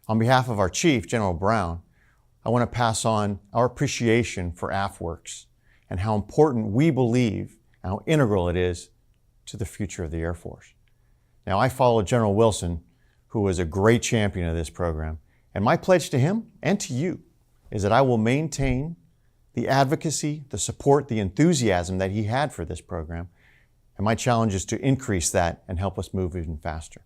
On behalf of our Chief, General Brown, I want to pass on our appreciation for Afwerx and how important we believe and how integral it is to the future of the Air Force. Now, I follow General Wilson, who was a great champion of this program, and my pledge to him and to you is that I will maintain the advocacy, the support, the enthusiasm that he had for this program, and my challenge is to increase that and help us move even faster.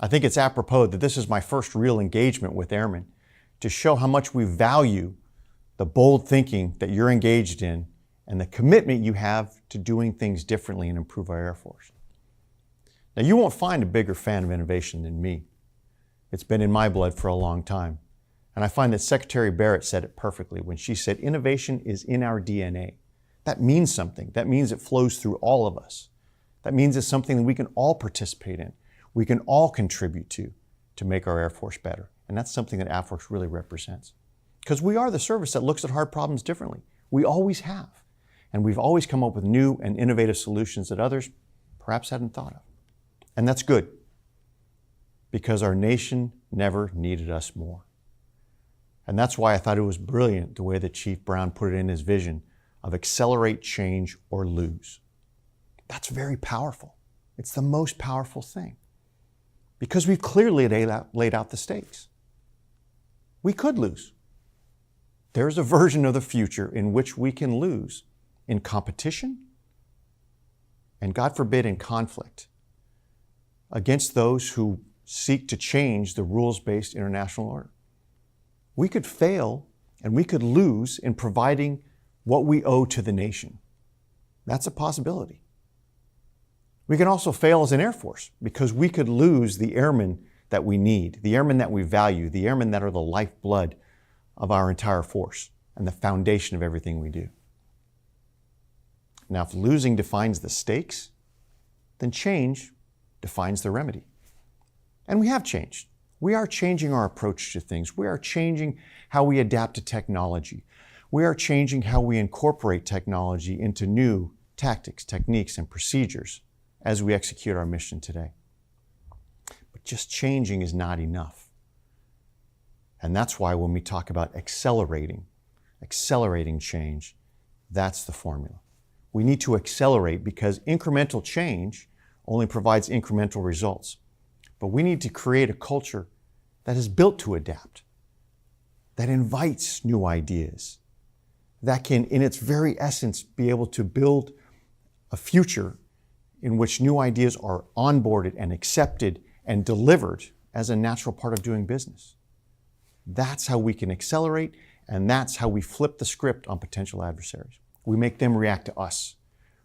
I think it's apropos that this is my first real engagement with airmen to show how much we value the bold thinking that you're engaged in and the commitment you have to doing things differently and improve our Air Force. Now, you won't find a bigger fan of innovation than me. It's been in my blood for a long time. And I find that Secretary Barrett said it perfectly when she said, innovation is in our DNA. That means something. That means it flows through all of us. That means it's something that we can all participate in. We can all contribute to make our Air Force better. And that's something that Afwerx really represents. Because we are the service that looks at hard problems differently. We always have. And we've always come up with new and innovative solutions that others perhaps hadn't thought of. And that's good, because our nation never needed us more. And that's why I thought it was brilliant the way that Chief Brown put it in his vision of accelerate, change, or lose. That's very powerful. It's the most powerful thing, because we've clearly laid out the stakes. We could lose. There's a version of the future in which we can lose in competition and, God forbid, in conflict against those who seek to change the rules-based international order. We could fail and we could lose in providing what we owe to the nation. That's a possibility. We can also fail as an Air Force because we could lose the airmen that we need, the airmen that we value, the airmen that are the lifeblood of our entire force and the foundation of everything we do. Now, if losing defines the stakes, then change defines the remedy. And we have changed. We are changing our approach to things. We are changing how we adapt to technology. We are changing how we incorporate technology into new tactics, techniques, and procedures as we execute our mission today. But just changing is not enough. And that's why when we talk about accelerating change, that's the formula. We need to accelerate because incremental change only provides incremental results. But we need to create a culture that is built to adapt, that invites new ideas, that can, in its very essence, be able to build a future in which new ideas are onboarded and accepted and delivered as a natural part of doing business. That's how we can accelerate, and that's how we flip the script on potential adversaries. We make them react to us.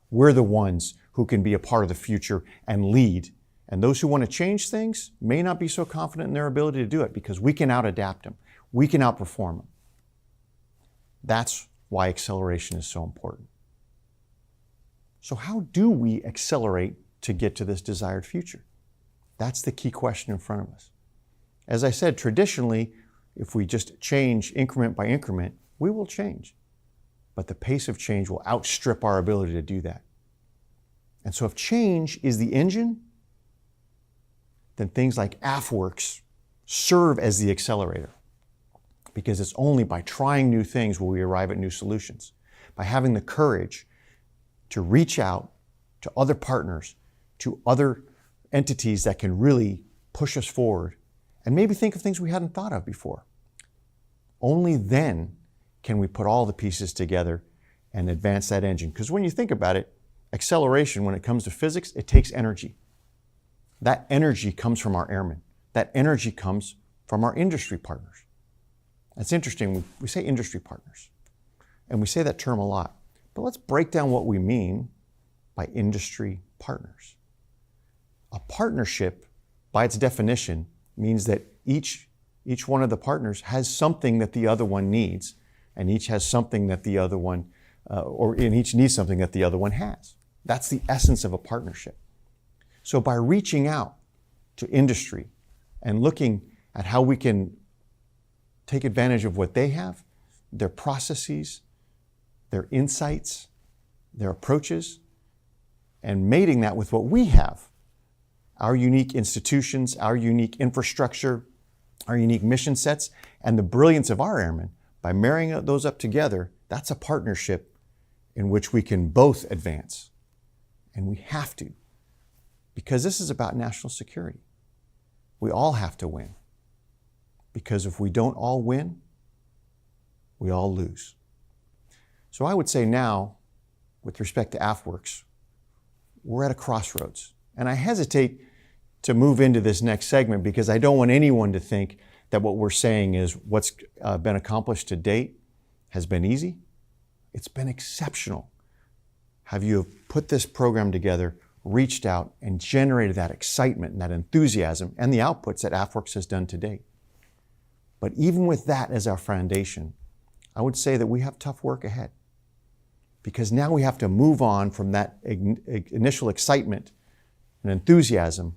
We're the ones who can be a part of the future and lead. And those who want to change things may not be so confident in their ability to do it because we can out-adapt them. We can outperform them. That's why acceleration is so important. So how do we accelerate to get to this desired future? That's the key question in front of us. As I said, traditionally, if we just change increment by increment, we will change. But the pace of change will outstrip our ability to do that. And so if change is the engine, then things like Afwerx serve as the accelerator. Because it's only by trying new things will we arrive at new solutions. By having the courage to reach out to other partners, to other entities that can really push us forward, and maybe think of things we hadn't thought of before. Only then can we put all the pieces together and advance that engine. Because when you think about it, acceleration, when it comes to physics, it takes energy. That energy comes from our airmen. That energy comes from our industry partners. It's interesting, we say industry partners, and we say that term a lot. But let's break down what we mean by industry partners. A partnership, by its definition, means that each one of the partners has something that the other one needs, and each has something that the other one, and each needs something that the other one has. That's the essence of a partnership. So by reaching out to industry and looking at how we can take advantage of what they have, their processes, their insights, their approaches, and mating that with what we have, our unique institutions, our unique infrastructure, our unique mission sets, and the brilliance of our airmen, by marrying those up together, that's a partnership in which we can both advance. And we have to, because this is about national security. We all have to win, because if we don't all win, we all lose. So I would say now, with respect to Afwerx, we're at a crossroads. And I hesitate to move into this next segment because I don't want anyone to think that what we're saying is what's been accomplished to date has been easy. It's been exceptional. Have you put this program together, reached out, and generated that excitement and that enthusiasm and the outputs that Afwerx has done to date? But even with that as our foundation, I would say that we have tough work ahead, because now we have to move on from that initial excitement and enthusiasm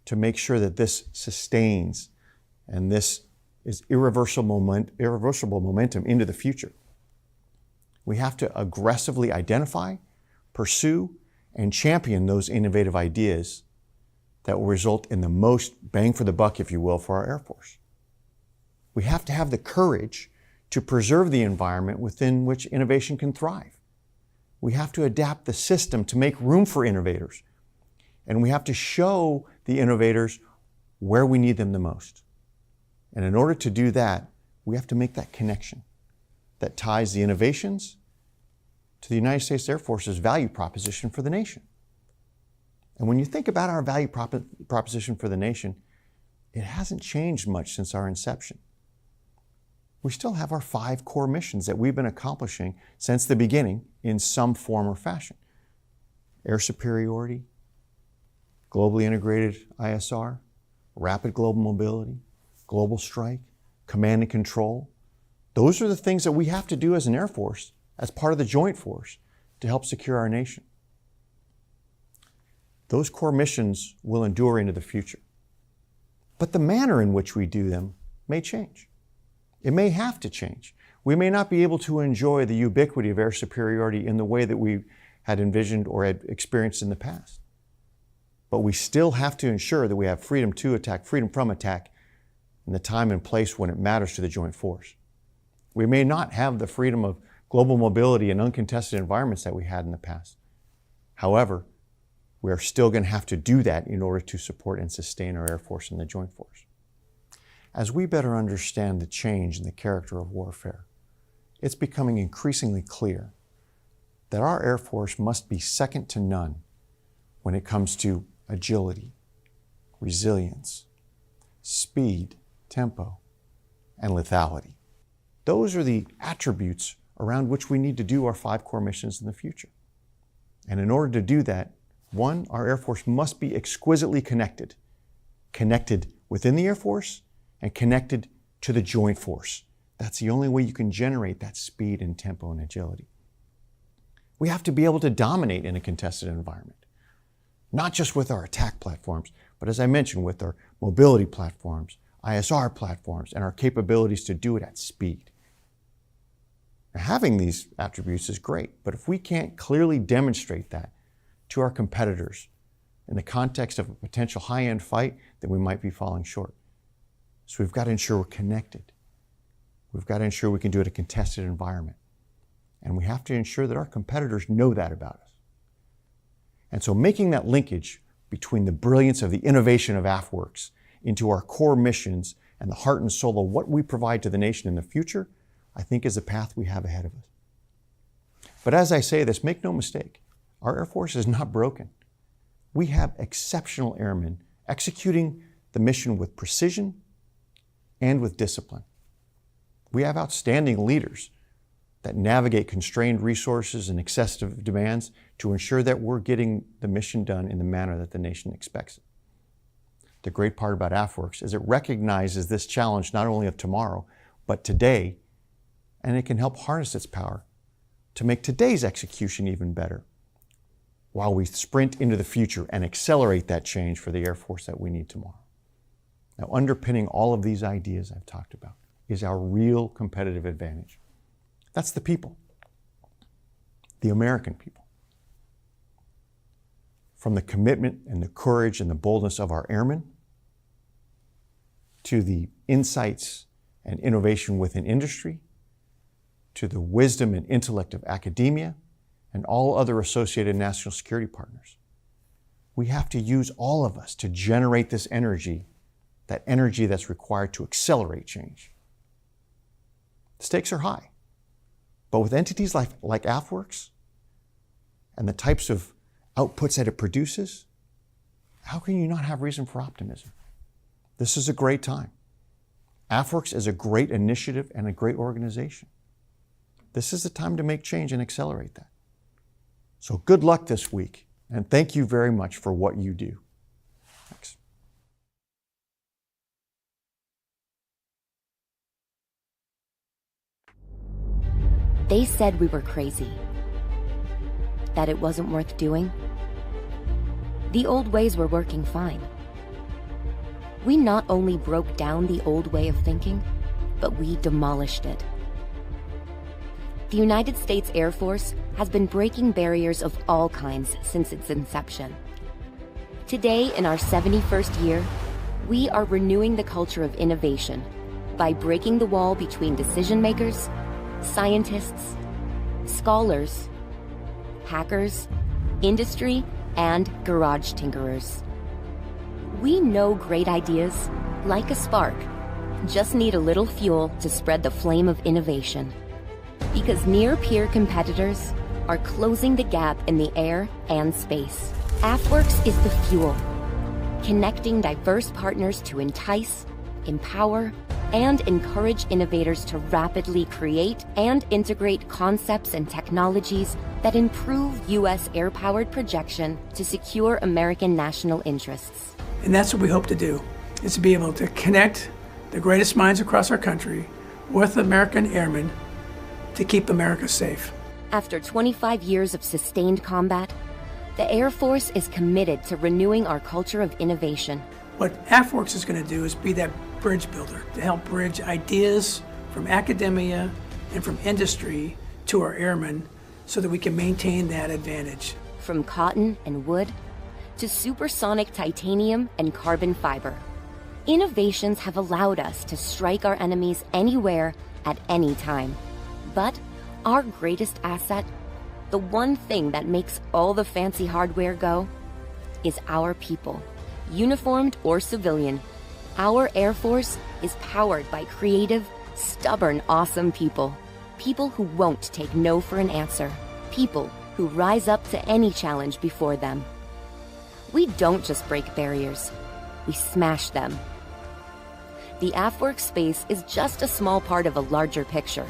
to make sure that this sustains and this is irreversible momentum into the future. We have to aggressively identify, pursue, and champion those innovative ideas that will result in the most bang for the buck, if you will, for our Air Force. We have to have the courage to preserve the environment within which innovation can thrive. We have to adapt the system to make room for innovators. And we have to show the innovators where we need them the most. And in order to do that, we have to make that connection that ties the innovations to the United States Air Force's value proposition for the nation. And when you think about our value proposition for the nation, it hasn't changed much since our inception. We still have our 5 core missions that we've been accomplishing since the beginning in some form or fashion. Air superiority, globally integrated ISR, rapid global mobility, global strike, command and control. Those are the things that we have to do as an Air Force, as part of the Joint Force, to help secure our nation. Those core missions will endure into the future. But the manner in which we do them may change. It may have to change. We may not be able to enjoy the ubiquity of air superiority in the way that we had envisioned or had experienced in the past. But we still have to ensure that we have freedom to attack, freedom from attack, in the time and place when it matters to the Joint Force. We may not have the freedom of global mobility in uncontested environments that we had in the past. However, we are still going to have to do that in order to support and sustain our Air Force and the Joint Force. As we better understand the change in the character of warfare, it's becoming increasingly clear that our Air Force must be second to none when it comes to agility, resilience, speed, tempo, and lethality. Those are the attributes around which we need to do our 5 core missions in the future. And in order to do that, 1, our Air Force must be exquisitely connected within the Air Force and connected to the Joint Force. That's the only way you can generate that speed and tempo and agility. We have to be able to dominate in a contested environment, not just with our attack platforms, but as I mentioned, with our mobility platforms, ISR platforms, and our capabilities to do it at speed. Now, having these attributes is great, but if we can't clearly demonstrate that to our competitors in the context of a potential high-end fight, then we might be falling short. So we've got to ensure we're connected. We've got to ensure we can do it in a contested environment. And we have to ensure that our competitors know that about us. And so making that linkage between the brilliance of the innovation of Afwerx into our core missions and the heart and soul of what we provide to the nation in the future, I think is the path we have ahead of us. But as I say this, make no mistake, our Air Force is not broken. We have exceptional airmen executing the mission with precision and with discipline. We have outstanding leaders that navigate constrained resources and excessive demands to ensure that we're getting the mission done in the manner that the nation expects it. The great part about Afwerx is it recognizes this challenge not only of tomorrow, but today, and it can help harness its power to make today's execution even better while we sprint into the future and accelerate that change for the Air Force that we need tomorrow. Now, underpinning all of these ideas I've talked about is our real competitive advantage. That's the people, the American people. From the commitment and the courage and the boldness of our airmen to the insights and innovation within industry, to the wisdom and intellect of academia, and all other associated national security partners. We have to use all of us to generate this energy, that energy that's required to accelerate change. The stakes are high, but with entities like Afwerx and the types of outputs that it produces, how can you not have reason for optimism? This is a great time. Afwerx is a great initiative and a great organization. This is the time to make change and accelerate that. So good luck this week, and thank you very much for what you do. Thanks. They said we were crazy, that it wasn't worth doing. The old ways were working fine. We not only broke down the old way of thinking, but we demolished it. The United States Air Force has been breaking barriers of all kinds since its inception. Today, in our 71st year, we are renewing the culture of innovation by breaking the wall between decision makers, scientists, scholars, hackers, industry, and garage tinkerers. We know great ideas, like a spark, just need a little fuel to spread the flame of innovation. Because near-peer competitors are closing the gap in the air and space. Afwerx is the fuel, connecting diverse partners to entice, empower, and encourage innovators to rapidly create and integrate concepts and technologies that improve U.S. air-powered projection to secure American national interests. And that's what we hope to do, is to be able to connect the greatest minds across our country with American airmen to keep America safe. After 25 years of sustained combat, the Air Force is committed to renewing our culture of innovation. What Afwerx is going to do is be that bridge builder to help bridge ideas from academia and from industry to our airmen so that we can maintain that advantage. From cotton and wood to supersonic titanium and carbon fiber, innovations have allowed us to strike our enemies anywhere at any time. But our greatest asset, the one thing that makes all the fancy hardware go, is our people. Uniformed or civilian, our Air Force is powered by creative, stubborn, awesome people. People who won't take no for an answer. People who rise up to any challenge before them. We don't just break barriers, we smash them. The Afwerx space is just a small part of a larger picture.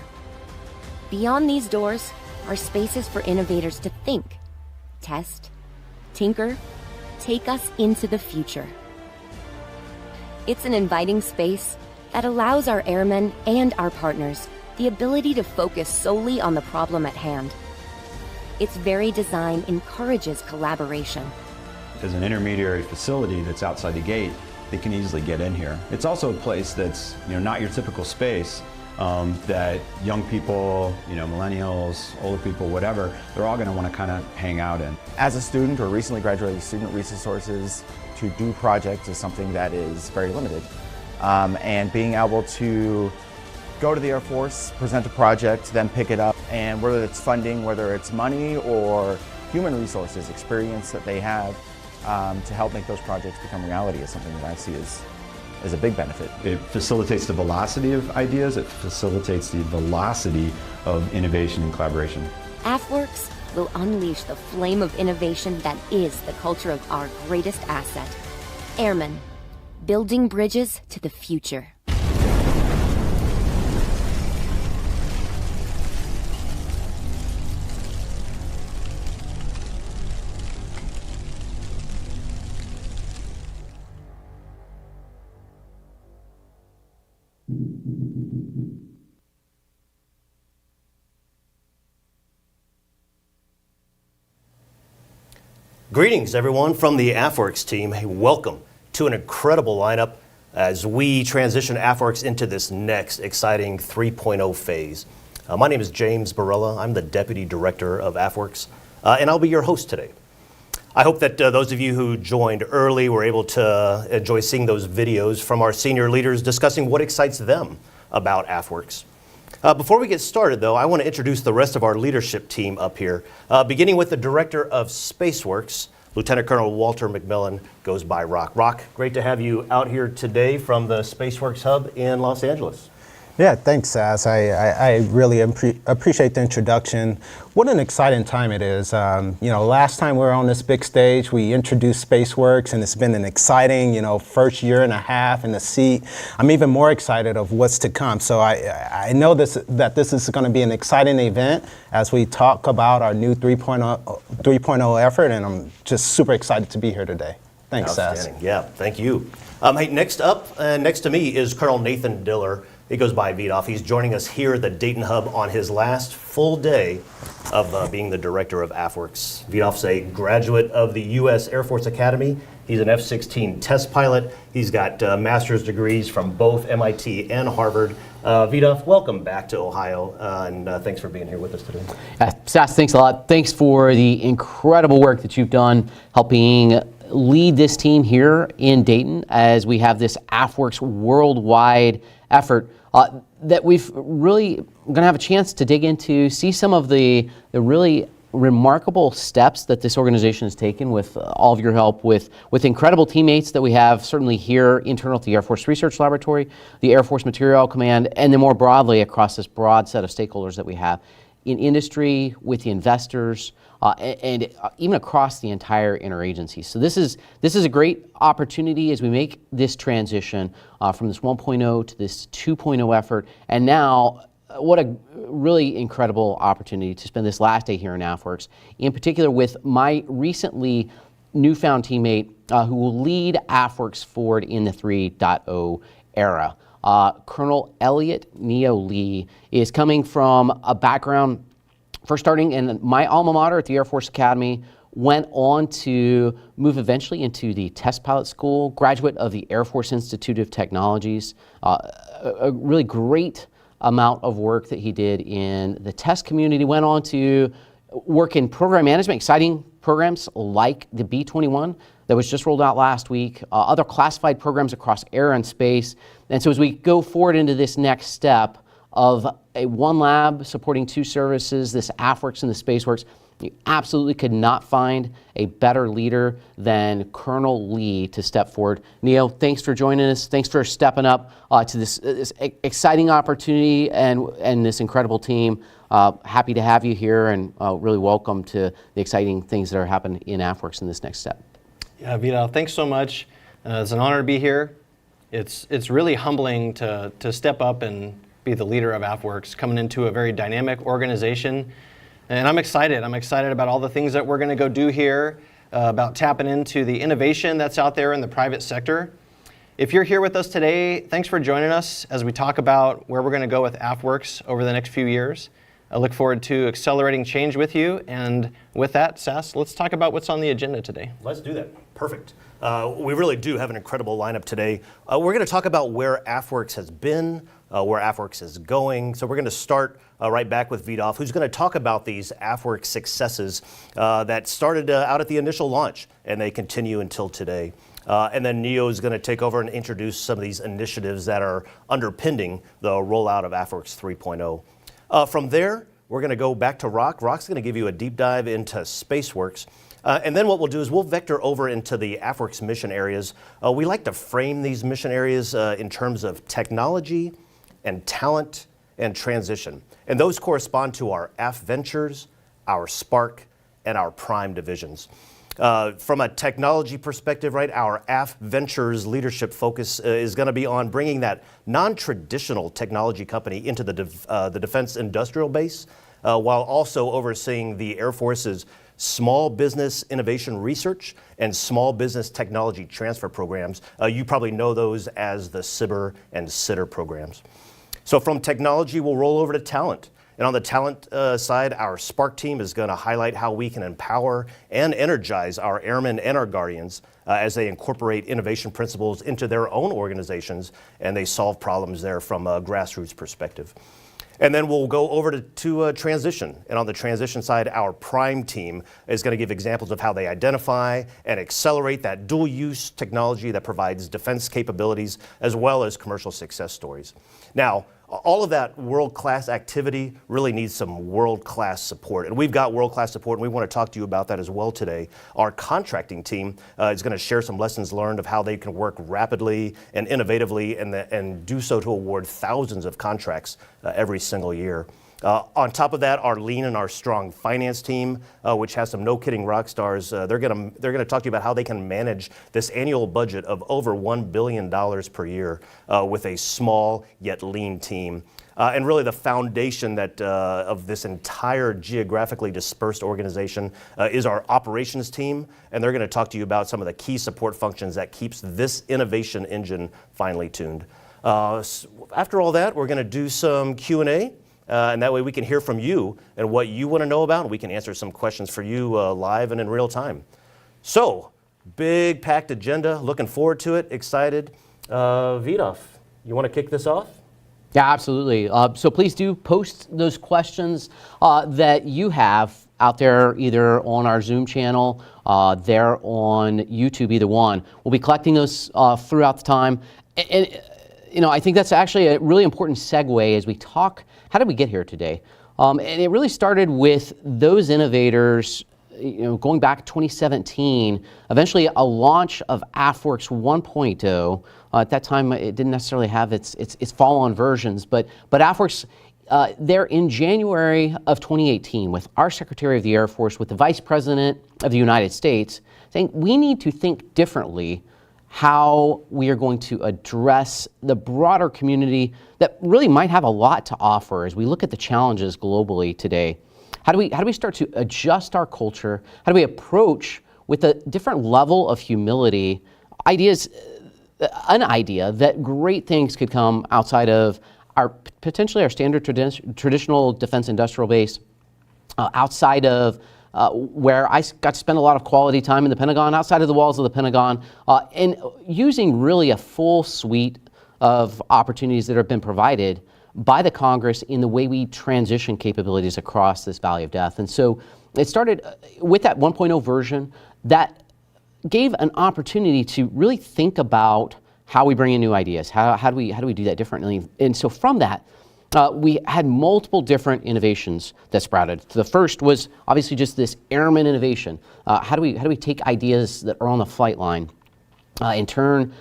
Beyond these doors are spaces for innovators to think, test, tinker, take us into the future. It's an inviting space that allows our airmen and our partners the ability to focus solely on the problem at hand. Its very design encourages collaboration. As an intermediary facility that's outside the gate, they can easily get in here. It's also a place that's not your typical space that young people, millennials, older people, whatever, they're all going to want to kind of hang out in. As a student or recently graduated student, resources to do projects is something that is very limited. And being able to go to the Air Force, present a project, then pick it up, and whether it's funding, whether it's money or human resources, experience that they have to help make those projects become reality is something that I see as a big benefit. It facilitates the velocity of ideas, it facilitates the velocity of innovation and collaboration. Afwerx will unleash the flame of innovation that is the culture of our greatest asset. Airmen, building bridges to the future. Greetings, everyone, from the Afwerx team. Hey, welcome to an incredible lineup as we transition Afwerx into this next exciting 3.0 phase. My name is James Barella. I'm the Deputy Director of Afwerx, and I'll be your host today. I hope that those of you who joined early were able to enjoy seeing those videos from our senior leaders discussing what excites them about Afwerx. Before we get started, though, I want to introduce the rest of our leadership team up here, beginning with the Director of SpaceWorks, Lieutenant Colonel Walter McMillan, goes by Rock. Rock, great to have you out here today from the SpaceWorks Hub in Los Angeles. Yeah, thanks, Sass. I really appreciate the introduction. What an exciting time it is. Last time we were on this big stage, we introduced SpaceWorks, and it's been an exciting, first year and a half in the seat. I'm even more excited of what's to come. So I know that this is going to be an exciting event as we talk about our new 3.0 effort, and I'm just super excited to be here today. Thanks, Sass. Yeah, thank you. Hey, next up, next to me is Colonel Nathan Diller. He goes by Vidoff. He's joining us here at the Dayton Hub on his last full day of being the director of Afwerx. Vidoff's a graduate of the U.S. Air Force Academy. He's an F-16 test pilot. He's got master's degrees from both MIT and Harvard. Vidoff, welcome back to Ohio, and thanks for being here with us today. Sass, thanks a lot. Thanks for the incredible work that you've done helping lead this team here in Dayton as we have this Afwerx worldwide effort that we've really going to have a chance to dig into, see some of the really remarkable steps that this organization has taken with all of your help, with incredible teammates that we have certainly here internal to the Air Force Research Laboratory, the Air Force Materiel Command, and then more broadly across this broad set of stakeholders that we have in industry, with the investors, and even across the entire interagency. So this is a great opportunity as we make this transition from this 1.0 to this 2.0 effort. And now, what a really incredible opportunity to spend this last day here in Afwerx, in particular with my recently newfound teammate who will lead Afwerx forward in the 3.0 era. Colonel Elliot Neo Lee is coming from a background, first starting in my alma mater at the Air Force Academy, went on to move eventually into the test pilot school, graduate of the Air Force Institute of Technologies, a really great amount of work that he did in the test community, went on to work in program management, exciting programs like the B-21 that was just rolled out last week, other classified programs across air and space. And so as we go forward into this next step of a one lab supporting two services, this Afwerx and the SpaceWorks, you absolutely could not find a better leader than Colonel Lee to step forward. Neo, thanks for joining us. Thanks for stepping up to this exciting opportunity and this incredible team. Happy to have you here, and really welcome to the exciting things that are happening in Afwerx in this next step. Yeah, Vidal, thanks so much. It's an honor to be here. It's really humbling to step up and be the leader of Afwerx, coming into a very dynamic organization. And I'm excited. I'm excited about all the things that we're going to go do here, about tapping into the innovation that's out there in the private sector. If you're here with us today, thanks for joining us as we talk about where we're going to go with Afwerx over the next few years. I look forward to accelerating change with you. And with that, Sass, let's talk about what's on the agenda today. Let's do that. Perfect. We really do have an incredible lineup today. We're going to talk about where Afwerx has been, where Afwerx is going. So we're going to start right back with Vidoff, who's going to talk about these Afwerx successes that started out at the initial launch, and they continue until today. And then Neo is going to take over and introduce some of these initiatives that are underpinning the rollout of Afwerx 3.0. From there, we're going to go back to Rock. Rock's going to give you a deep dive into SpaceWorks. And then what we'll do is we'll vector over into the Afwerx mission areas. We like to frame these mission areas in terms of technology and talent and transition. And those correspond to our AFVentures, our Spark, and our Prime divisions. From a technology perspective, right, our AFVentures leadership focus is going to be on bringing that non-traditional technology company into the defense industrial base, while also overseeing the Air Force's small business innovation research and small business technology transfer programs. You probably know those as the SBIR and SITR programs. So from technology, we'll roll over to talent. And on the talent side, our Spark team is going to highlight how we can empower and energize our Airmen and our Guardians as they incorporate innovation principles into their own organizations and they solve problems there from a grassroots perspective. And then we'll go over to transition. And on the transition side, our prime team is going to give examples of how they identify and accelerate that dual use technology that provides defense capabilities as well as commercial success stories. Now, all of that world-class activity really needs some world-class support. And we've got world-class support, and we want to talk to you about that as well today. Our contracting team is going to share some lessons learned of how they can work rapidly and innovatively and do so to award thousands of contracts every single year. On top of that, our lean and our strong finance team, which has some no-kidding rock stars, they're going to talk to you about how they can manage this annual budget of over $1 billion per year with a small yet lean team. And really the foundation that of this entire geographically dispersed organization is our operations team, and they're going to talk to you about some of the key support functions that keeps this innovation engine finely tuned. After all that, we're going to do some Q&A. And that way we can hear from you and what you want to know about, and we can answer some questions for you live and in real time. So, big packed agenda, looking forward to it, excited. Vidaf, you want to kick this off? Yeah, absolutely. So please do post those questions that you have out there, either on our Zoom channel, there on YouTube, either one. We'll be collecting those throughout the time. And you know, I think that's actually a really important segue as we talk, how did we get here today? And it really started with those innovators, you know, going back 2017, eventually a launch of Afwerx 1.0. At that time, it didn't necessarily have its follow-on versions, but Afwerx, there in January of 2018, with our Secretary of the Air Force, with the Vice President of the United States, saying we need to think differently how we are going to address the broader community that really might have a lot to offer as we look at the challenges globally today. How do we start to adjust our culture? How do we approach with a different level of humility an idea that great things could come outside of potentially our standard traditional defense industrial base, outside of where I got to spend a lot of quality time in the Pentagon, outside of the walls of the Pentagon, and using really a full suite of opportunities that have been provided by the Congress in the way we transition capabilities across this valley of death. And so it started with that 1.0 version that gave an opportunity to really think about how we bring in new ideas, how do we do that differently. And so from that, we had multiple different innovations that sprouted. The first was obviously just this airman innovation. How do we take ideas that are on the flight line and turn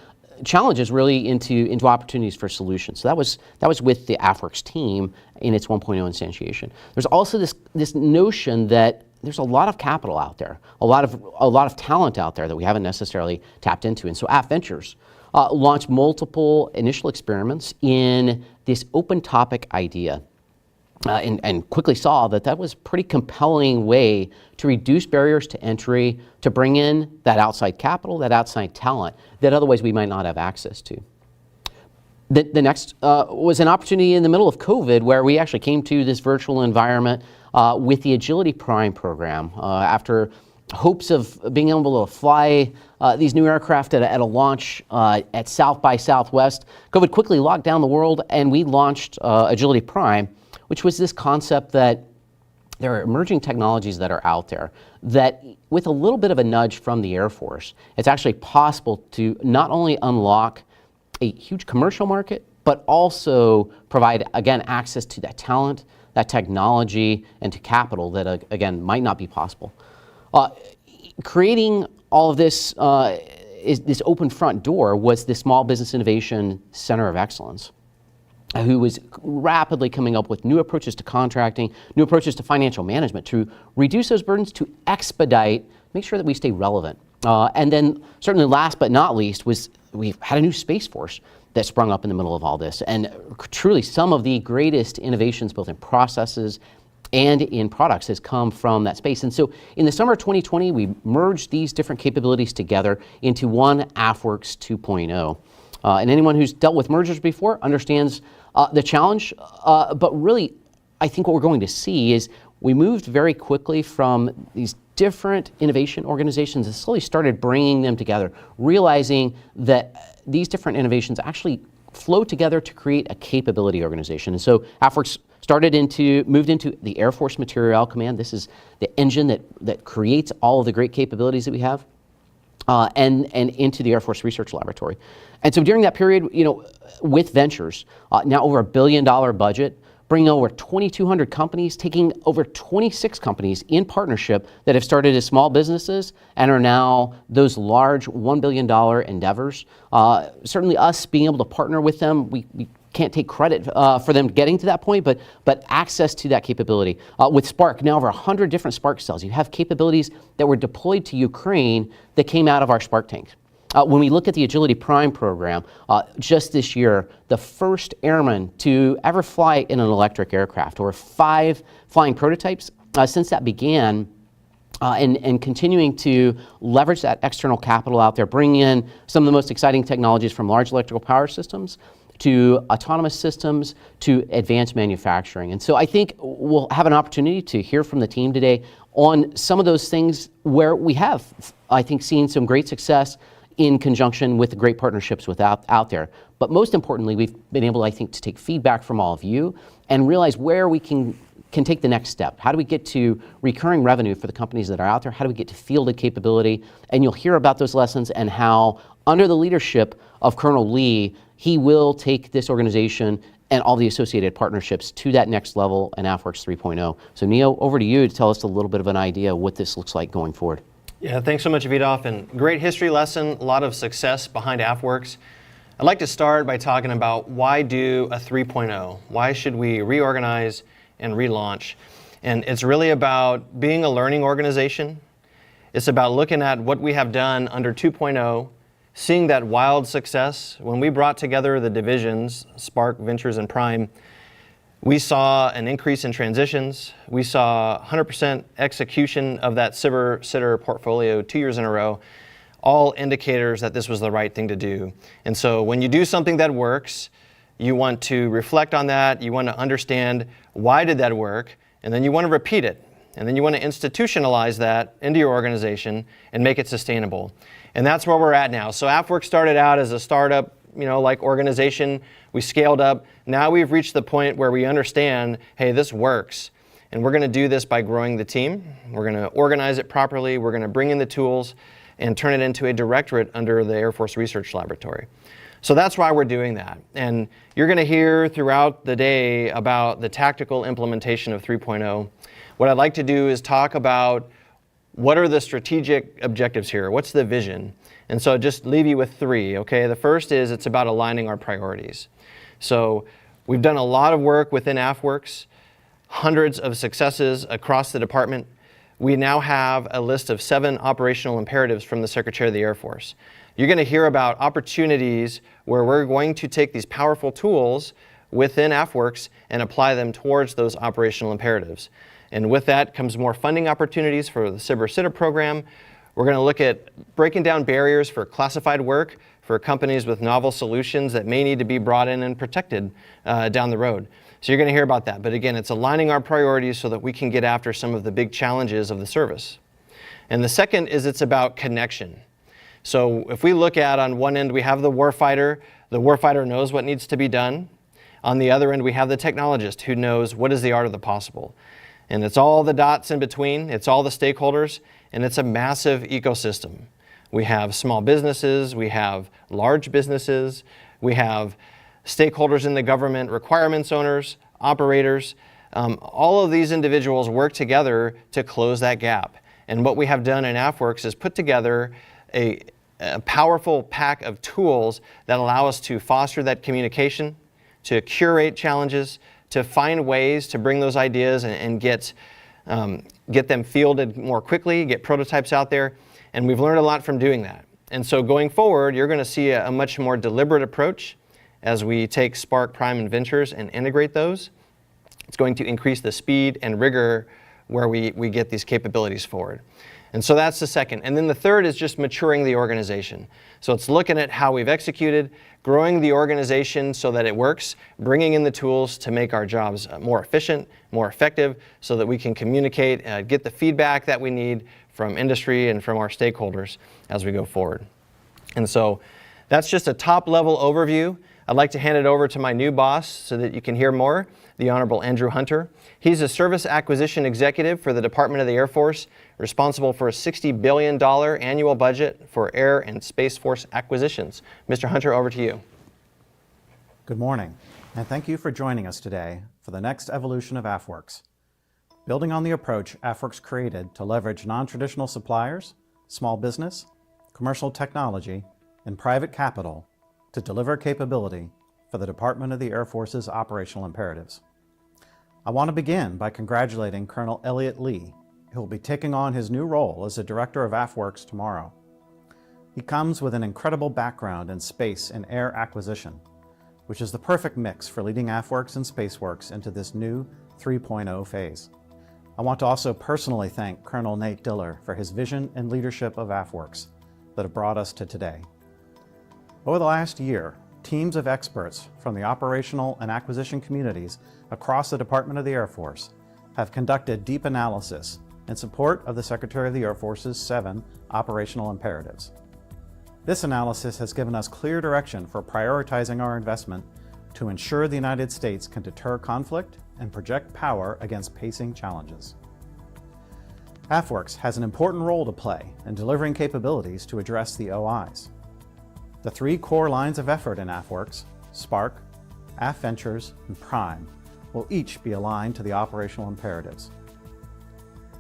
challenges really into opportunities for solutions? So that was with the Afwerx team in its 1.0 instantiation. There's also this notion that there's a lot of capital out there, a lot of talent out there that we haven't necessarily tapped into. And so AFVentures launched multiple initial experiments in this open topic idea and quickly saw that was a pretty compelling way to reduce barriers to entry, to bring in that outside capital, that outside talent that otherwise we might not have access to. The next was an opportunity in the middle of COVID where we actually came to this virtual environment with the Agility Prime program. After hopes of being able to fly these new aircraft at a launch at South by Southwest, COVID quickly locked down the world, and we launched Agility Prime, which was this concept that there are emerging technologies that are out there that, with a little bit of a nudge from the Air Force, it's actually possible to not only unlock a huge commercial market, but also provide, again, access to that talent, that technology, and to capital that, again, might not be possible. Creating all of this, this open front door was the Small Business Innovation Center of Excellence, who was rapidly coming up with new approaches to contracting, new approaches to financial management to reduce those burdens, to expedite, make sure that we stay relevant. And then certainly last but not least was we've had a new Space Force that sprung up in the middle of all this. And truly some of the greatest innovations both in processes and in products has come from that space. And so in the summer of 2020, we merged these different capabilities together into one Afwerx 2.0. And anyone who's dealt with mergers before understands the challenge, but really I think what we're going to see is we moved very quickly from these different innovation organizations and slowly started bringing them together, realizing that these different innovations actually flow together to create a capability organization. And so Afwerx moved into the Air Force Materiel Command. This is the engine that creates all of the great capabilities that we have, and into the Air Force Research Laboratory. And so during that period, with Ventures, now over $1 billion budget, bringing over 2,200 companies, taking over 26 companies in partnership that have started as small businesses and are now those large $1 billion endeavors. Certainly us being able to partner with them, we can't take credit for them getting to that point, but access to that capability. With Spark, now over 100 different Spark cells. You have capabilities that were deployed to Ukraine that came out of our Spark tanks. When we look at the Agility Prime program, just this year, the first airman to ever fly in an electric aircraft, or 5 flying prototypes since that began, and continuing to leverage that external capital out there, bring in some of the most exciting technologies from large electrical power systems to autonomous systems to advanced manufacturing. And so I think we'll have an opportunity to hear from the team today on some of those things where we have, I think, seen some great success in conjunction with the great partnerships out there. But most importantly, we've been able, I think, to take feedback from all of you and realize where we can take the next step. How do we get to recurring revenue for the companies that are out there? How do we get to fielded capability? And you'll hear about those lessons and how, under the leadership of Colonel Lee, he will take this organization and all the associated partnerships to that next level in Afwerx 3.0. So Neo, over to you to tell us a little bit of an idea of what this looks like going forward. Yeah, thanks so much, Vidolf, and great history lesson, a lot of success behind Afwerx. I'd like to start by talking about why do a 3.0? Why should we reorganize and relaunch? And it's really about being a learning organization. It's about looking at what we have done under 2.0, seeing that wild success. When we brought together the divisions, Spark, Ventures, and Prime, we saw an increase in transitions. We saw 100% execution of that SITR portfolio 2 years in a row, all indicators that this was the right thing to do. And so when you do something that works, you want to reflect on that, you want to understand why did that work, and then you want to repeat it. And then you want to institutionalize that into your organization and make it sustainable. And that's where we're at now. So Afwerx started out as a startup, like organization. We scaled up. Now we've reached the point where we understand, hey, this works. And we're going to do this by growing the team. We're going to organize it properly. We're going to bring in the tools and turn it into a directorate under the Air Force Research Laboratory. So that's why we're doing that. And you're going to hear throughout the day about the tactical implementation of 3.0. What I'd like to do is talk about what are the strategic objectives here? What's the vision? And so just leave you with 3, okay? The first is it's about aligning our priorities. So we've done a lot of work within Afwerx, hundreds of successes across the department. We now have a list of 7 operational imperatives from the Secretary of the Air Force. You're going to hear about opportunities where we're going to take these powerful tools within Afwerx and apply them towards those operational imperatives. And with that comes more funding opportunities for the SITR program. We're going to look at breaking down barriers for classified work for companies with novel solutions that may need to be brought in and protected down the road. So you're going to hear about that. But again, it's aligning our priorities so that we can get after some of the big challenges of the service. And the second is it's about connection. So if we look at, on one end, we have the warfighter. The warfighter knows what needs to be done. On the other end, we have the technologist who knows what is the art of the possible. And it's all the dots in between. It's all the stakeholders. And it's a massive ecosystem. We have small businesses. We have large businesses. We have stakeholders in the government, requirements owners, operators. All of these individuals work together to close that gap. And what we have done in Afwerx is put together a powerful pack of tools that allow us to foster that communication, to curate challenges, to find ways to bring those ideas and get them fielded more quickly, get prototypes out there. And we've learned a lot from doing that. And so going forward, you're going to see a much more deliberate approach as we take Spark, Prime, and Ventures and integrate those. It's going to increase the speed and rigor where we get these capabilities forward. And so that's the second. And then the third is just maturing the organization. So it's looking at how we've executed, growing the organization so that it works, bringing in the tools to make our jobs more efficient, more effective, so that we can communicate, get the feedback that we need from industry and from our stakeholders as we go forward. And so that's just a top-level overview. I'd like to hand it over to my new boss so that you can hear more, the Honorable Andrew Hunter. He's a Service Acquisition Executive for the Department of the Air Force, responsible for a $60 billion annual budget for Air and Space Force acquisitions. Mr. Hunter, over to you. Good morning, and thank you for joining us today for the next evolution of Afwerx. Building on the approach Afwerx created to leverage non-traditional suppliers, small business, commercial technology, and private capital to deliver capability for the Department of the Air Force's operational imperatives. I want to begin by congratulating Colonel Elliot Lee, who will be taking on his new role as the Director of Afwerx tomorrow. He comes with an incredible background in space and air acquisition, which is the perfect mix for leading Afwerx and SpaceWorks into this new 3.0 phase. I want to also personally thank Colonel Nate Diller for his vision and leadership of Afwerx that have brought us to today. Over the last year, teams of experts from the operational and acquisition communities across the Department of the Air Force have conducted deep analysis in support of the Secretary of the Air Force's 7 operational imperatives. This analysis has given us clear direction for prioritizing our investment to ensure the United States can deter conflict and project power against pacing challenges. Afwerx has an important role to play in delivering capabilities to address the OIs. The 3 core lines of effort in Afwerx, Spark, AFVentures, and Prime, will each be aligned to the operational imperatives.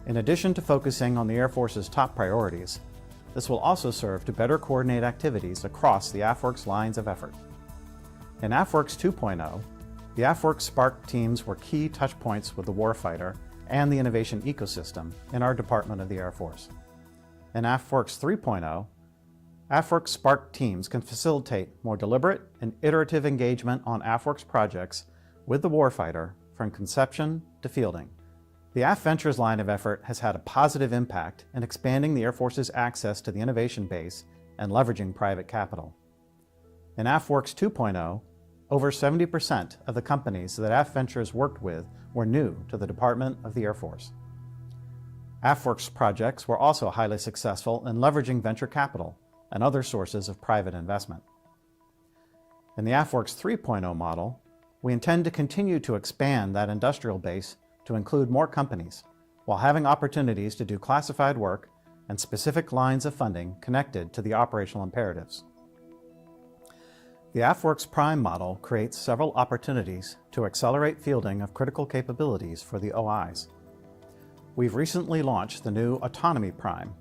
In addition to focusing on the Air Force's top priorities, this will also serve to better coordinate activities across the Afwerx lines of effort. In Afwerx 2.0, the Afwerx Spark teams were key touchpoints with the warfighter and the innovation ecosystem in our Department of the Air Force. In Afwerx 3.0, Afwerx Spark teams can facilitate more deliberate and iterative engagement on Afwerx projects with the warfighter from conception to fielding. The AFVentures line of effort has had a positive impact in expanding the Air Force's access to the innovation base and leveraging private capital. In Afwerx 2.0, over 70% of the companies that AFVentures worked with were new to the Department of the Air Force. Afwerx projects were also highly successful in leveraging venture capital and other sources of private investment. In the Afwerx 3.0 model, we intend to continue to expand that industrial base to include more companies, while having opportunities to do classified work and specific lines of funding connected to the operational imperatives. The Afwerx Prime model creates several opportunities to accelerate fielding of critical capabilities for the OIs. We've recently launched the new Autonomy Prime,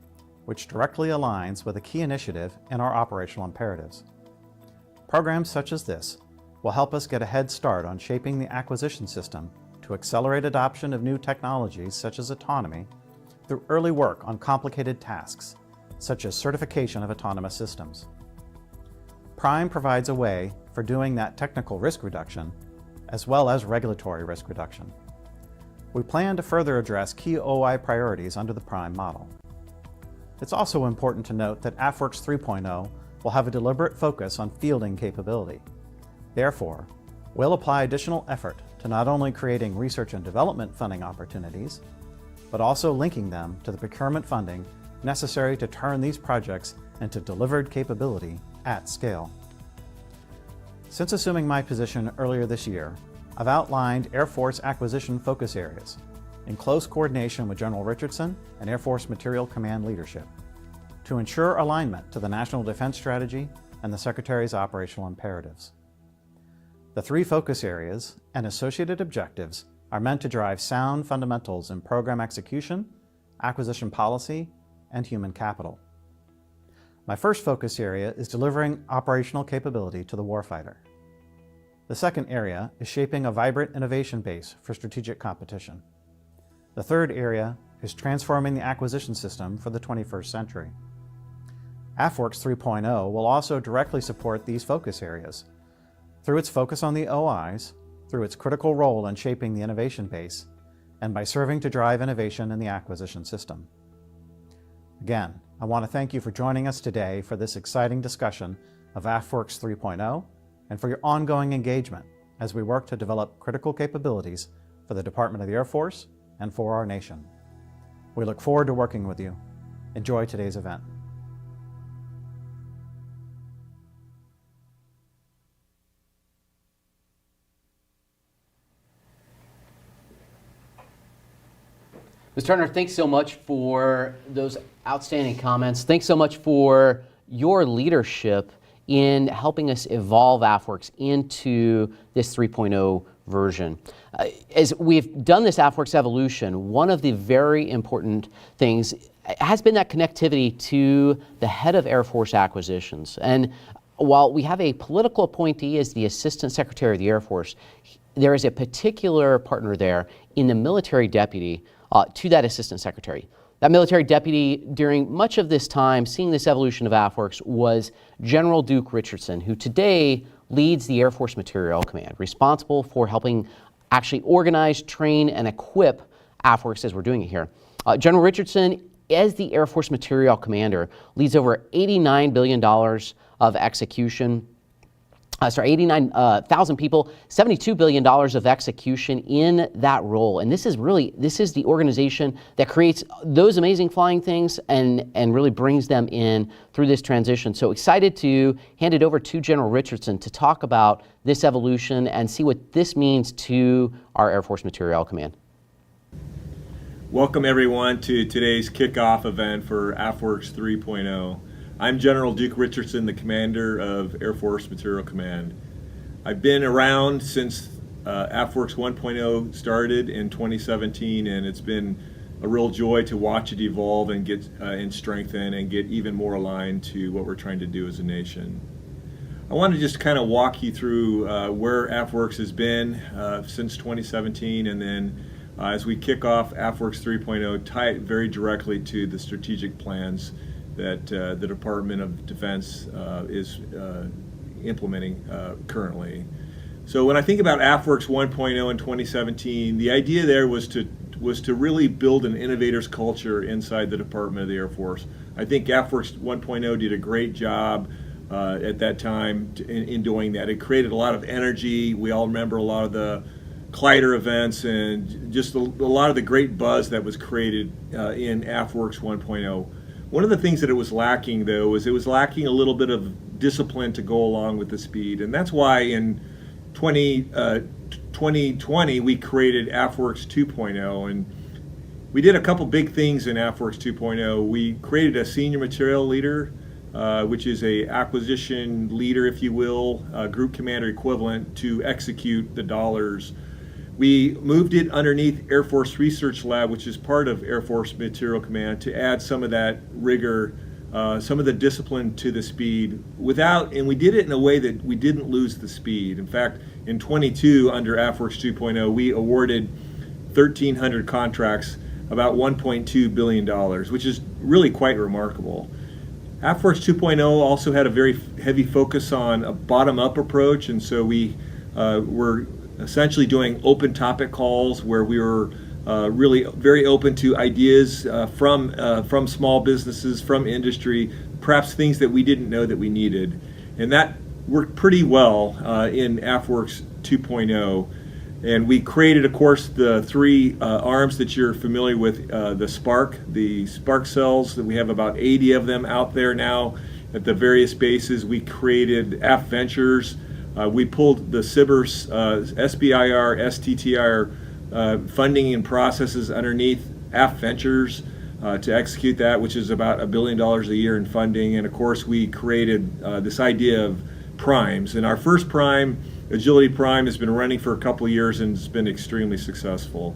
which directly aligns with a key initiative in our operational imperatives. Programs such as this will help us get a head start on shaping the acquisition system to accelerate adoption of new technologies such as autonomy through early work on complicated tasks, such as certification of autonomous systems. Prime provides a way for doing that technical risk reduction as well as regulatory risk reduction. We plan to further address key OI priorities under the Prime model. It's also important to note that Afwerx 3.0 will have a deliberate focus on fielding capability. Therefore, we'll apply additional effort to not only creating research and development funding opportunities, but also linking them to the procurement funding necessary to turn these projects into delivered capability at scale. Since assuming my position earlier this year, I've outlined Air Force acquisition focus areas in close coordination with General Richardson and Air Force Materiel Command leadership to ensure alignment to the National Defense Strategy and the Secretary's operational imperatives. The 3 focus areas and associated objectives are meant to drive sound fundamentals in program execution, acquisition policy, and human capital. My first focus area is delivering operational capability to the warfighter. The second area is shaping a vibrant innovation base for strategic competition. The third area is transforming the acquisition system for the 21st century. Afwerx 3.0 will also directly support these focus areas through its focus on the OIs, through its critical role in shaping the innovation base, and by serving to drive innovation in the acquisition system. Again, I want to thank you for joining us today for this exciting discussion of Afwerx 3.0 and for your ongoing engagement as we work to develop critical capabilities for the Department of the Air Force and for our nation. We look forward to working with you. Enjoy today's event. Ms. Turner, thanks so much for those outstanding comments. Thanks so much for your leadership in helping us evolve Afwerx into this 3.0 version. As we've done this Afwerx evolution, one of the very important things has been that connectivity to the head of Air Force acquisitions. And while we have a political appointee as the Assistant Secretary of the Air Force, there is a particular partner there in the military deputy to that Assistant Secretary. That military deputy, during much of this time, seeing this evolution of Afwerx, was General Duke Richardson, who today leads the Air Force Materiel Command, responsible for helping actually organize, train, and equip Afwerx as we're doing it here. General Richardson, as the Air Force Materiel Commander, leads over $89 billion of execution. 89,000 people, $72 billion of execution in that role. And this is the organization that creates those amazing flying things and really brings them in through this transition. So excited to hand it over to General Richardson to talk about this evolution and see what this means to our Air Force Materiel Command. Welcome everyone to today's kickoff event for Afwerx 3.0. I'm General Duke Richardson, the commander of Air Force Material Command. I've been around since Afwerx 1.0 started in 2017, and it's been a real joy to watch it evolve and get and strengthen and get even more aligned to what we're trying to do as a nation. I want to just kind of walk you through where Afwerx has been since 2017, and then as we kick off Afwerx 3.0, tie it very directly to the strategic plans that the Department of Defense is implementing currently. So when I think about Afwerx 1.0 in 2017, the idea there was to really build an innovator's culture inside the Department of the Air Force. I think Afwerx 1.0 did a great job at that time in doing that. It created a lot of energy. We all remember a lot of the Collider events and just a lot of the great buzz that was created in Afwerx 1.0. One of the things that it was lacking, though, was it was lacking a little bit of discipline to go along with the speed. And that's why in 2020 we created Afwerx 2.0. And we did a couple big things in Afwerx 2.0. We created a senior material leader, which is a acquisition leader, if you will, group commander equivalent to execute the dollars. We moved it underneath Air Force Research Lab, which is part of Air Force Material Command, to add some of that rigor, some of the discipline to the speed and we did it in a way that we didn't lose the speed. In fact, in 22 under Afwerx 2.0, we awarded 1,300 contracts, about $1.2 billion, which is really quite remarkable. Afwerx 2.0 also had a very heavy focus on a bottom-up approach, and so we were essentially doing open topic calls where we were really very open to ideas from small businesses, from industry, perhaps things that we didn't know that we needed. And that worked pretty well in Afwerx 2.0. And we created, of course, the three arms that you're familiar with, the Spark cells, that we have about 80 of them out there now at the various bases. We created AFVentures. We pulled the SBIR, SBIR, STTR funding and processes underneath AFVentures to execute that, which is about $1 billion a year in funding. And of course, we created this idea of primes. And our first prime, Agility Prime, has been running for a couple of years and has been extremely successful.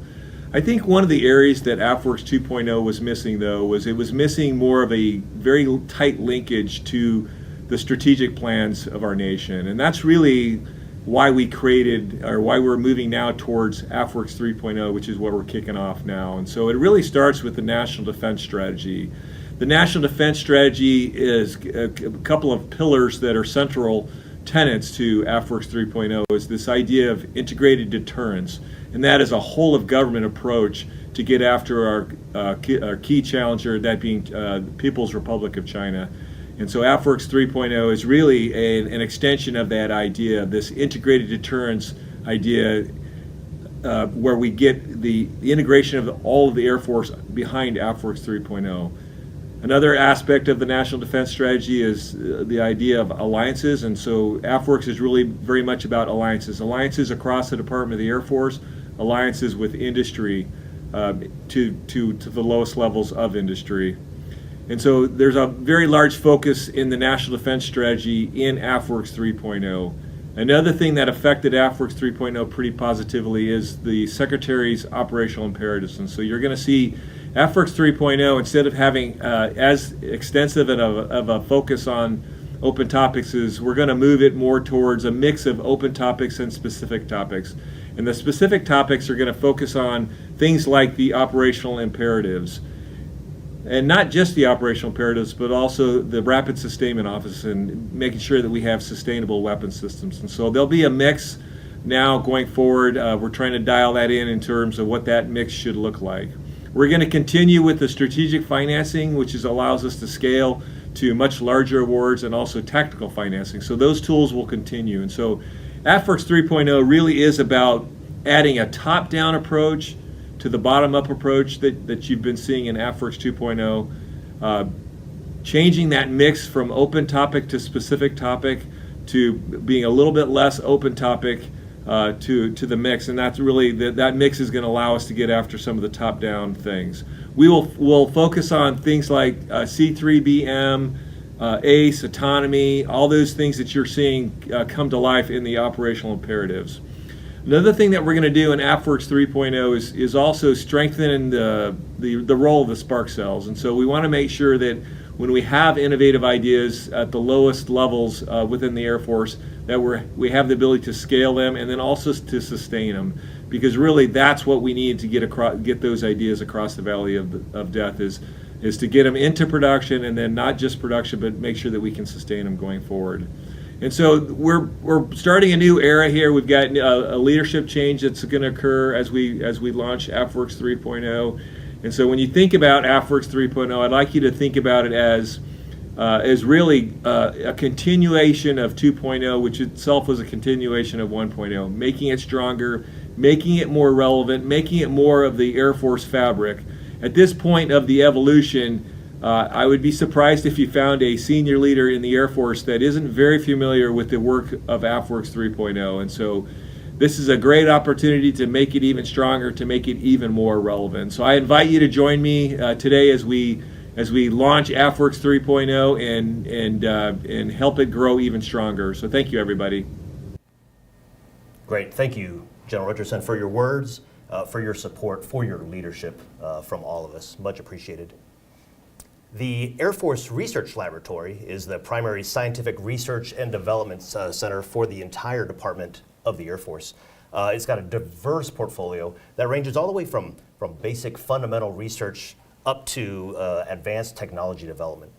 I think one of the areas that Afwerx 2.0 was missing, though, was it was missing more of a very tight linkage to the strategic plans of our nation. And that's really why we created, or why we're moving now towards Afwerx 3.0, which is what we're kicking off now. And so it really starts with the National Defense Strategy. The National Defense Strategy is a couple of pillars that are central tenets to Afwerx 3.0, is this idea of integrated deterrence. And that is a whole of government approach to get after our key challenger, that being the People's Republic of China. And so Afwerx 3.0 is really an extension of that idea, this integrated deterrence idea, where we get the integration of all of the Air Force behind Afwerx 3.0. Another aspect of the National Defense Strategy is the idea of alliances, and so Afwerx is really very much about alliances. Alliances across the Department of the Air Force, alliances with industry, to the lowest levels of industry. And so there's a very large focus in the National Defense Strategy in Afwerx 3.0. Another thing that affected Afwerx 3.0 pretty positively is the Secretary's operational imperatives. And so you're going to see Afwerx 3.0, instead of having as extensive of a focus on open topics, is we're going to move it more towards a mix of open topics and specific topics. And the specific topics are going to focus on things like the operational imperatives. And not just the operational imperatives, but also the Rapid Sustainment Office and making sure that we have sustainable weapon systems. And so there'll be a mix now going forward. We're trying to dial that in terms of what that mix should look like. We're going to continue with the strategic financing, which allows us to scale to much larger awards, and also tactical financing. So those tools will continue. And so Afwerx 3.0 really is about adding a top-down approach to the bottom-up approach that you've been seeing in Afwerx 2.0, changing that mix from open topic to specific topic to being a little bit less open topic to the mix, and that's really that mix is going to allow us to get after some of the top-down things. We'll focus on things like C3BM, ACE, autonomy, all those things that you're seeing come to life in the operational imperatives. Another thing that we're going to do in Afwerx 3.0 is also strengthen the role of the spark cells. And so we want to make sure that when we have innovative ideas at the lowest levels within the Air Force, that we have the ability to scale them and then also to sustain them. Because really that's what we need to get those ideas across the valley of death, is to get them into production, and then not just production, but make sure that we can sustain them going forward. And so we're starting a new era here. We've got a leadership change that's going to occur as we launch Afwerx 3.0. And so when you think about Afwerx 3.0, I'd like you to think about it as really a continuation of 2.0, which itself was a continuation of 1.0, making it stronger, making it more relevant, making it more of the Air Force fabric. At this point of the evolution, I would be surprised if you found a senior leader in the Air Force that isn't very familiar with the work of Afwerx 3.0. And so this is a great opportunity to make it even stronger, to make it even more relevant. So I invite you to join me today as we launch Afwerx 3.0 and help it grow even stronger. So thank you, everybody. Great. Thank you, General Richardson, for your words, for your support, for your leadership from all of us. Much appreciated. The Air Force Research Laboratory is the primary scientific research and development center for the entire Department of the Air Force. It's got a diverse portfolio that ranges all the way from basic fundamental research up to advanced technology development.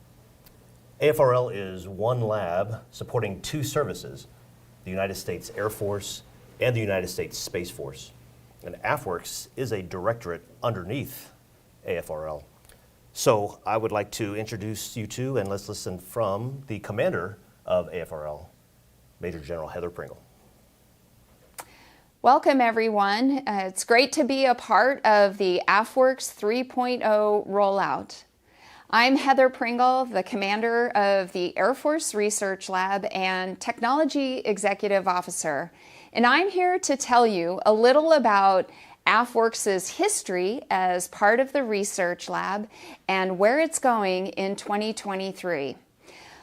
AFRL is one lab supporting two services, the United States Air Force and the United States Space Force. And Afwerx is a directorate underneath AFRL. So I would like to introduce you to, and let's listen from the commander of AFRL, Major General Heather Pringle. Welcome, everyone. It's great to be a part of the Afwerx 3.0 rollout. I'm Heather Pringle, the commander of the Air Force Research Lab and Technology Executive Officer. And I'm here to tell you a little about Afwerx's history as part of the research lab and where it's going in 2023.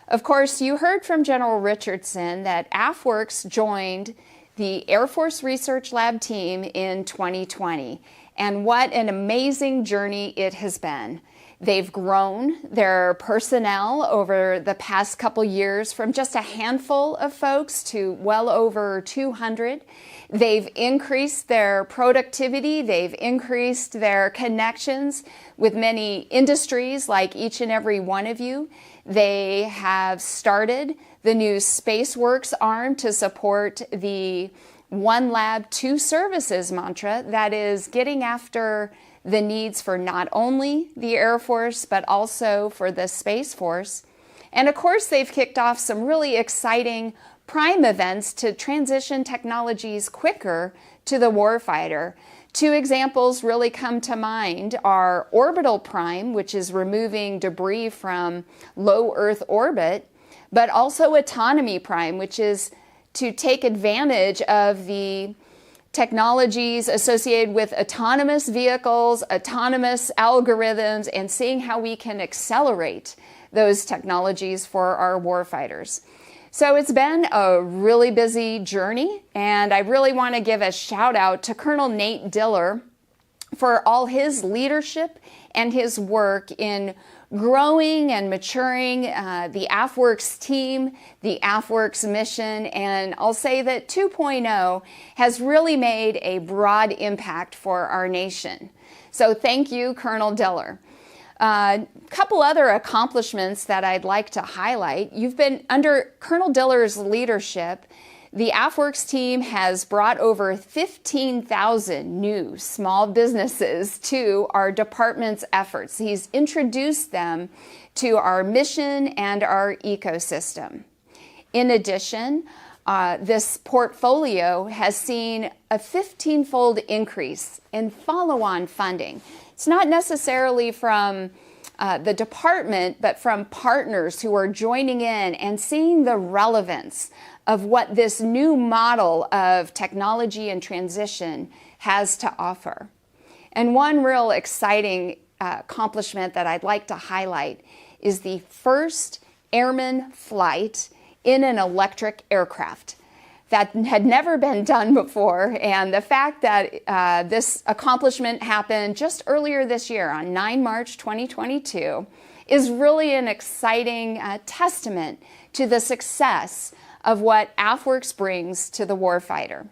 Of course, you heard from General Richardson that Afwerx joined the Air Force Research Lab team in 2020, and what an amazing journey it has been. They've grown their personnel over the past couple years from just a handful of folks to well over 200. They've increased their productivity, they've increased their connections with many industries like each and every one of you. They have started the new SpaceWorks arm to support the One Lab, Two Services mantra that is getting after the needs for not only the Air Force, but also for the Space Force. And of course, they've kicked off some really exciting prime events to transition technologies quicker to the warfighter. Two examples really come to mind are Orbital Prime, which is removing debris from low Earth orbit, but also Autonomy Prime, which is to take advantage of the technologies associated with autonomous vehicles, autonomous algorithms, and seeing how we can accelerate those technologies for our warfighters. So it's been a really busy journey, and I really want to give a shout out to Colonel Nate Diller for all his leadership and his work in growing and maturing the Afwerx team, the Afwerx mission, and I'll say that 2.0 has really made a broad impact for our nation. So thank you, Colonel Diller. A couple other accomplishments that I'd like to highlight. You've been under Colonel Diller's leadership. The Afwerx team has brought over 15,000 new small businesses to our department's efforts. He's introduced them to our mission and our ecosystem. In addition, this portfolio has seen a 15-fold increase in follow-on funding. It's not necessarily from the department, but from partners who are joining in and seeing the relevance of what this new model of technology and transition has to offer. And one real exciting accomplishment that I'd like to highlight is the first airman flight in an electric aircraft. That had never been done before, and the fact that this accomplishment happened just earlier this year on 9 March 2022 is really an exciting testament to the success of what Afwerx brings to the warfighter.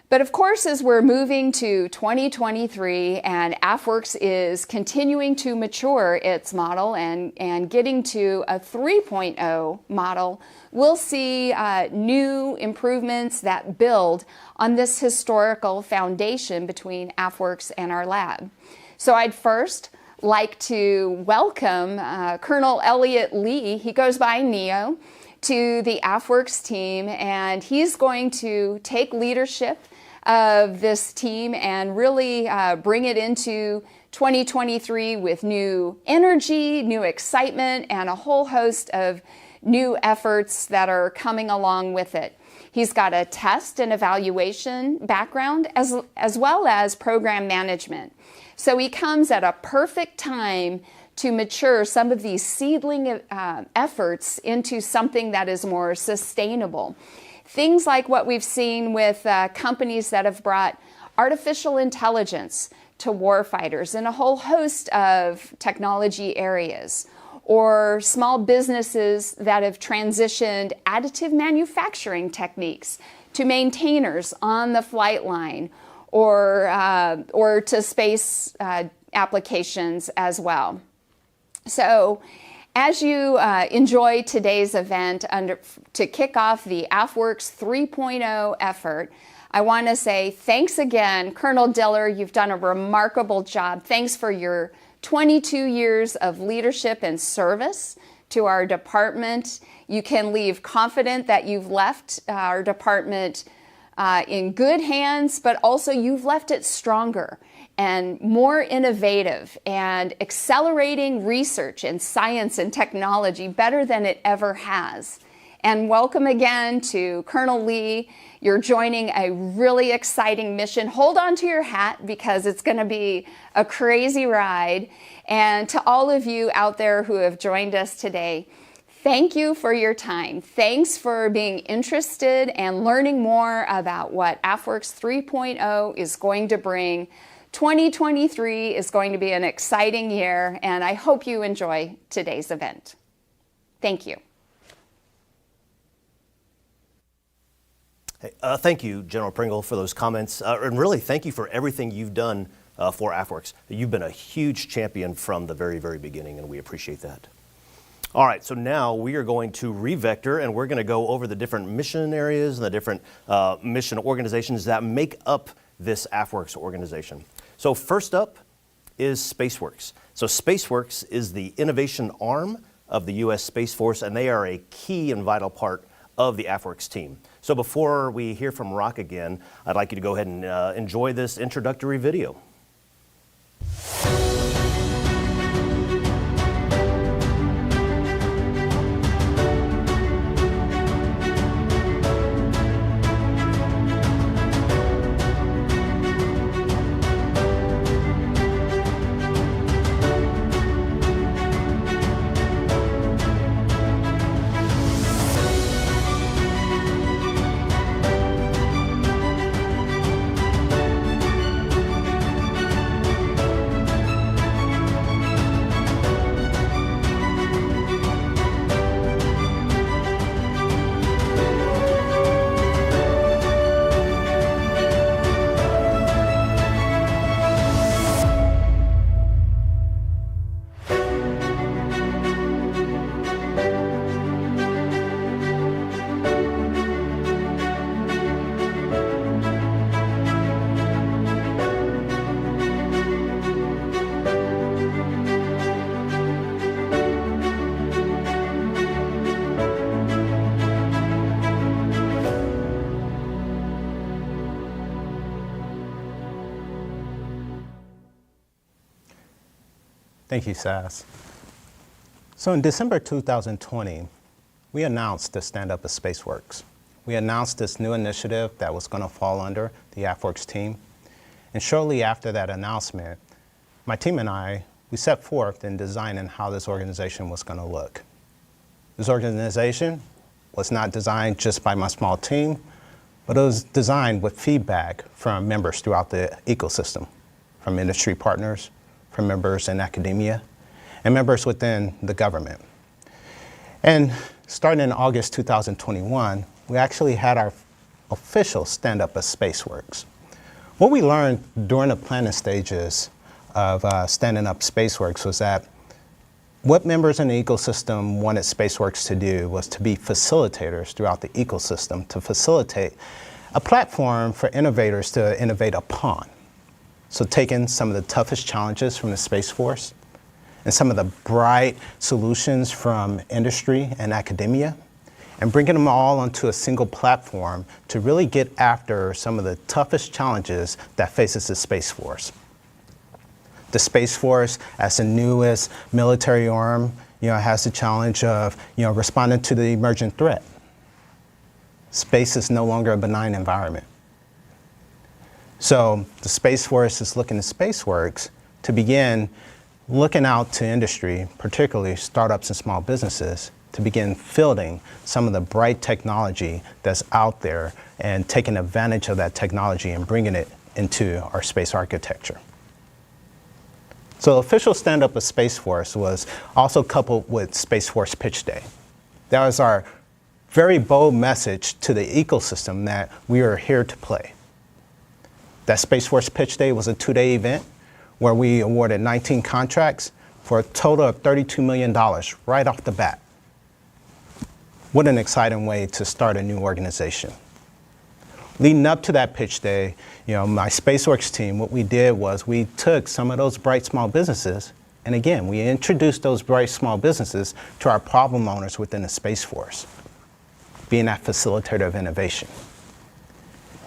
But of course, as we're moving to 2023 and Afwerx is continuing to mature its model and getting to a 3.0 model, we'll see new improvements that build on this historical foundation between Afwerx and our lab. So I'd first like to welcome Colonel Elliot Lee. He goes by Neo, to the Afwerx team, and he's going to take leadership of this team and really bring it into 2023 with new energy, new excitement, and a whole host of new efforts that are coming along with it. He's got a test and evaluation background as well as program management. So he comes at a perfect time to mature some of these seedling efforts into something that is more sustainable. Things like what we've seen with companies that have brought artificial intelligence to warfighters in a whole host of technology areas, or small businesses that have transitioned additive manufacturing techniques to maintainers on the flight line, or to space applications as well. So as you enjoy today's event to kick off the Afwerx 3.0 effort, I want to say thanks again, Colonel Diller. You've done a remarkable job. Thanks for your 22 years of leadership and service to our department. You can leave confident that you've left our department in good hands, but also you've left it stronger and more innovative and accelerating research in science and technology better than it ever has. And welcome again to Colonel Lee. You're joining a really exciting mission. Hold on to your hat because it's going to be a crazy ride. And to all of you out there who have joined us today, thank you for your time. Thanks for being interested and learning more about what Afwerx 3.0 is going to bring. 2023 is going to be an exciting year, and I hope you enjoy today's event. Thank you. Hey, thank you, General Pringle, for those comments, and really thank you for everything you've done for Afwerx. You've been a huge champion from the very, very beginning, and we appreciate that. All right, so now we are going to re-vector, and we're going to go over the different mission areas and the different mission organizations that make up this Afwerx organization. So first up is SpaceWorks. So SpaceWorks is the innovation arm of the U.S. Space Force, and they are a key and vital part of the Afwerx team. So before we hear from Rock again, I'd like you to go ahead and enjoy this introductory video. Thank you, Sass. So in December 2020, we announced the stand-up of SpaceWorks. We announced this new initiative that was going to fall under the Afwerx team. And shortly after that announcement, my team and I, we set forth in designing how this organization was going to look. This organization was not designed just by my small team, but it was designed with feedback from members throughout the ecosystem, from industry partners, from members in academia, and members within the government. And starting in August 2021, we actually had our official stand-up of SpaceWorks. What we learned during the planning stages of standing up SpaceWorks was that what members in the ecosystem wanted SpaceWorks to do was to be facilitators throughout the ecosystem, to facilitate a platform for innovators to innovate upon. So taking some of the toughest challenges from the Space Force and some of the bright solutions from industry and academia, and bringing them all onto a single platform to really get after some of the toughest challenges that faces the Space Force. The Space Force, as the newest military arm, has the challenge of, responding to the emergent threat. Space is no longer a benign environment. So the Space Force is looking to SpaceWorks to begin looking out to industry, particularly startups and small businesses, to begin fielding some of the bright technology that's out there and taking advantage of that technology and bringing it into our space architecture. So the official stand-up of Space Force was also coupled with Space Force Pitch Day. That was our very bold message to the ecosystem that we are here to play. That Space Force Pitch Day was a 2-day event where we awarded 19 contracts for a total of $32 million right off the bat. What an exciting way to start a new organization. Leading up to that pitch day, my SpaceWorks team, what we did was we took some of those bright small businesses, and again, we introduced those bright small businesses to our problem owners within the Space Force, being that facilitator of innovation.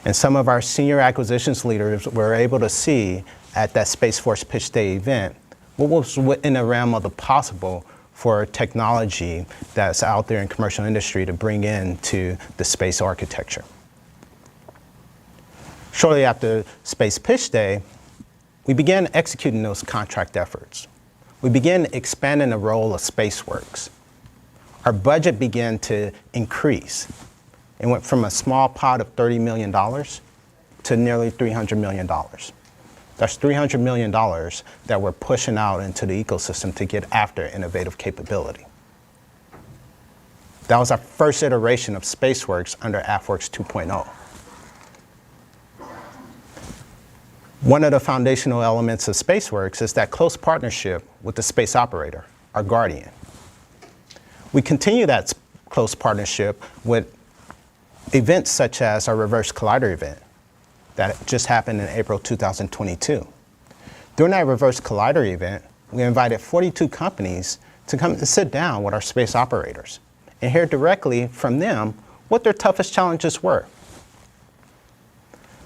And some of our senior acquisitions leaders were able to see at that Space Force Pitch Day event what was within the realm of the possible for technology that's out there in commercial industry to bring into the space architecture. Shortly after Space Pitch Day, we began executing those contract efforts. We began expanding the role of SpaceWorks. Our budget began to increase. It went from a small pot of $30 million to nearly $300 million. That's $300 million that we're pushing out into the ecosystem to get after innovative capability. That was our first iteration of SpaceWorks under Afwerx 2.0. One of the foundational elements of SpaceWorks is that close partnership with the space operator, our guardian. We continue that close partnership with events such as our Reverse Collider event that just happened in April 2022. During that Reverse Collider event, we invited 42 companies to come and sit down with our space operators and hear directly from them what their toughest challenges were.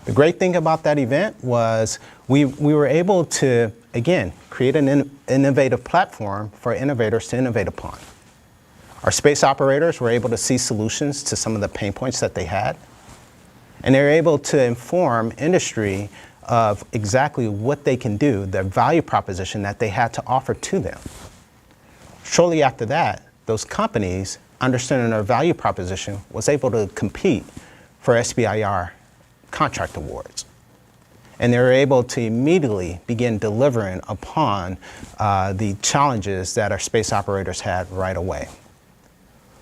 The great thing about that event was we were able to, again, create an innovative platform for innovators to innovate upon. Our space operators were able to see solutions to some of the pain points that they had, and they were able to inform industry of exactly what they can do, the value proposition that they had to offer to them. Shortly after that, those companies, understanding their value proposition, was able to compete for SBIR contract awards. And they were able to immediately begin delivering upon the challenges that our space operators had right away.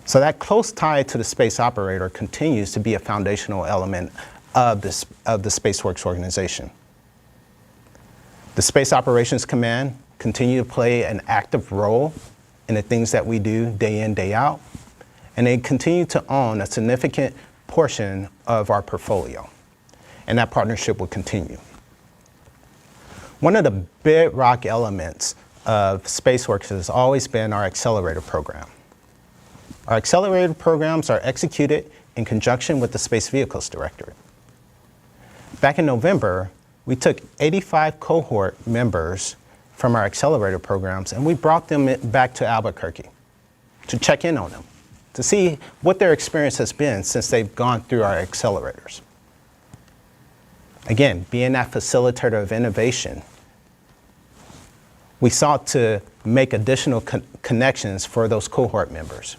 So that close tie to the space operator continues to be a foundational element of the SpaceWorks organization. The Space Operations Command continue to play an active role in the things that we do day in, day out, and they continue to own a significant portion of our portfolio, and that partnership will continue. One of the bedrock elements of SpaceWorks has always been our accelerator program. Our accelerator programs are executed in conjunction with the Space Vehicles Directorate. Back in November, we took 85 cohort members from our accelerator programs, and we brought them back to Albuquerque to check in on them, to see what their experience has been since they've gone through our accelerators. Again, being that facilitator of innovation, we sought to make additional connections for those cohort members,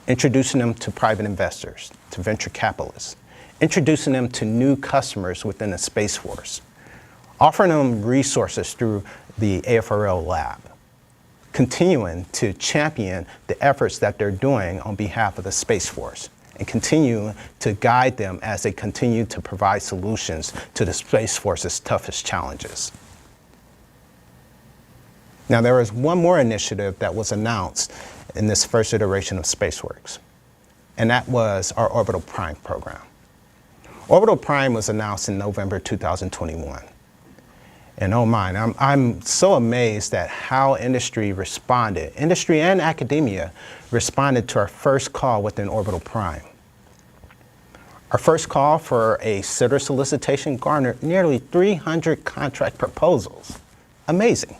introducing them to private investors, to venture capitalists, introducing them to new customers within the Space Force, offering them resources through the AFRL lab, continuing to champion the efforts that they're doing on behalf of the Space Force, and continue to guide them as they continue to provide solutions to the Space Force's toughest challenges. Now, there was one more initiative that was announced in this first iteration of SpaceWorks, and that was our Orbital Prime program. Orbital Prime was announced in November 2021. And oh my, I'm so amazed at how industry responded. Industry and academia responded to our first call within Orbital Prime. Our first call for a sitter solicitation garnered nearly 300 contract proposals. Amazing.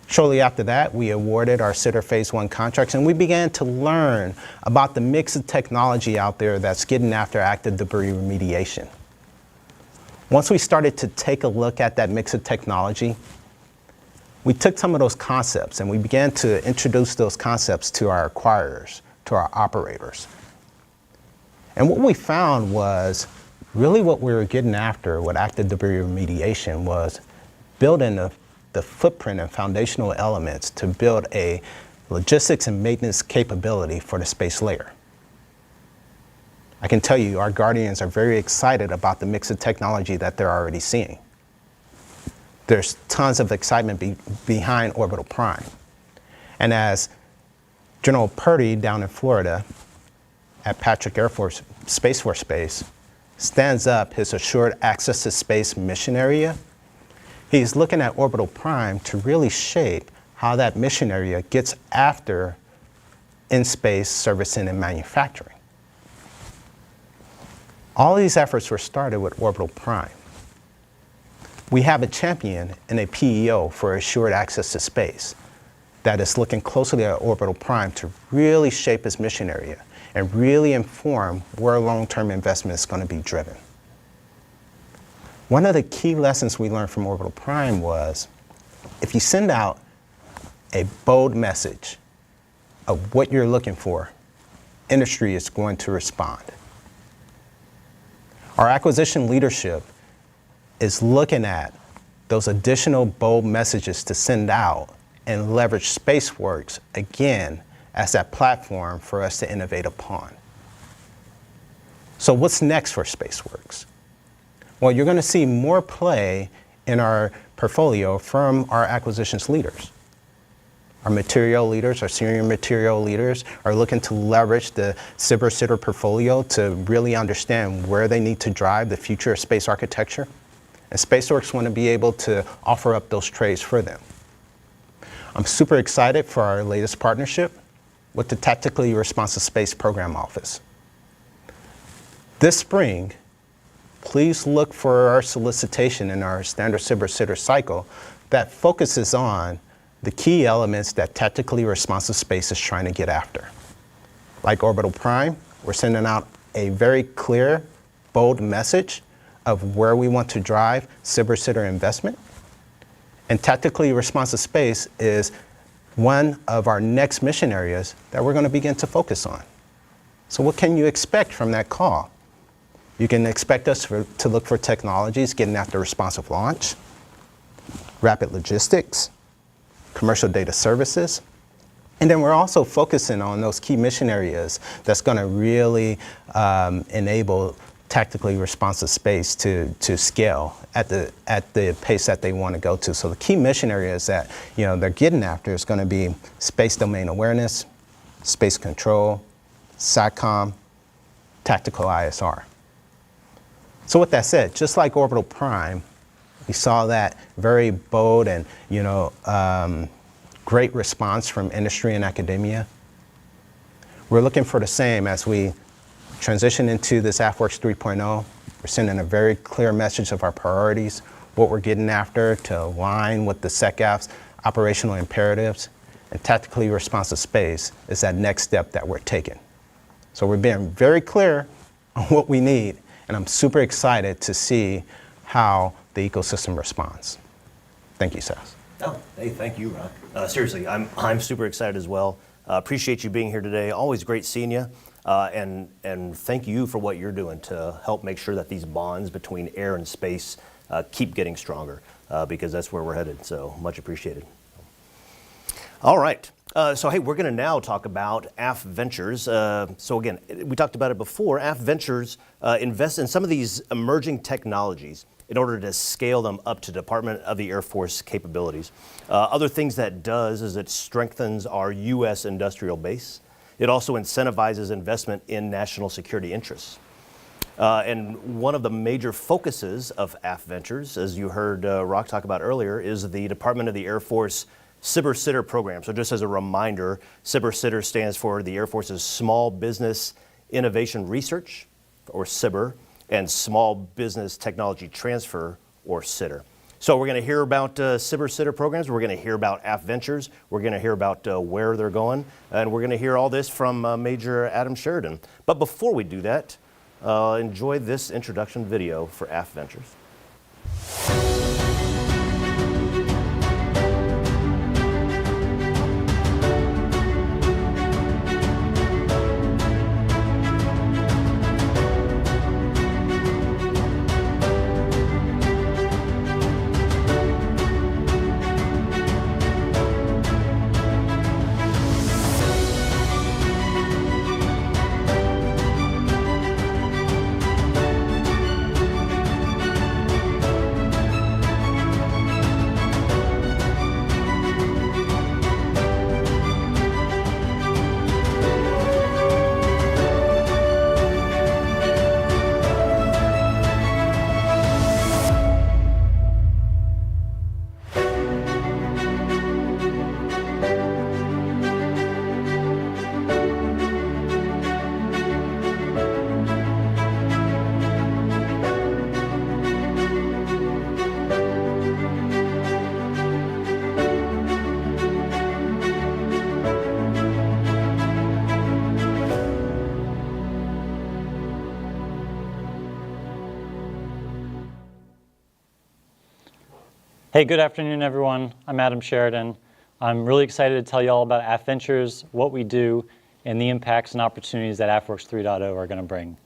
Shortly after that, we awarded our sitter Phase 1 contracts, and we began to learn about the mix of technology out there that's getting after active debris remediation. Once we started to take a look at that mix of technology, we took some of those concepts and we began to introduce those concepts to our acquirers, to our operators. And what we found was really what we were getting after with active debris remediation was building the footprint and foundational elements to build a logistics and maintenance capability for the space layer. I can tell you, our Guardians are very excited about the mix of technology that they're already seeing. There's tons of excitement behind Orbital Prime. And as General Purdy down in Florida at Patrick Air Force Space Force Base stands up his Assured Access to Space mission area, he's looking at Orbital Prime to really shape how that mission area gets after in-space servicing and manufacturing. All these efforts were started with Orbital Prime. We have a champion and a PEO for Assured Access to Space that is looking closely at Orbital Prime to really shape its mission area and really inform where long-term investment is going to be driven. One of the key lessons we learned from Orbital Prime was if you send out a bold message of what you're looking for, industry is going to respond. Our acquisition leadership is looking at those additional bold messages to send out and leverage SpaceWorks again as that platform for us to innovate upon. So what's next for SpaceWorks? Well, you're going to see more play in our portfolio from our acquisitions leaders. Our material leaders, our senior material leaders are looking to leverage the SBIR-SITR portfolio to really understand where they need to drive the future of space architecture. And SpaceWorks want to be able to offer up those trades for them. I'm super excited for our latest partnership with the Tactically Responsive Space Program Office. This spring, please look for our solicitation in our standard SBIR-SITR cycle that focuses on the key elements that Tactically Responsive Space is trying to get after. Like Orbital Prime, we're sending out a very clear, bold message of where we want to drive SBIR-SITR investment. And Tactically Responsive Space is one of our next mission areas that we're going to begin to focus on. So what can you expect from that call? You can expect us to look for technologies getting after responsive launch, rapid logistics, commercial data services, and then we're also focusing on those key mission areas that's going to really enable tactically responsive space to scale at the pace that they want to go to. So the key mission areas that they're getting after is going to be space domain awareness, space control, SATCOM, tactical ISR. So with that said, just like Orbital Prime, we saw that very bold and great response from industry and academia. We're looking for the same as we transition into this Afwerx 3.0. We're sending a very clear message of our priorities, what we're getting after to align with the SecAF's operational imperatives, and tactically responsive space is that next step that we're taking. So we're being very clear on what we need, and I'm super excited to see how the ecosystem responds. Thank you, Seth. Oh, hey, thank you, Ron. Seriously, I'm super excited as well. Appreciate you being here today. Always great seeing you. And thank you for what you're doing to help make sure that these bonds between air and space keep getting stronger, because that's where we're headed. So much appreciated. All right. So hey, we're going to now talk about AFVentures. So again, we talked about it before. AFVentures invests in some of these emerging technologies in order to scale them up to Department of the Air Force capabilities. Other things that does is it strengthens our U.S. industrial base. It also incentivizes investment in national security interests. And one of the major focuses of AFVentures, as you heard Rock talk about earlier, is the Department of the Air Force SBIR-SITR program. So just as a reminder, SBIR-SITR stands for the Air Force's Small Business Innovation Research, or SBIR, and Small Business Technology Transfer, or SITR. So we're going to hear about SBIR-SITR programs, we're going to hear about AFVentures, we're going to hear about where they're going, and we're going to hear all this from Major Adam Sheridan. But before we do that, enjoy this introduction video for AFVentures. Hey, good afternoon, everyone. I'm Adam Sheridan. I'm really excited to tell you all about AFVentures, what we do, and the impacts and opportunities that Afwerx 3.0 are going to bring.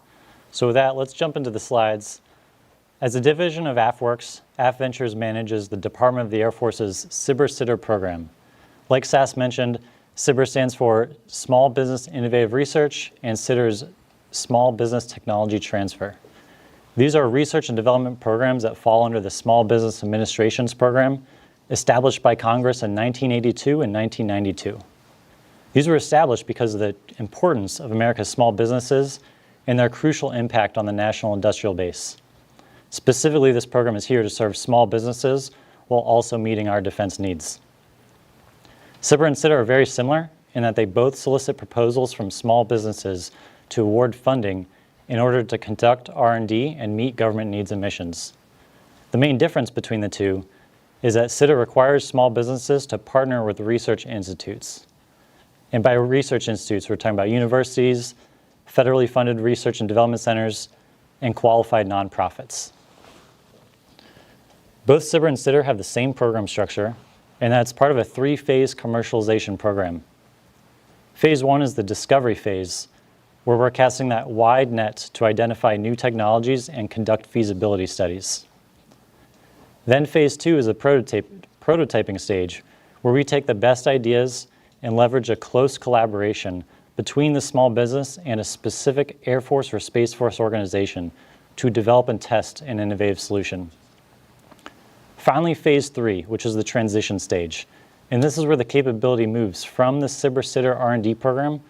So with that, let's jump into the slides. As a division of Afwerx, AFVentures manages the Department of the Air Force's SBIR-SITR program. Like Sass mentioned, SBIR stands for Small Business Innovative Research, and SITR's Small Business Technology Transfer. These are research and development programs that fall under the Small Business Administrations Program, established by Congress in 1982 and 1992. These were established because of the importance of America's small businesses and their crucial impact on the national industrial base. Specifically, this program is here to serve small businesses while also meeting our defense needs. SBIR and SITR are very similar in that they both solicit proposals from small businesses to award funding in order to conduct R&D and meet government needs and missions. The main difference between the two is that SITR requires small businesses to partner with research institutes. And by research institutes, we're talking about universities, federally funded research and development centers, and qualified nonprofits. Both SBIR and SITR have the same program structure, and that's part of a three-phase commercialization program. Phase one is the discovery phase, where we're casting that wide net to identify new technologies and conduct feasibility studies. Then phase two is a prototyping stage, where we take the best ideas and leverage a close collaboration between the small business and a specific Air Force or Space Force organization to develop and test an innovative solution. Finally, phase three, which is the transition stage. And this is where the capability moves from the SBIR-SITR R&D program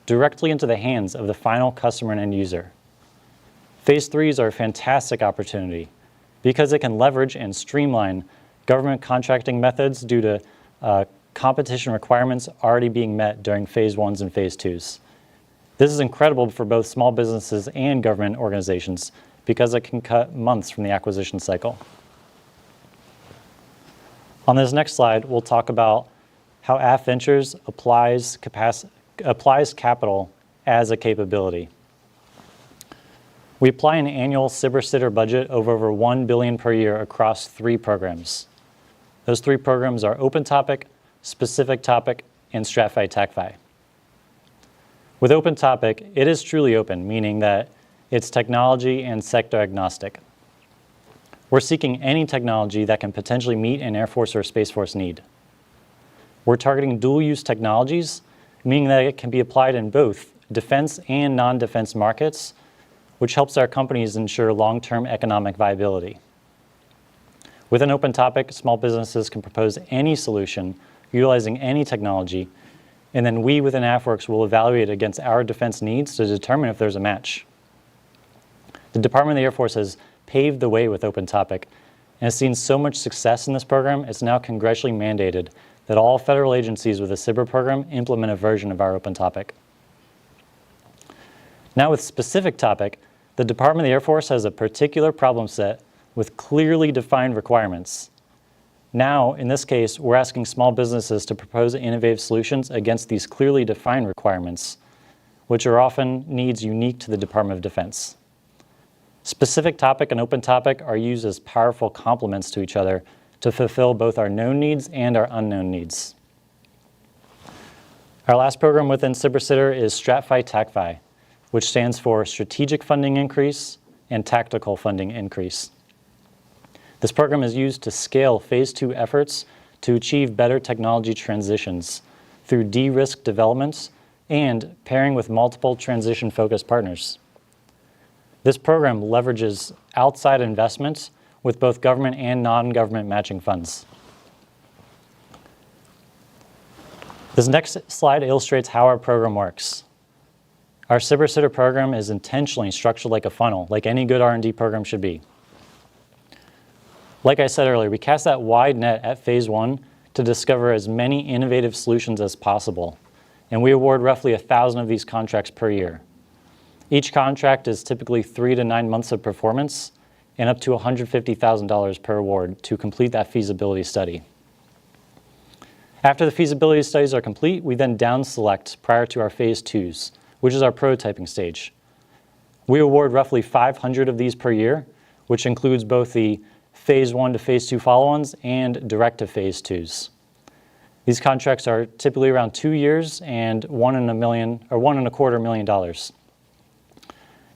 directly into the hands of the final customer and end user. Phase threes are a fantastic opportunity because it can leverage and streamline government contracting methods due to competition requirements already being met during phase ones and phase twos. This is incredible for both small businesses and government organizations because it can cut months from the acquisition cycle. On this next slide, we'll talk about how AFVentures applies capital as a capability. We apply an annual cyber budget of over $1 billion per year across 3 programs. Those 3 programs are Open Topic, Specific Topic, and StratFi TACFi. With Open Topic, it is truly open, meaning that it's technology and sector agnostic. We're seeking any technology that can potentially meet an Air Force or Space Force need. We're targeting dual-use technologies, meaning that it can be applied in both defense and non-defense markets, which helps our companies ensure long-term economic viability. With an open topic, small businesses can propose any solution utilizing any technology, and then we within Afwerx will evaluate against our defense needs to determine if there's a match. The Department of the Air Force has paved the way with Open Topic and has seen so much success in this program, it's now congressionally mandated that all federal agencies with a cyber program implement a version of our Open Topic. Now with Specific Topic, the Department of the Air Force has a particular problem set with clearly defined requirements. Now, in this case, we're asking small businesses to propose innovative solutions against these clearly defined requirements, which are often needs unique to the Department of Defense. Specific Topic and Open Topic are used as powerful complements to each other to fulfill both our known needs and our unknown needs. Our last program within CyberSitter is StratFi TACFi, which stands for Strategic Funding Increase and Tactical Funding Increase. This program is used to scale Phase 2 efforts to achieve better technology transitions through de-risk developments and pairing with multiple transition-focused partners. This program leverages outside investments with both government and non-government matching funds. This next slide illustrates how our program works. Our CyberSitter program is intentionally structured like a funnel, like any good R&D program should be. Like I said earlier, we cast that wide net at Phase 1 to discover as many innovative solutions as possible, and we award roughly 1,000 of these contracts per year. Each contract is typically 3 to 9 months of performance and up to $150,000 per award to complete that feasibility study. After the feasibility studies are complete, we then down select prior to our Phase 2s, which is our prototyping stage. We award roughly 500 of these per year, which includes both the Phase 1 to Phase 2 follow-ons and direct to Phase 2s. These contracts are typically around 2 years and $1.25 million.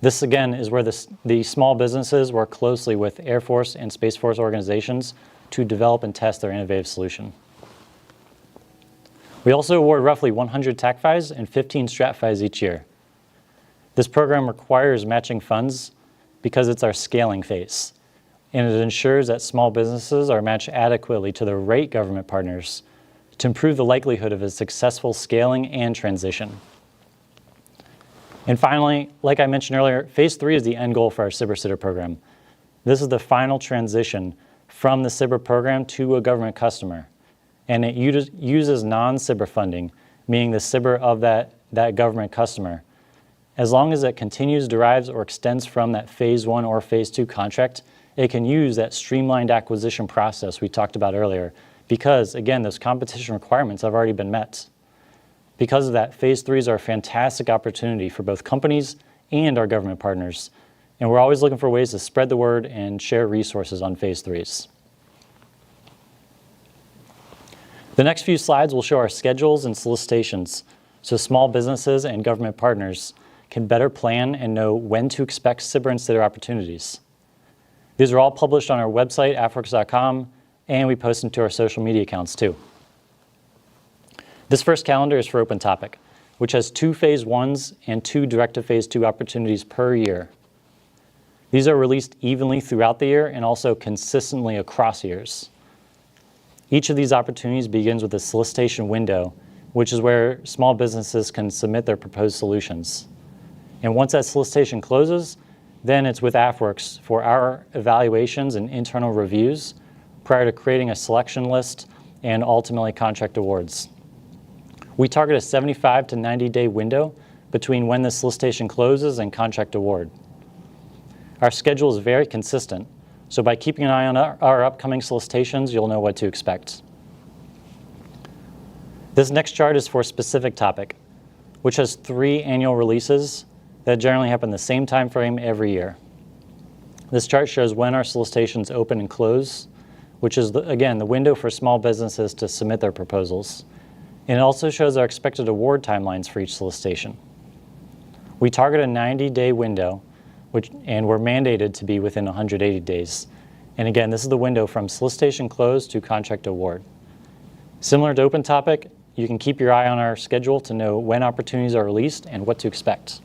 This again is where the small businesses work closely with Air Force and Space Force organizations to develop and test their innovative solution. We also award roughly 100 TACFIs and 15 StratFIs each year. This program requires matching funds because it's our scaling phase, and it ensures that small businesses are matched adequately to the right government partners to improve the likelihood of a successful scaling and transition. And finally, like I mentioned earlier, Phase 3 is the end goal for our CyberSitter program. This is the final transition from the Cyber program to a government customer. And it uses non-Cyber funding, meaning the Cyber of that government customer. As long as it continues, derives, or extends from that Phase 1 or Phase 2 contract, it can use that streamlined acquisition process we talked about earlier because, again, those competition requirements have already been met. Because of that, Phase 3s are a fantastic opportunity for both companies and our government partners, and we're always looking for ways to spread the word and share resources on Phase 3s. The next few slides will show our schedules and solicitations so small businesses and government partners can better plan and know when to expect Cyber and Sitter opportunities. These are all published on our website, afwerx.com, and we post them to our social media accounts too. This first calendar is for Open Topic, which has 2 Phase 1s and 2 direct to Phase 2 opportunities per year. These are released evenly throughout the year and also consistently across years. Each of these opportunities begins with a solicitation window, which is where small businesses can submit their proposed solutions. And once that solicitation closes, then it's with Afwerx for our evaluations and internal reviews prior to creating a selection list and ultimately contract awards. We target a 75 to 90-day window between when the solicitation closes and contract award. Our schedule is very consistent, So by keeping an eye on our upcoming solicitations, you'll know what to expect. This next chart is for a specific topic, which has 3 annual releases that generally happen the same time frame every year. This chart shows when our solicitations open and close, which is, again, the window for small businesses to submit their proposals. And it also shows our expected award timelines for each solicitation. We target a 90-day window, and we're mandated to be within 180 days. And again, this is the window from solicitation close to contract award. Similar to Open Topic, you can keep your eye on our schedule to know when opportunities are released and what to expect.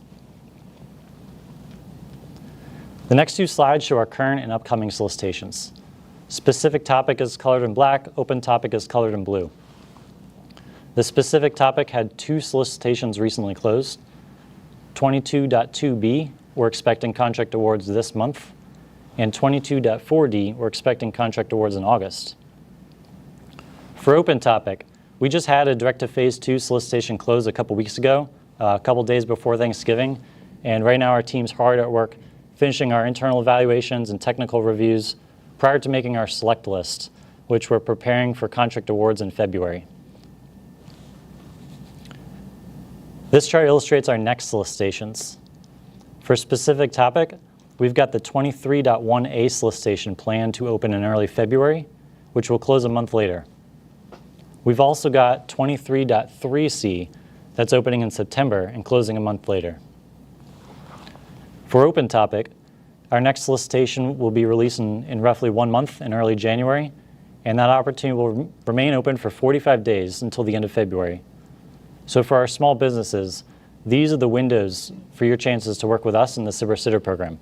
The next 2 slides show our current and upcoming solicitations. Specific Topic is colored in black, Open Topic is colored in blue. The Specific Topic had 2 solicitations recently closed. 22.2b, we're expecting contract awards this month, and 22.4d, we're expecting contract awards in August. For Open Topic, we just had a Directive Phase 2 solicitation close a couple weeks ago, a couple days before Thanksgiving, and right now our team's hard at work finishing our internal evaluations and technical reviews prior to making our select list, which we're preparing for contract awards in February. This chart illustrates our next solicitations. For a Specific Topic, we've got the 23.1a solicitation planned to open in early February, which will close a month later. We've also got 23.3c that's opening in September and closing a month later. For Open Topic, our next solicitation will be released in roughly 1 month in early January, and that opportunity will remain open for 45 days until the end of February. So for our small businesses, these are the windows for your chances to work with us in the SBIR program.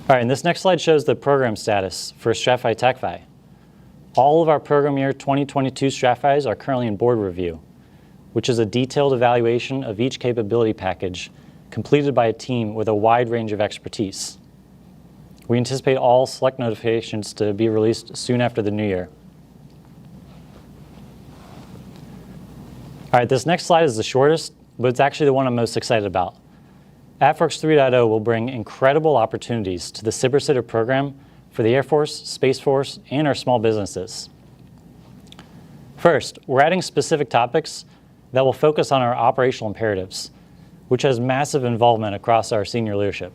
All right, and this next slide shows the program status for StratFi TechFi. All of our program year 2022 StratFis are currently in board review, which is a detailed evaluation of each capability package completed by a team with a wide range of expertise. We anticipate all select notifications to be released soon after the new year. All right, this next slide is the shortest, but it's actually the one I'm most excited about. Afwerx 3.0 will bring incredible opportunities to the SBIR program for the Air Force, Space Force, and our small businesses. First, we're adding specific topics that will focus on our operational imperatives, which has massive involvement across our senior leadership.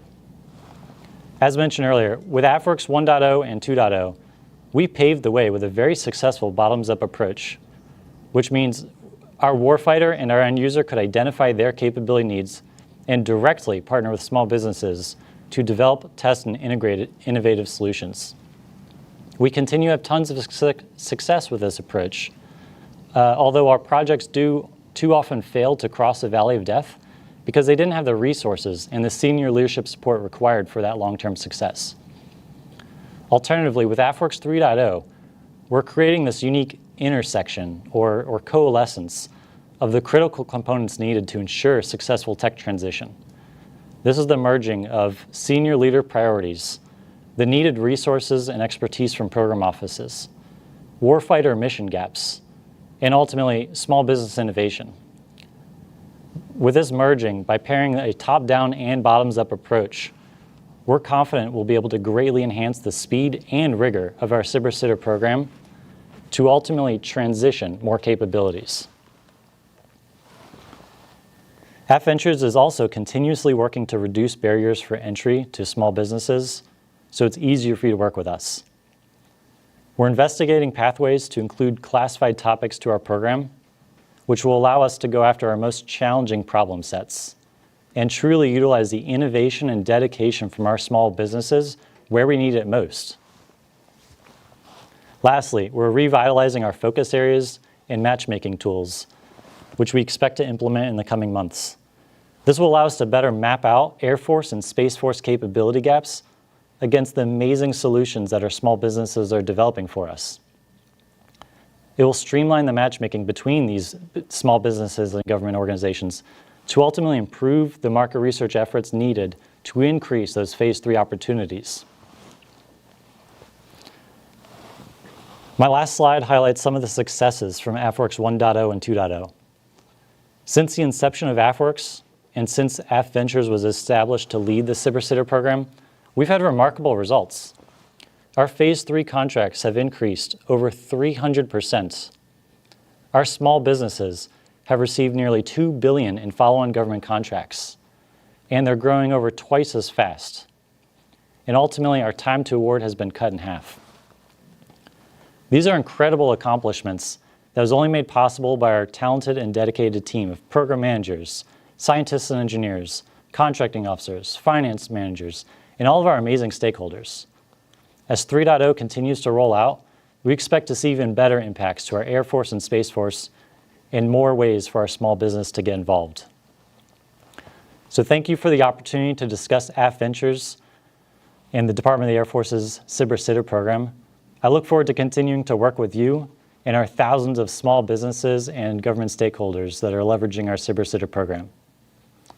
As mentioned earlier, with Afwerx 1.0 and 2.0, we paved the way with a very successful bottoms-up approach, which means our warfighter and our end user could identify their capability needs and directly partner with small businesses to develop, test, and integrate innovative solutions. We continue to have tons of success with this approach, although our projects do too often fail to cross the valley of death because they didn't have the resources and the senior leadership support required for that long-term success. Alternatively, with Afwerx 3.0, we're creating this unique intersection or coalescence of the critical components needed to ensure successful tech transition. This is the merging of senior leader priorities, the needed resources and expertise from program offices, warfighter mission gaps, and ultimately small business innovation. With this merging, by pairing a top-down and bottoms-up approach, we're confident we'll be able to greatly enhance the speed and rigor of our SBIR program to ultimately transition more capabilities. AFVentures is also continuously working to reduce barriers for entry to small businesses, so it's easier for you to work with us. We're investigating pathways to include classified topics to our program, which will allow us to go after our most challenging problem sets and truly utilize the innovation and dedication from our small businesses where we need it most. Lastly, we're revitalizing our focus areas and matchmaking tools, which we expect to implement in the coming months. This will allow us to better map out Air Force and Space Force capability gaps against the amazing solutions that our small businesses are developing for us. It will streamline the matchmaking between these small businesses and government organizations to ultimately improve the market research efforts needed to increase those Phase 3 opportunities. My last slide highlights some of the successes from Afwerx 1.0 and 2.0. Since the inception of Afwerx, and since AFVentures was established to lead the SBIR program, we've had remarkable results. Our Phase 3 contracts have increased over 300%. Our small businesses have received nearly $2 billion in follow-on government contracts, and they're growing over twice as fast. And ultimately, our time to award has been cut in half. These are incredible accomplishments that was only made possible by our talented and dedicated team of program managers, scientists and engineers, contracting officers, finance managers, and all of our amazing stakeholders. As 3.0 continues to roll out, we expect to see even better impacts to our Air Force and Space Force and more ways for our small business to get involved. So thank you for the opportunity to discuss AFVentures and the Department of the Air Force's SBIR program. I look forward to continuing to work with you and our thousands of small businesses and government stakeholders that are leveraging our SBIR program.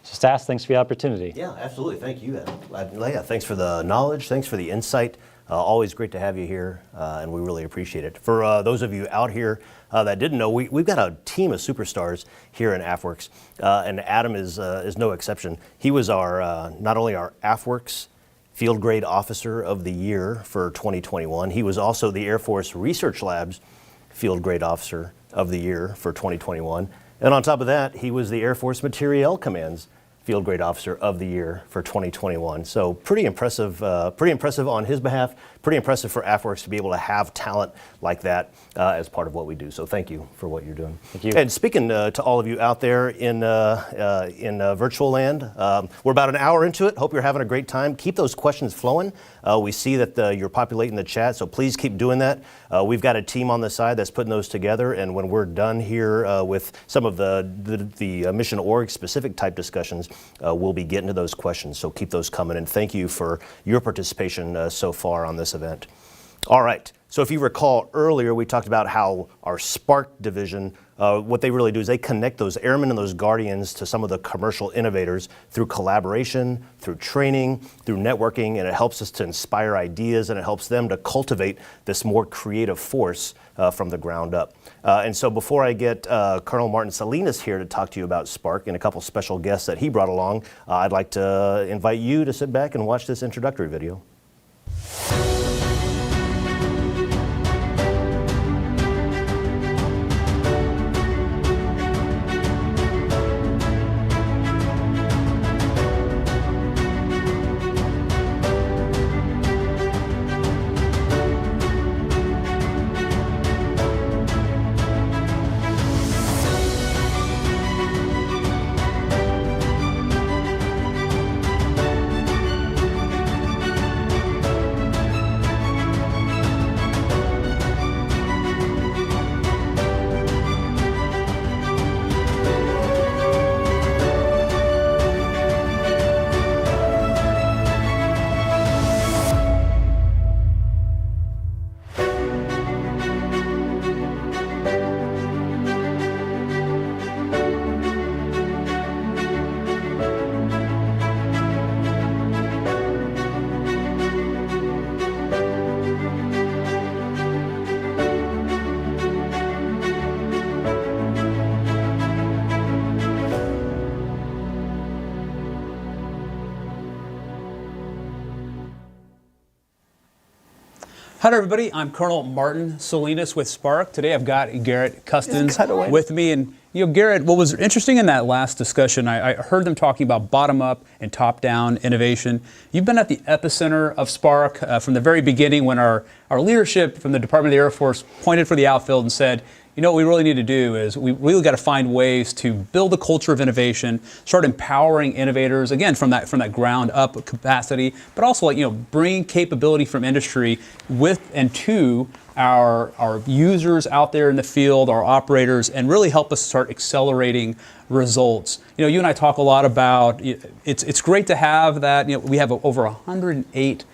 So Stas, thanks for the opportunity. Yeah, absolutely. Thank you, Leia. Thanks for the knowledge. Thanks for the insight. Always great to have you here, and we really appreciate it. For those of you out here that didn't know, we've got a team of superstars here in Afwerx, and Adam is no exception. He was our not only our Afwerx Field Grade Officer of the Year for 2021, he was also the Air Force Research Labs Field Grade Officer of the Year for 2021. And on top of that, he was the Air Force Materiel Command's Field Grade Officer of the Year for 2021. So pretty impressive on his behalf, pretty impressive for Afwerx to be able to have talent like that as part of what we do. So thank you for what you're doing. Thank you. And speaking to all of you out there in virtual land, we're about an hour into it. Hope you're having a great time. Keep those questions flowing. We see that you're populating the chat, so please keep doing that. We've got a team on the side that's putting those together, and when we're done here with some of the mission org specific type discussions, we'll be getting to those questions, so keep those coming, and thank you for your participation so far on this event. All right, so if you recall earlier, we talked about how our Spark division, what they really do is they connect those airmen and those guardians to some of the commercial innovators through collaboration, through training, through networking, and it helps us to inspire ideas, and it helps them to cultivate this more creative force from the ground up. And so before I get Colonel Martin Salinas here to talk to you about Spark and a couple special guests that he brought along, I'd like to invite you to sit back and watch this introductory video. Hi everybody, I'm Colonel Martin Salinas with Spark. Today I've got Garrett Custins with me. And Garrett, what was interesting in that last discussion, I heard them talking about bottom-up and top-down innovation. You've been at the epicenter of Spark from the very beginning when our leadership from the Department of the Air Force pointed for the outfield and said, you know what we really need to do is we really got to find ways to build a culture of innovation, start empowering innovators, again, from that ground up capacity, but also bring capability from industry with and to our users out there in the field, our operators, and really help us start accelerating results. You and I talk a lot about, it's great to have that, we have over 108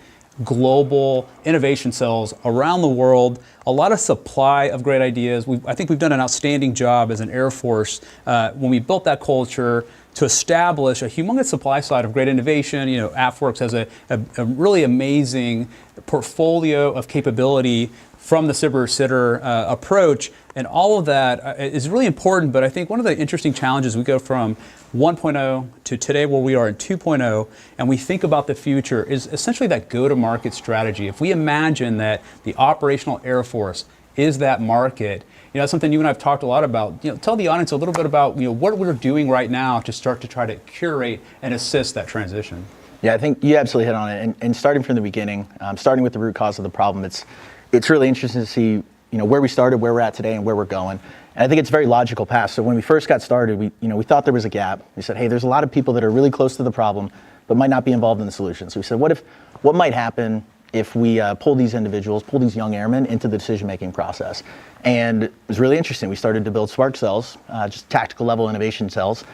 global innovation cells around the world, a lot of supply of great ideas. I think we've done an outstanding job as an Air Force when we built that culture to establish a humongous supply side of great innovation. Afwerx has a really amazing portfolio of capability from the sitter approach, and all of that is really important. But I think one of the interesting challenges, we go from 1.0 to today where we are in 2.0, and we think about the future, is essentially that go-to-market strategy. If we imagine that the operational Air Force is that market, that's something you and I have talked a lot about. Tell the audience a little bit about what we're doing right now to start to try to curate and assist that transition. Yeah, I think you absolutely hit on it. And starting from the beginning, starting with the root cause of the problem, it's really interesting to see where we started, where we're at today, and where we're going. And I think it's a very logical path. So when we first got started, we thought there was a gap. We said, hey, there's a lot of people that are really close to the problem, but might not be involved in the solution. So we said, what might happen if we pull these individuals, pull these young airmen into the decision-making process? And it was really interesting. We started to build Spark cells, just tactical level innovation cells.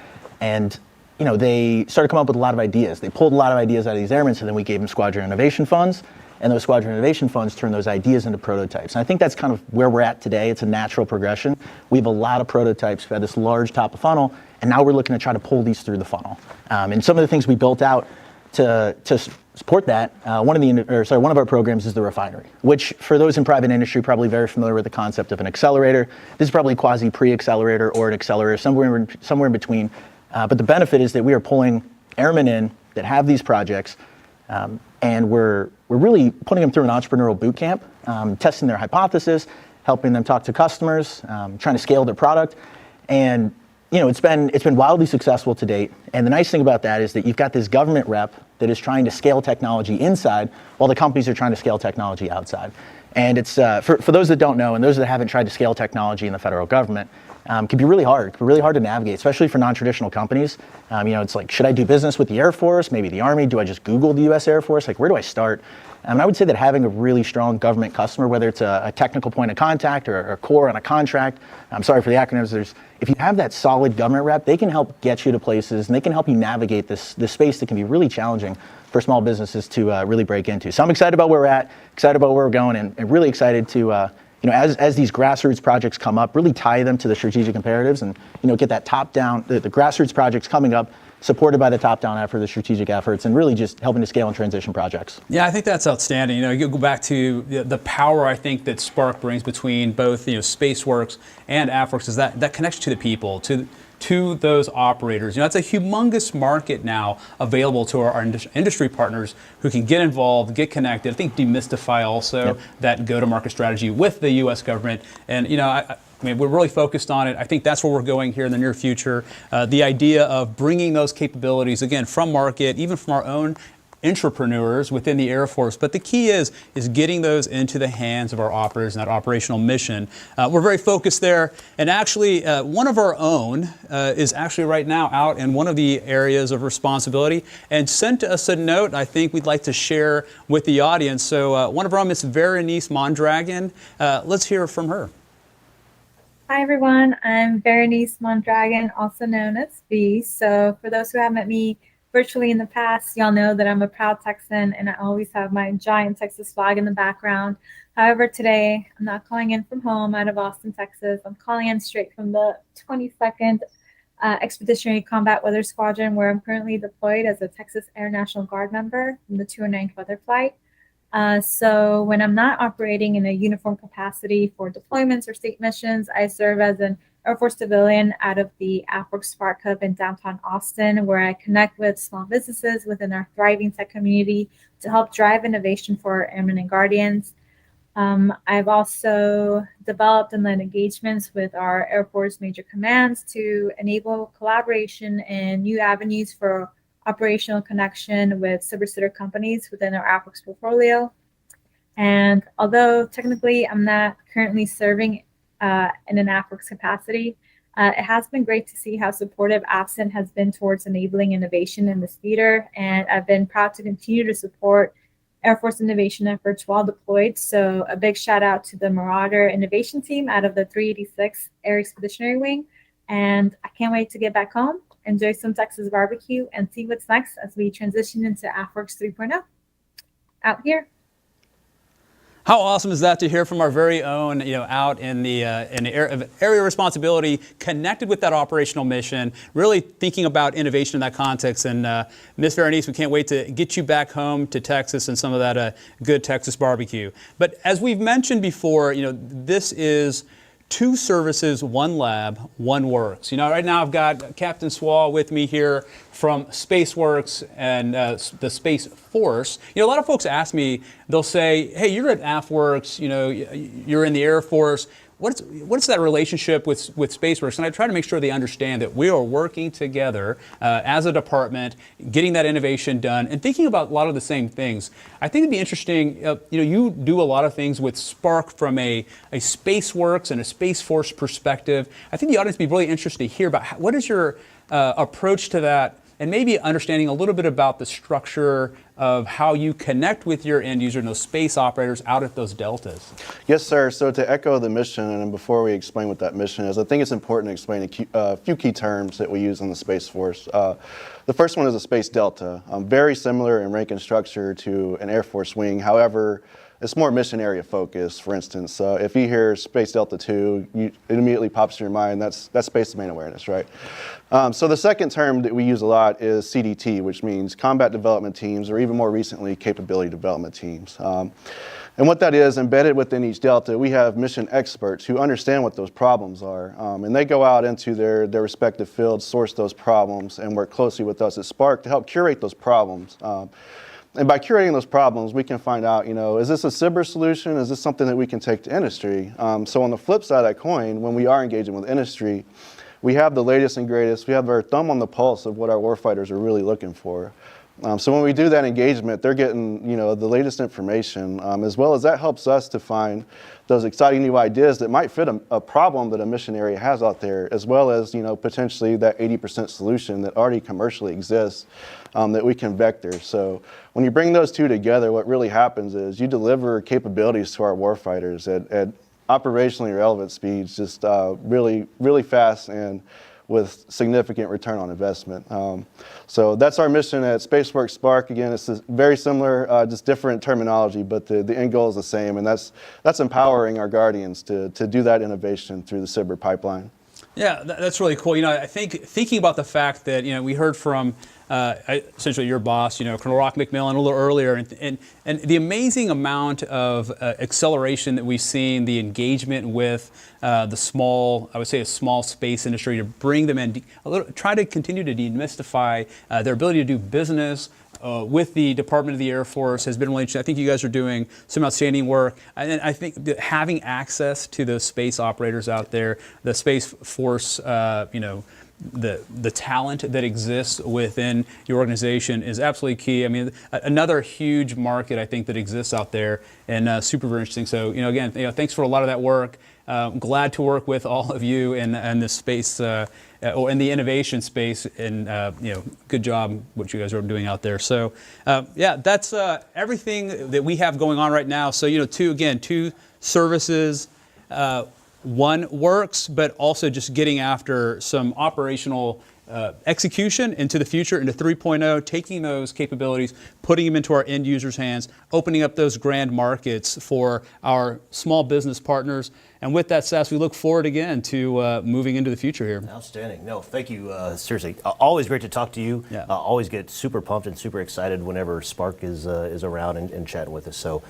And they started to come up with a lot of ideas. They pulled a lot of ideas out of these airmen, so then we gave them squadron innovation funds, and those squadron innovation funds turned those ideas into prototypes. And I think that's kind of where we're at today. It's a natural progression. We have a lot of prototypes. We had this large top of funnel, and now we're looking to try to pull these through the funnel. And some of the things we built out to support that, one of our programs is the refinery, which for those in private industry probably very familiar with the concept of an accelerator. This is probably quasi pre-accelerator or an accelerator, somewhere in between. But the benefit is that we are pulling airmen in that have these projects, and we're really putting them through an entrepreneurial boot camp, testing their hypothesis, helping them talk to customers, trying to scale their product. And it's been wildly successful to date. And the nice thing about that is that you've got this government rep that is trying to scale technology inside while the companies are trying to scale technology outside. And it's for those that don't know, and those that haven't tried to scale technology in the federal government, can be really hard. It can be really hard to navigate, especially for non-traditional companies. It's like, should I do business with the Air Force, maybe the Army? Do I just Google the U.S. Air Force? Like, where do I start? And I would say that having a really strong government customer, whether it's a technical point of contact or a core on a contract, I'm sorry for the acronyms, if you have that solid government rep, they can help get you to places, and they can help you navigate this space that can be really challenging for small businesses to really break into. So I'm excited about where we're at, excited about where we're going, and really excited to as these grassroots projects come up, really tie them to the strategic imperatives, and get that top-down, the grassroots projects coming up, supported by the top-down effort, the strategic efforts, and really just helping to scale and transition projects. Yeah, I think that's outstanding. You go back to the power, I think, that Spark brings between both SpaceWorks and Afwerx is that connection to the people, to those operators. That's a humongous market now available to our industry partners who can get involved, get connected. I think demystify also that go-to-market strategy with the U.S. government. And I mean, we're really focused on it. I think that's where we're going here in the near future. The idea of bringing those capabilities, again, from market, even from our own entrepreneurs within the Air Force. But the key is getting those into the hands of our operators and that operational mission. We're very focused there. And actually, one of our own is actually right now out in one of the areas of responsibility and sent us a note I think we'd like to share with the audience. So one of our own, Miss Berenice Mondragon. Let's hear from her. Hi everyone, I'm Berenice Mondragon, also known as V. So for those who haven't met me virtually in the past, y'all know that I'm a proud Texan and I always have my giant Texas flag in the background. However, today I'm not calling in from home out of Austin, Texas. I'm calling in straight from the 22nd Expeditionary Combat Weather Squadron, where I'm currently deployed as a Texas Air National Guard member from the 209th Weather Flight. So when I'm not operating in a uniform capacity for deployments or state missions, I serve as an Air Force civilian out of the Afwerx Spark Hub in downtown Austin, where I connect with small businesses within our thriving tech community to help drive innovation for our Airmen and Guardians. I've also developed and led engagements with our Air Force major commands to enable collaboration and new avenues for operational connection with cyber companies within our Afwerx portfolio. And although technically I'm not currently serving in an Afwerx capacity, it has been great to see how supportive AFCENT has been towards enabling innovation in this theater. And I've been proud to continue to support Air Force innovation efforts while deployed. So a big shout out to the Marauder innovation team out of the 386 Air Expeditionary Wing. And I can't wait to get back home, enjoy some Texas barbecue, and see what's next as we transition into Afwerx 3.0. Out here. How awesome is that to hear from our very own, out in the area of responsibility, connected with that operational mission, really thinking about innovation in that context. And Ms. Berenice, we can't wait to get you back home to Texas and some of that good Texas barbecue. But as we've mentioned before, this is 2 services, 1 lab, 1 works. Right now I've got Captain Swall with me here from SpaceWorks and the Space Force. A lot of folks ask me, they'll say, hey, you're at Afwerx, you're in the Air Force. What's that relationship with SpaceWorks? And I try to make sure they understand that we are working together as a department, getting that innovation done, and thinking about a lot of the same things. I think it'd be interesting, you do a lot of things with Spark from a SpaceWorks and a Space Force perspective. I think the audience would be really interested to hear about what is your approach to that, and maybe understanding a little bit about the structure of how you connect with your end user and those space operators out at those deltas. Yes, sir. So to echo the mission, and before we explain what that mission is, I think it's important to explain a few key terms that we use in the Space Force. The first one is a space delta, very similar in rank and structure to an Air Force wing. However, it's more mission area focused. For instance, if you hear Space Delta 2, it immediately pops in your mind, that's space domain awareness, right? So the second term that we use a lot is CDT, which means combat development teams, or even more recently, capability development teams. And what that is, embedded within each delta, we have mission experts who understand what those problems are. And they go out into their respective fields, source those problems, and work closely with us at Spark to help curate those problems. And by curating those problems, we can find out, is this a cyber solution? Is this something that we can take to industry? So on the flip side of that coin, when we are engaging with industry, we have the latest and greatest. We have our thumb on the pulse of what our warfighters are really looking for. So when we do that engagement, they're getting, the latest information, as well as that helps us to find those exciting new ideas that might fit a problem that a mission area has out there, as well as, potentially that 80% solution that already commercially exists that we can vector. So when you bring those two together, what really happens is you deliver capabilities to our warfighters at operationally relevant speeds, just really, really fast and with significant return on investment. So that's our mission at SpaceWorks Spark. Again, it's very similar, just different terminology, but the end goal is the same, and that's empowering our Guardians to do that innovation through the cyber pipeline. Yeah, that's really cool. I think thinking about the fact that, we heard from essentially your boss, Colonel Rock McMillan a little earlier, and the amazing amount of acceleration that we've seen, the engagement with the small, I would say a small space industry, to bring them in, try to continue to demystify their ability to do business with the Department of the Air Force has been really interesting. I think you guys are doing some outstanding work. And I think that having access to those space operators out there, the Space Force, the talent that exists within your organization is absolutely key. I mean, another huge market I think that exists out there, and super very interesting. So, again, thanks for a lot of that work. Glad to work with all of you in this space, or in the innovation space, and good job what you guys are doing out there. So, yeah, that's everything that we have going on right now. So, two services. One works, but also just getting after some operational execution into the future, into 3.0, taking those capabilities, putting them into our end users' hands, opening up those grand markets for our small business partners. And with that, Sass, we look forward again to moving into the future here. Outstanding. No, thank you. Seriously, always great to talk to you. Yeah. Always get super pumped and super excited whenever Spark is around and chatting with us. So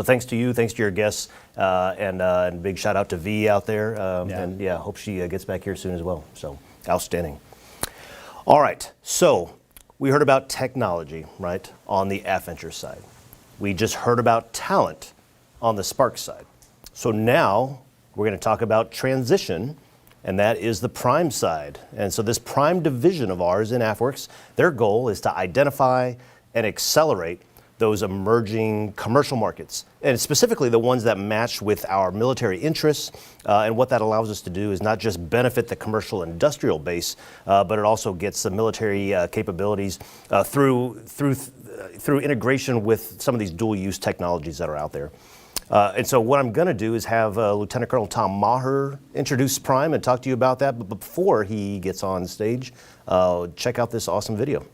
thanks to you, thanks to your guests, and big shout out to V out there. And hope she gets back here soon as well. So outstanding. All right, so we heard about technology, right, on the AFVentures side. We just heard about talent on the Spark side. So now we're going to talk about transition, and that is the prime side. And so this prime division of ours in Afwerx, their goal is to identify and accelerate those emerging commercial markets, and specifically the ones that match with our military interests. And what that allows us to do is not just benefit the commercial industrial base, but it also gets the military capabilities through integration with some of these dual use technologies that are out there. And so what I'm going to do is have Lieutenant Colonel Tom Maher introduce Prime and talk to you about that. But before he gets on stage, check out this awesome video.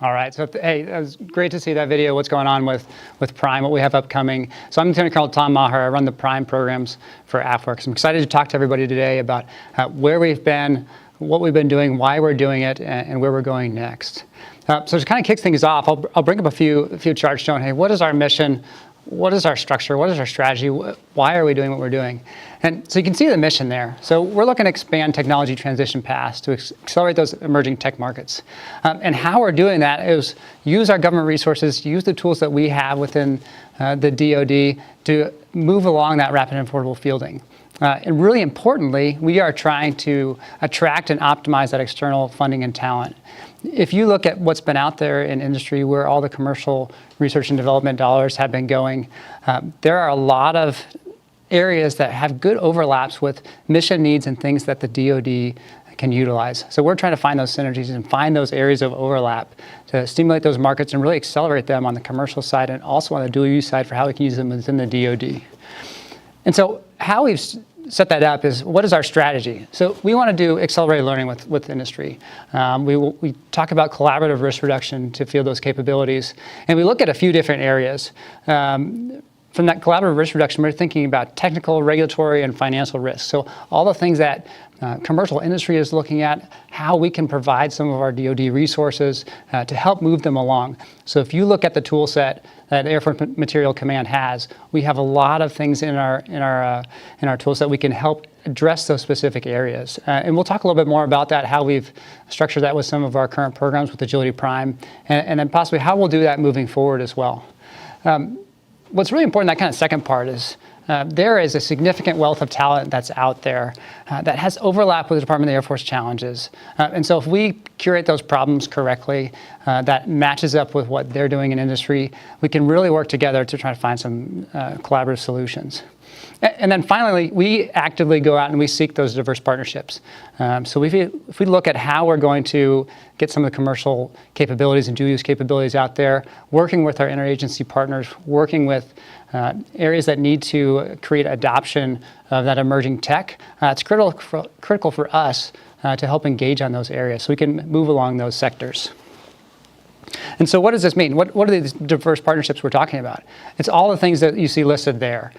All right, so hey, it was great to see that video, what's going on with Prime, what we have upcoming. So I'm Lieutenant Colonel Tom Maher, I run the Prime programs for Afwerx. I'm excited to talk to everybody today about where we've been, what we've been doing, why we're doing it, and where we're going next. So to kind of kick things off, I'll bring up a few charts showing, hey, what is our mission? What is our structure? What is our strategy? Why are we doing what we're doing? And so you can see the mission there. So we're looking to expand technology transition paths to accelerate those emerging tech markets. And how we're doing that is use our government resources, use the tools that we have within the DoD to move along that rapid and affordable fielding. And really importantly, we are trying to attract and optimize that external funding and talent. If you look at what's been out there in industry where all the commercial research and development dollars have been going, there are a lot of areas that have good overlaps with mission needs and things that the DoD can utilize. So we're trying to find those synergies and find those areas of overlap to stimulate those markets and really accelerate them on the commercial side and also on the dual use side for how we can use them within the DoD. And so how we've set that up is, what is our strategy? So we want to do accelerated learning with industry. We talk about collaborative risk reduction to field those capabilities. And we look at a few different areas. From that collaborative risk reduction, we're thinking about technical, regulatory, and financial risks. So all the things that commercial industry is looking at, how we can provide some of our DoD resources to help move them along. So if you look at the tool set that Air Force Material Command has, we have a lot of things in our tools that we can help address those specific areas. And we'll talk a little bit more about that, how we've structured that with some of our current programs with Agility Prime, and then possibly how we'll do that moving forward as well. What's really important, that kind of second part, is there is a significant wealth of talent that's out there that has overlap with the Department of the Air Force challenges. And so if we curate those problems correctly, that matches up with what they're doing in industry, we can really work together to try to find some collaborative solutions. And then finally, we actively go out and we seek those diverse partnerships. So if we look at how we're going to get some of the commercial capabilities and dual use capabilities out there, working with our interagency partners, working with areas that need to create adoption of that emerging tech, it's critical for us to help engage on those areas so we can move along those sectors. And so what does this mean? What are these diverse partnerships we're talking about? It's all the things that you see listed there.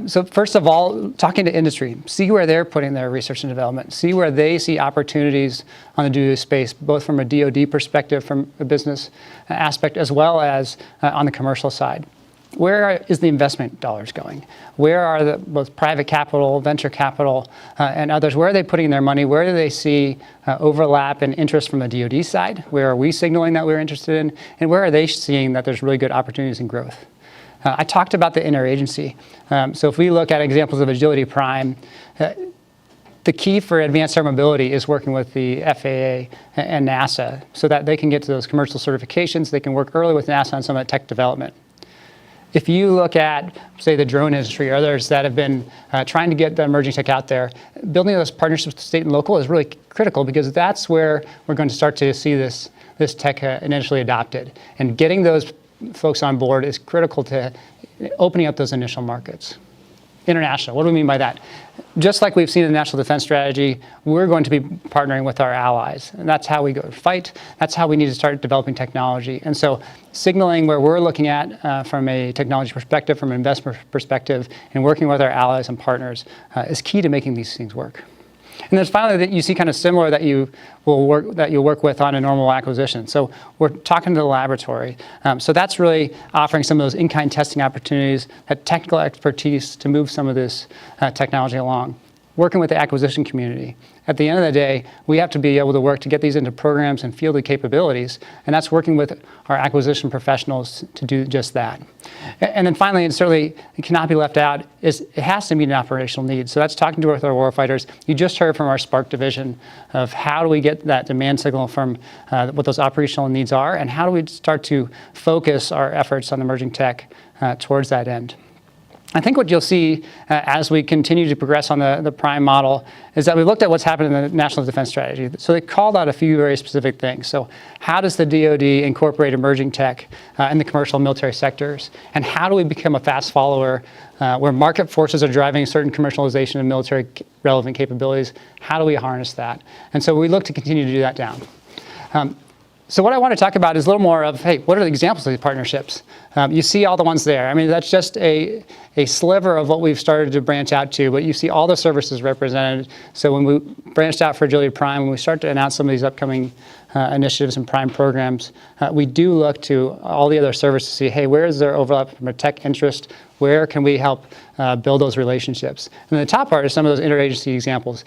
So first of all, talking to industry, see where they're putting their research and development, see where they see opportunities on the dual space, both from a DoD perspective, from a business aspect, as well as on the commercial side. Where is the investment dollars going? Where are the both private capital, venture capital, and others? Where are they putting their money? Where do they see overlap and interest from the DoD side? Where are we signaling that we're interested in? And where are they seeing that there's really good opportunities and growth? I talked about the interagency. So if we look at examples of Agility Prime, the key for advanced air mobility is working with the FAA and NASA so that they can get to those commercial certifications. They can work early with NASA on some of that tech development. If you look at, say, the drone industry or others that have been trying to get the emerging tech out there, building those partnerships with state and local is really critical because that's where we're going to start to see this tech initially adopted. And getting those folks on board is critical to opening up those initial markets. International, what do we mean by that? Just like we've seen in the National Defense Strategy, we're going to be partnering with our allies. And that's how we go to fight. That's how we need to start developing technology. And so signaling where we're looking at from a technology perspective, from an investment perspective, and working with our allies and partners is key to making these things work. And then finally, that you see kind of similar that you'll work with on a normal acquisition. So we're talking to the laboratory. So that's really offering some of those in-kind testing opportunities, that technical expertise to move some of this technology along. Working with the acquisition community. At the end of the day, we have to be able to work to get these into programs and fielded capabilities, and that's working with our acquisition professionals to do just that. And then finally, and certainly it cannot be left out, is it has to meet an operational need. So that's talking to our warfighters. You just heard from our Spark division of how do we get that demand signal from what those operational needs are, and how do we start to focus our efforts on emerging tech towards that end. I think what you'll see as we continue to progress on the Prime model is that we looked at what's happened in the National Defense Strategy. So they called out a few very specific things. So how does the DoD incorporate emerging tech in the commercial and military sectors? And how do we become a fast follower where market forces are driving certain commercialization of military relevant capabilities? How do we harness that? And so we look to continue to do that down. So what I want to talk about is a little more of, hey, what are the examples of these partnerships? You see all the ones there. I mean, that's just a sliver of what we've started to branch out to, but you see all the services represented. So when we branched out for Agility Prime, when we start to announce some of these upcoming initiatives and Prime programs, we do look to all the other services to see, hey, where is there overlap from a tech interest? Where can we help build those relationships? And the top part is some of those interagency examples.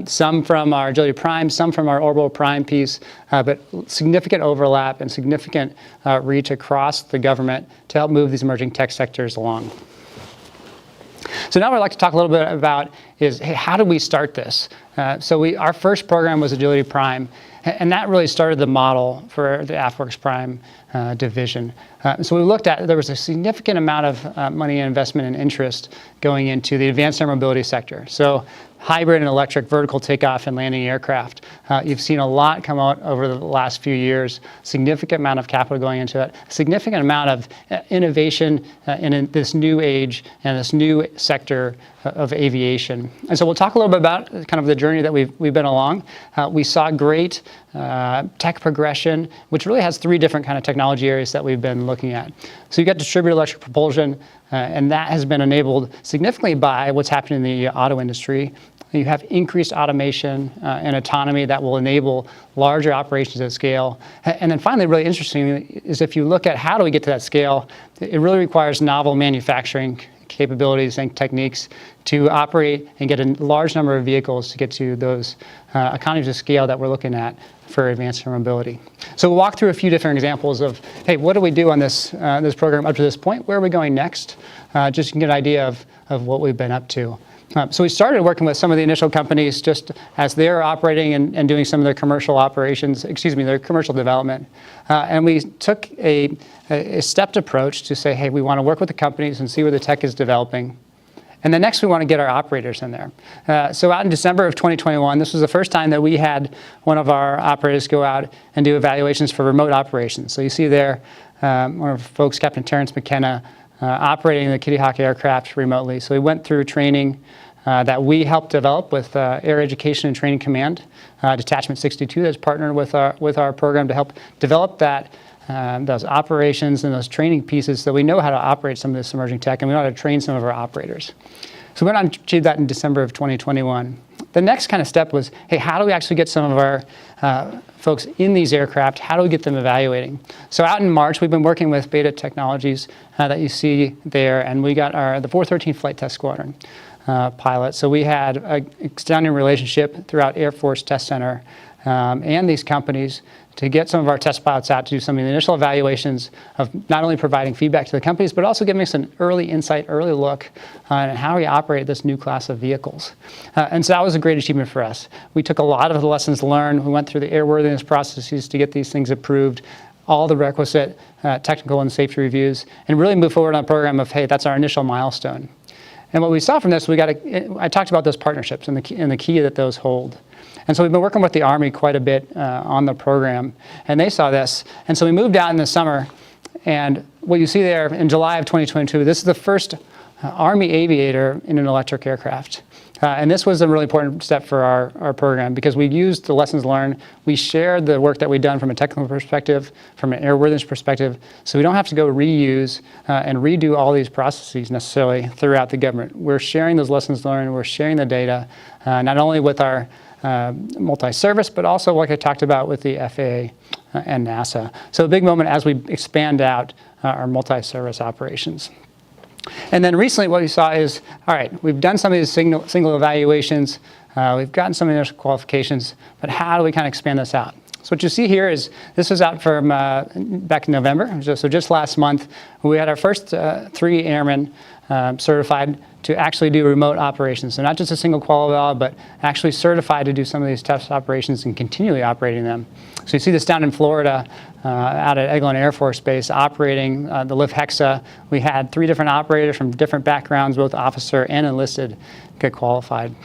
Some from our Agility Prime, some from our Orbital Prime piece, but significant overlap and significant reach across the government to help move these emerging tech sectors along. So now what I'd like to talk a little bit about is, hey, how did we start this? Our first program was Agility Prime, and that really started the model for the Afwerx Prime division. So we looked at, there was a significant amount of money and investment and interest going into the advanced air mobility sector. So hybrid and electric vertical takeoff and landing aircraft. You've seen a lot come out over the last few years, significant amount of capital going into it, significant amount of innovation in this new age and this new sector of aviation. And so we'll talk a little bit about kind of the journey that we've been along. We saw great tech progression, which really has three different kind of technology areas that we've been looking at. So you've got distributed electric propulsion, and that has been enabled significantly by what's happening in the auto industry. You have increased automation and autonomy that will enable larger operations at scale. And then finally, really interesting is if you look at how do we get to that scale, it really requires novel manufacturing capabilities and techniques to operate and get a large number of vehicles to get to those economies of scale that we're looking at for advanced air mobility. So we'll walk through a few different examples of, hey, what do we do on this program up to this point? Where are we going next? Just to get an idea of what we've been up to. So we started working with some of the initial companies just as they're operating and doing some of their commercial operations, their commercial development. And we took a stepped approach to say, hey, we want to work with the companies and see where the tech is developing. And then next we want to get our operators in there. So out in December of 2021, this was the first time that we had one of our operators go out and do evaluations for remote operations. So you see there, one of our folks, Captain Terrence McKenna, operating the Kitty Hawk aircraft remotely. So we went through training that we helped develop with Air Education and Training Command, Detachment 62 that's partnered with our program to help develop that those operations and those training pieces so we know how to operate some of this emerging tech and we know how to train some of our operators. So we went on to achieve that in December of 2021. The next kind of step was, hey, how do we actually get some of our folks in these aircraft? How do we get them evaluating? So out in March, we've been working with Beta Technologies that you see there, and we got the 413 Flight Test Squadron pilot. So we had an outstanding relationship throughout Air Force Test Center and these companies to get some of our test pilots out to do some of the initial evaluations of not only providing feedback to the companies, but also giving us an early insight, early look on how we operate this new class of vehicles. And so that was a great achievement for us. We took a lot of the lessons learned. We went through the airworthiness processes to get these things approved, all the requisite technical and safety reviews, and really move forward on a program of, hey, that's our initial milestone. And what we saw from this, I talked about those partnerships and the key that those hold. And so we've been working with the Army quite a bit on the program, and they saw this. And so we moved out in the summer, and what you see there in July of 2022, this is the first Army aviator in an electric aircraft. And this was a really important step for our program because we used the lessons learned. We shared the work that we'd done from a technical perspective, from an airworthiness perspective, so we don't have to go reuse and redo all these processes necessarily throughout the government. We're sharing those lessons learned. We're sharing the data, not only with our multi-service, but also like I talked about with the FAA and NASA. So a big moment as we expand out our multi-service operations. And then recently what we saw is, all right, we've done some of these single evaluations, we've gotten some initial qualifications, but how do we kind of expand this out? So what you see here is, this was out from back in November, so just last month, we had our first 3 airmen certified to actually do remote operations. So not just a single qual eval, but actually certified to do some of these test operations and continually operating them. So you see this down in Florida, out at Eglin Air Force Base, operating the LIF Hexa. We had 3 different operators from different backgrounds, both officer and enlisted, get qualified.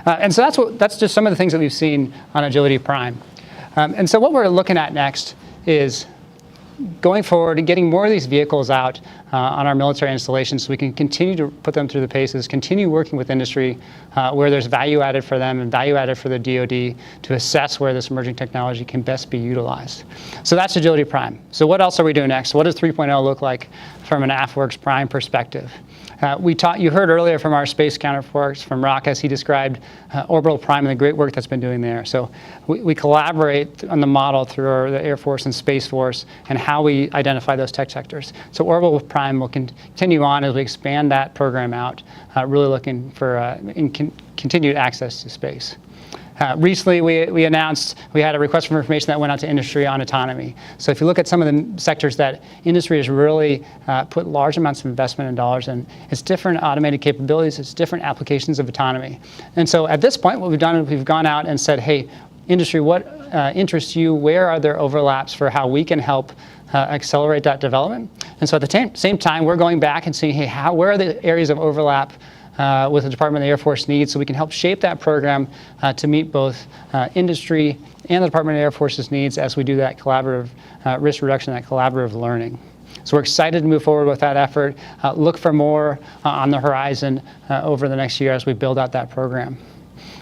And so that's just some of the things that we've seen on Agility Prime. And so what we're looking at next is going forward and getting more of these vehicles out on our military installations so we can continue to put them through the paces, continue working with industry where there's value added for them and value added for the DoD to assess where this emerging technology can best be utilized. So that's Agility Prime. So what else are we doing next? What does 3.0 look like from an Afwerx Prime perspective? You heard earlier from our space counterparts, from Rock, as he described Orbital Prime and the great work that's been doing there. So we collaborate on the model through the Air Force and Space Force and how we identify those tech sectors. So Orbital Prime will continue on as we expand that program out, really looking for continued access to space. Recently, we announced we had a request for information that went out to industry on autonomy. So if you look at some of the sectors that industry has really put large amounts of investment in dollars in, it's different automated capabilities, it's different applications of autonomy. And so at this point, what we've done is we've gone out and said, hey, industry, what interests you? Where are there overlaps for how we can help accelerate that development? And so at the same time, we're going back and seeing, hey, where are the areas of overlap with the Department of the Air Force needs so we can help shape that program to meet both industry and the Department of the Air Force's needs as we do that collaborative risk reduction, that collaborative learning. So we're excited to move forward with that effort. Look for more on the horizon over the next year as we build out that program.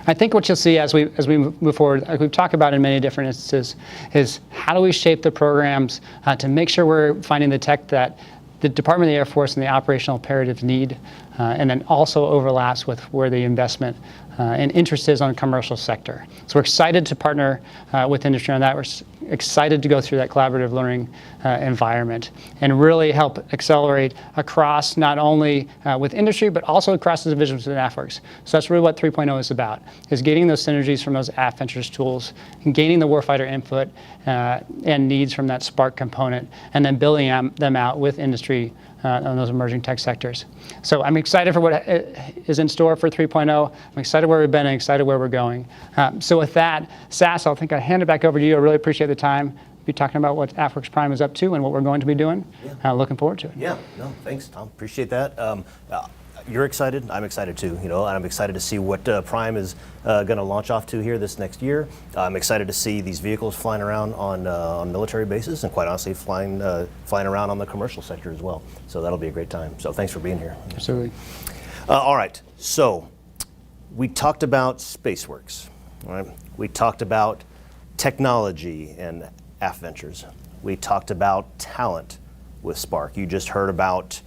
I think what you'll see as we move forward, like we've talked about in many different instances, is how do we shape the programs to make sure we're finding the tech that the Department of the Air Force and the operational imperatives need, and then also overlaps with where the investment and interest is on the commercial sector. So we're excited to partner with industry on that. We're excited to go through that collaborative learning environment and really help accelerate across not only with industry, but also across the divisions within Afwerx. So that's really what 3.0 is about, is getting those synergies from those AFVentures tools and gaining the warfighter input and needs from that Spark component, and then building them out with industry on those emerging tech sectors. So I'm excited for what is in store for 3.0. I'm excited where we've been and excited where we're going. So with that, Sass, I think I'll hand it back over to you. I really appreciate the time. Be talking about what Afwerx Prime is up to and what we're going to be doing. Yeah. Looking forward to it. Yeah, no, thanks, Tom. Appreciate that. You're excited. I'm excited too. And I'm excited to see what Prime is going to launch off to here this next year. I'm excited to see these vehicles flying around on military bases, and quite honestly, flying around on the commercial sector as well. So that'll be a great time. So thanks for being here. Absolutely. All right. So we talked about SpaceWorks. All right. We talked about technology and AFVentures. We talked about talent with Spark. You just heard about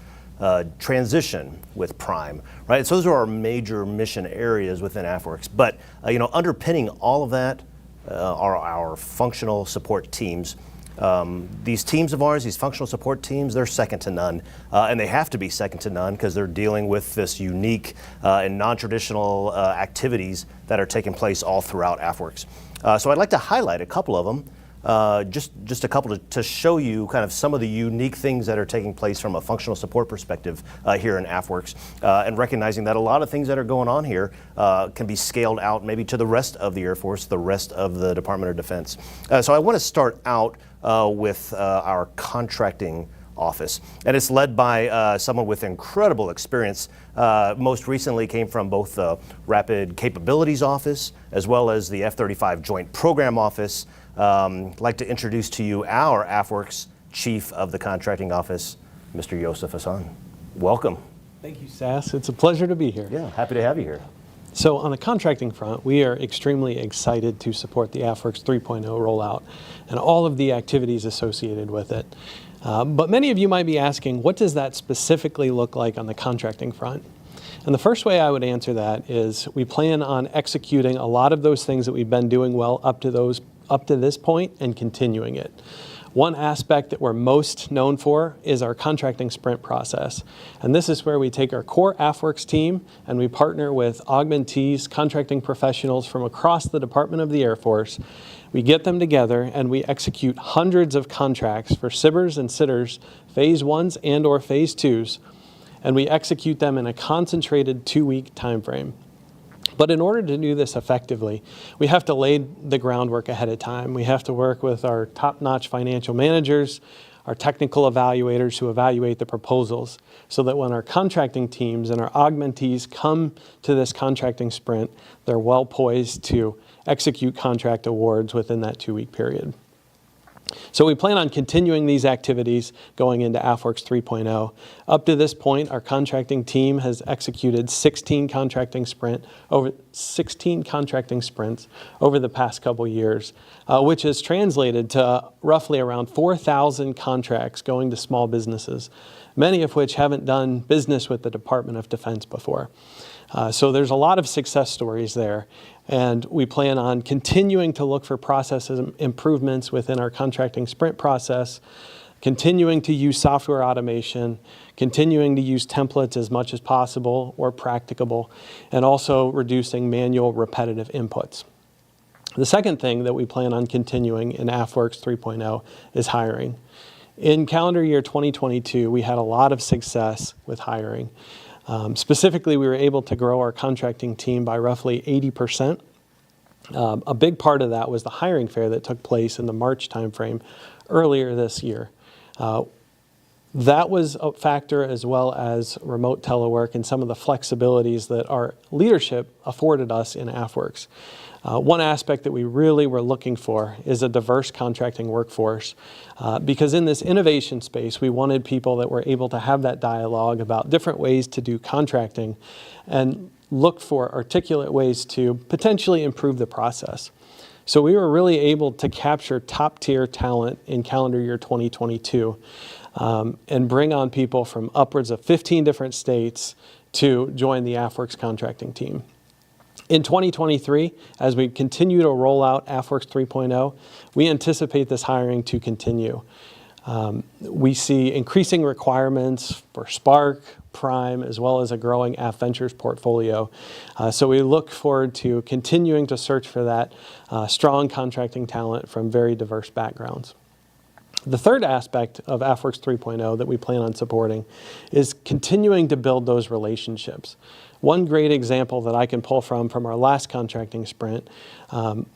transition with Prime, right? So those are our major mission areas within Afwerx. But underpinning all of that are our functional support teams. These teams of ours, these functional support teams, they're second to none, and they have to be second to none because they're dealing with this unique and non-traditional activities that are taking place all throughout Afwerx. So I'd like to highlight a couple of them. Just a couple to show you kind of some of the unique things that are taking place from a functional support perspective here in Afwerx, and recognizing that a lot of things that are going on here can be scaled out maybe to the rest of the Air Force, the rest of the Department of Defense. So I want to start out with our contracting office, and it's led by someone with incredible experience. Most recently came from both the Rapid Capabilities Office as well as the F-35 Joint Program Office. I'd like to introduce to you our Afwerx Chief of the Contracting Office, Mr. Yosef Hassan. Welcome. Thank you, Sass. It's a pleasure to be here. Yeah, happy to have you here. So on the contracting front, we are extremely excited to support the Afwerx 3.0 rollout and all of the activities associated with it. But many of you might be asking, what does that specifically look like on the contracting front? And the first way I would answer that is we plan on executing a lot of those things that we've been doing well up to this point and continuing it. One aspect that we're most known for is our contracting sprint process. And this is where we take our core Afwerx team and we partner with augmentees, contracting professionals from across the Department of the Air Force. We get them together and we execute hundreds of contracts for SBIRs and SITRs, phase 1s and or phase 2s, and we execute them in a concentrated 2-week time frame. But in order to do this effectively, we have to lay the groundwork ahead of time. We have to work with our top-notch financial managers, our technical evaluators who evaluate the proposals, so that when our contracting teams and our augmentees come to this contracting sprint, they're well poised to execute contract awards within that 2-week period. So we plan on continuing these activities going into Afwerx 3.0. Up to this point, our contracting team has executed 16 contracting sprints over the past couple years, which has translated to roughly around 4,000 contracts going to small businesses, many of which haven't done business with the Department of Defense before. So there's a lot of success stories there. And we plan on continuing to look for process improvements within our contracting sprint process, continuing to use software automation, continuing to use templates as much as possible or practicable, and also reducing manual repetitive inputs. The second thing that we plan on continuing in Afwerx 3.0 is hiring. In calendar year 2022, we had a lot of success with hiring. Specifically, we were able to grow our contracting team by roughly 80%. A big part of that was the hiring fair that took place in the March timeframe earlier this year. That was a factor, as well as remote telework and some of the flexibilities that our leadership afforded us in Afwerx. One aspect that we really were looking for is a diverse contracting workforce, because in this innovation space, we wanted people that were able to have that dialogue about different ways to do contracting and look for articulate ways to potentially improve the process. So we were really able to capture top-tier talent in calendar year 2022 and bring on people from upwards of 15 different states to join the Afwerx contracting team. In 2023, as we continue to roll out Afwerx 3.0, we anticipate this hiring to continue. We see increasing requirements for Spark, Prime, as well as a growing AFVentures portfolio. So we look forward to continuing to search for that strong contracting talent from very diverse backgrounds. The third aspect of Afwerx 3.0 that we plan on supporting is continuing to build those relationships. One great example that I can pull from our last contracting sprint,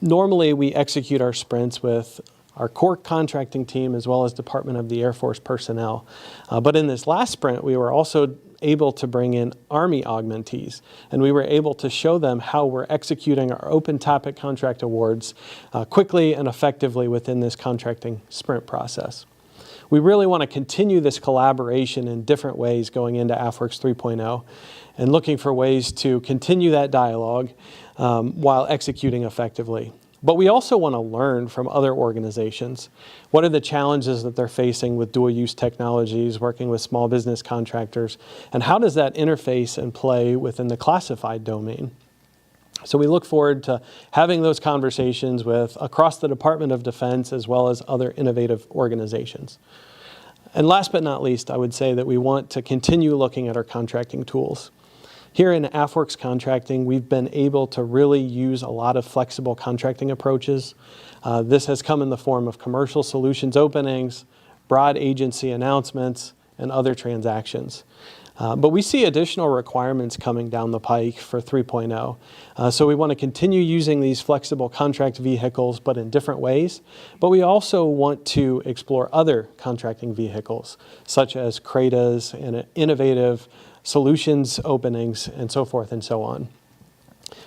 normally we execute our sprints with our core contracting team as well as Department of the Air Force personnel. But in this last sprint, we were also able to bring in Army augmentees, and we were able to show them how we're executing our open topic contract awards quickly and effectively within this contracting sprint process. We really want to continue this collaboration in different ways going into Afwerx 3.0 and looking for ways to continue that dialogue while executing effectively. But we also want to learn from other organizations. What are the challenges that they're facing with dual-use technologies, working with small business contractors, and how does that interface and play within the classified domain? So we look forward to having those conversations with across the Department of Defense as well as other innovative organizations. And last but not least, I would say that we want to continue looking at our contracting tools. Here in Afwerx contracting, we've been able to really use a lot of flexible contracting approaches. This has come in the form of commercial solutions openings, broad agency announcements, and other transactions. But we see additional requirements coming down the pike for 3.0. So we want to continue using these flexible contract vehicles, but in different ways. But we also want to explore other contracting vehicles, such as CRADAs and innovative solutions openings, and so forth and so on.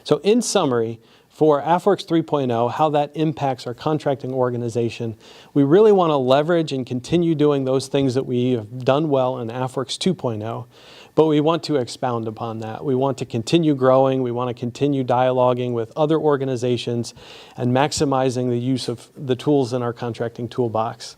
So in summary, for Afwerx 3.0, how that impacts our contracting organization, we really want to leverage and continue doing those things that we have done well in Afwerx 2.0, but we want to expound upon that. We want to continue growing, we want to continue dialoguing with other organizations and maximizing the use of the tools in our contracting toolbox.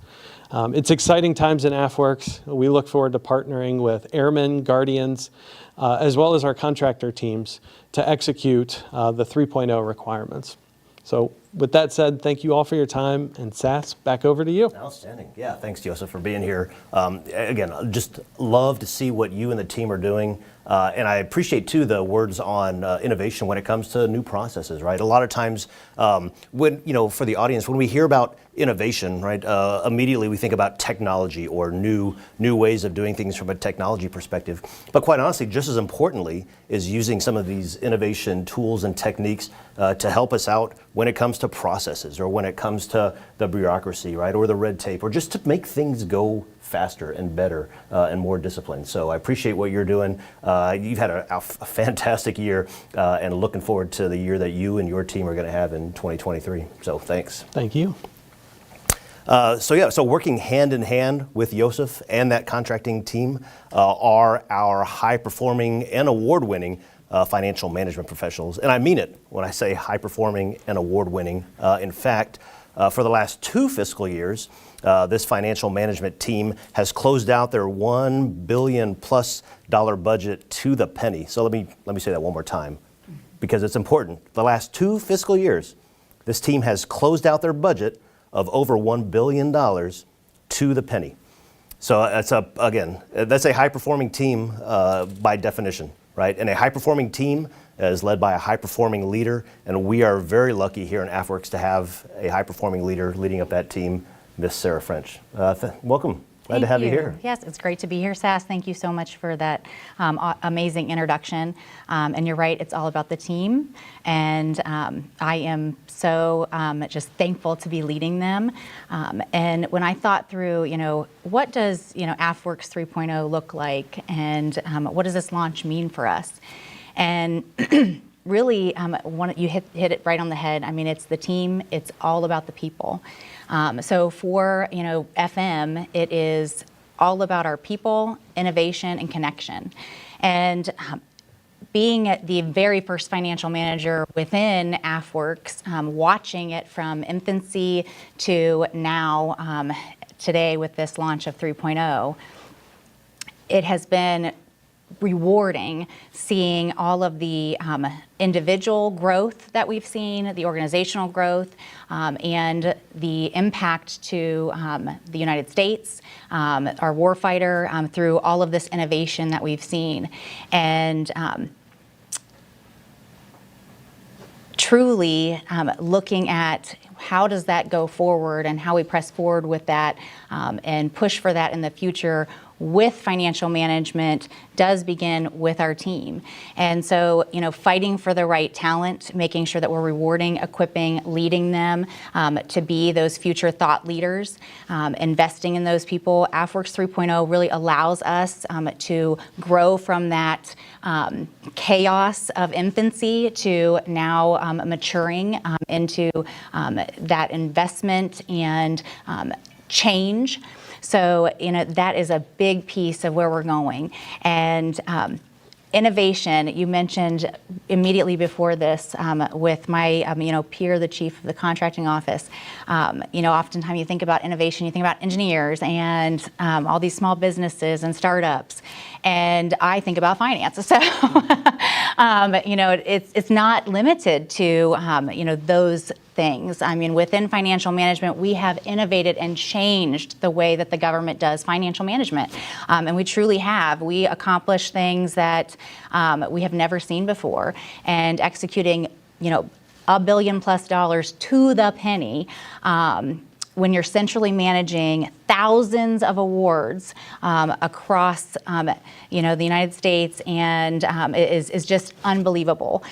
It's exciting times in Afwerx. We look forward to partnering with Airmen, Guardians, as well as our contractor teams to execute the 3.0 requirements. So with that said, thank you all for your time, and Sass, back over to you. Outstanding. Yeah, thanks, Joseph, for being here. Again, just love to see what you and the team are doing. And I appreciate, too, the words on innovation when it comes to new processes, right? A lot of times, when, for the audience, when we hear about innovation, right, immediately we think about technology or new ways of doing things from a technology perspective. But quite honestly, just as importantly, is using some of these innovation tools and techniques to help us out when it comes to processes or when it comes to the bureaucracy, right, or the red tape, or just to make things go faster and better and more disciplined. So I appreciate what you're doing. You've had a fantastic year and looking forward to the year that you and your team are going to have in 2023. So thanks. Thank you. So working hand in hand with Joseph and that contracting team are our high-performing and award-winning financial management professionals. And I mean it when I say high-performing and award-winning. In fact, for the last 2 fiscal years, this financial management team has closed out their $1 billion+ budget to the penny. So let me say that one more time, because it's important. The last 2 fiscal years, this team has closed out their budget of over $1 billion to the penny. So that's a high-performing team by definition, right? And a high-performing team is led by a high-performing leader, and we are very lucky here in Afwerx to have a high-performing leader leading up that team, Miss Sarah French. Welcome. Glad to have you here. Yes, it's great to be here, Sass. Thank you so much for that amazing introduction. And you're right, it's all about the team. And I am so just thankful to be leading them. And when I thought through, what does, Afwerx 3.0 look like, and what does this launch mean for us? And really, you hit it right on the head. I mean, it's the team. It's all about the people. So for FM, it is all about our people, innovation, and connection. And being the very first financial manager within Afwerx, watching it from infancy to now, today with this launch of 3.0, it has been rewarding seeing all of the individual growth that we've seen, the organizational growth, and the impact to the United States, our warfighter, through all of this innovation that we've seen. And truly looking at how does that go forward and how we press forward with that and push for that in the future with financial management does begin with our team. And so, fighting for the right talent, making sure that we're rewarding, equipping, leading them to be those future thought leaders, investing in those people. Afwerx 3.0 really allows us to grow from that chaos of infancy to now maturing into that investment and change. So, that is a big piece of where we're going. And innovation, you mentioned immediately before this with my, peer, the chief of the contracting office. Oftentimes you think about innovation, you think about engineers and all these small businesses and startups. And I think about finance. So, it's not limited to, those things. I mean, within financial management, we have innovated and changed the way that the government does financial management. And we truly have. We accomplish things that we have never seen before, and executing, $1 billion+ to the penny. When you're centrally managing thousands of awards across, the United States, and is just unbelievable.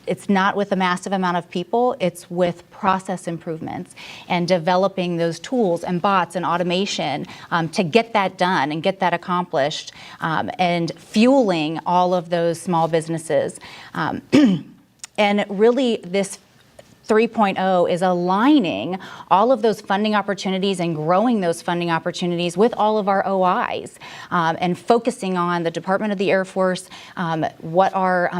It's not with a massive amount of people, it's with process improvements and developing those tools and bots and automation to get that done and get that accomplished, and fueling all of those small businesses. And really, this 3.0 is aligning all of those funding opportunities and growing those funding opportunities with all of our OIs, and focusing on the Department of the Air Force, what are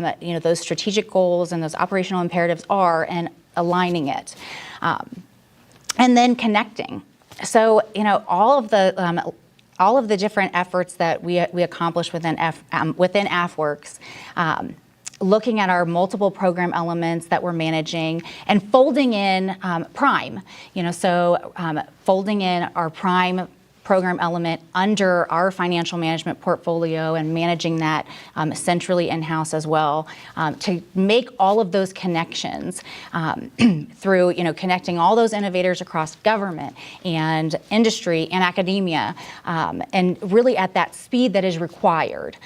those strategic goals and those operational imperatives are, and aligning it. And then connecting. So, all of the different efforts that we accomplish within Afwerx, looking at our multiple program elements that we're managing and folding in Prime. Folding in our Prime program element under our financial management portfolio and managing that centrally in-house as well, to make all of those connections through, connecting all those innovators across government and industry and academia, and really at that speed that is required.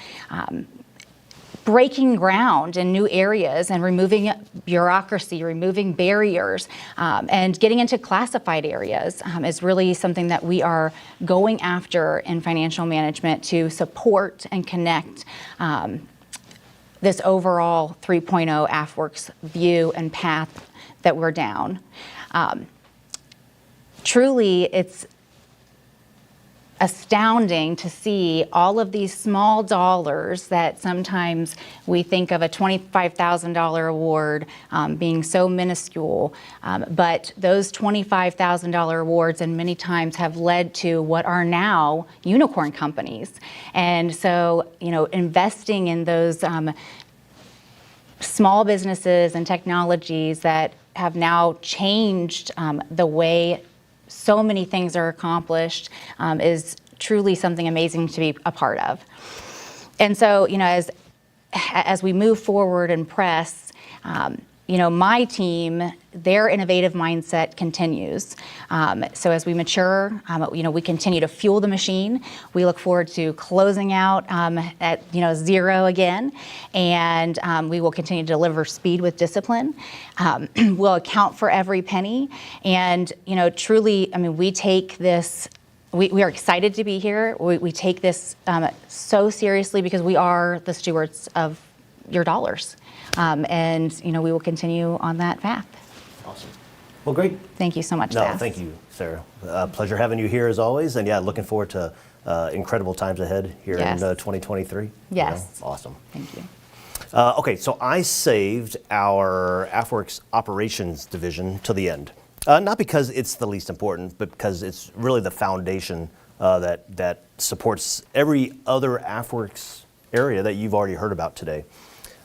Breaking ground in new areas and removing bureaucracy, removing barriers, and getting into classified areas is really something that we are going after in financial management to support and connect this overall 3.0 Afwerx view and path that we're down. truly, it's astounding to see all of these small dollars that sometimes we think of a $25,000 award being so minuscule, but those $25,000 awards and many times have led to what are now unicorn companies. And so, investing in those small businesses and technologies that have now changed the way so many things are accomplished is truly something amazing to be a part of. And so, as we move forward and press, my team, their innovative mindset continues. So as we mature, we continue to fuel the machine. We look forward to closing out at zero again, and we will continue to deliver speed with discipline. We'll account for every penny, and truly, we take this. We are excited to be here. We take this so seriously because we are the stewards of your dollars. And we will continue on that path. Awesome. Well, great. Thank you so much, No, Sass. thank you, Sarah. Pleasure having you here as always. And yeah, looking forward to incredible times ahead here in 2023. Yes. Awesome. Thank you. Okay, so I saved our Afwerx operations division to the end. Not because it's the least important, but because it's really the foundation that supports every other Afwerx area that you've already heard about today.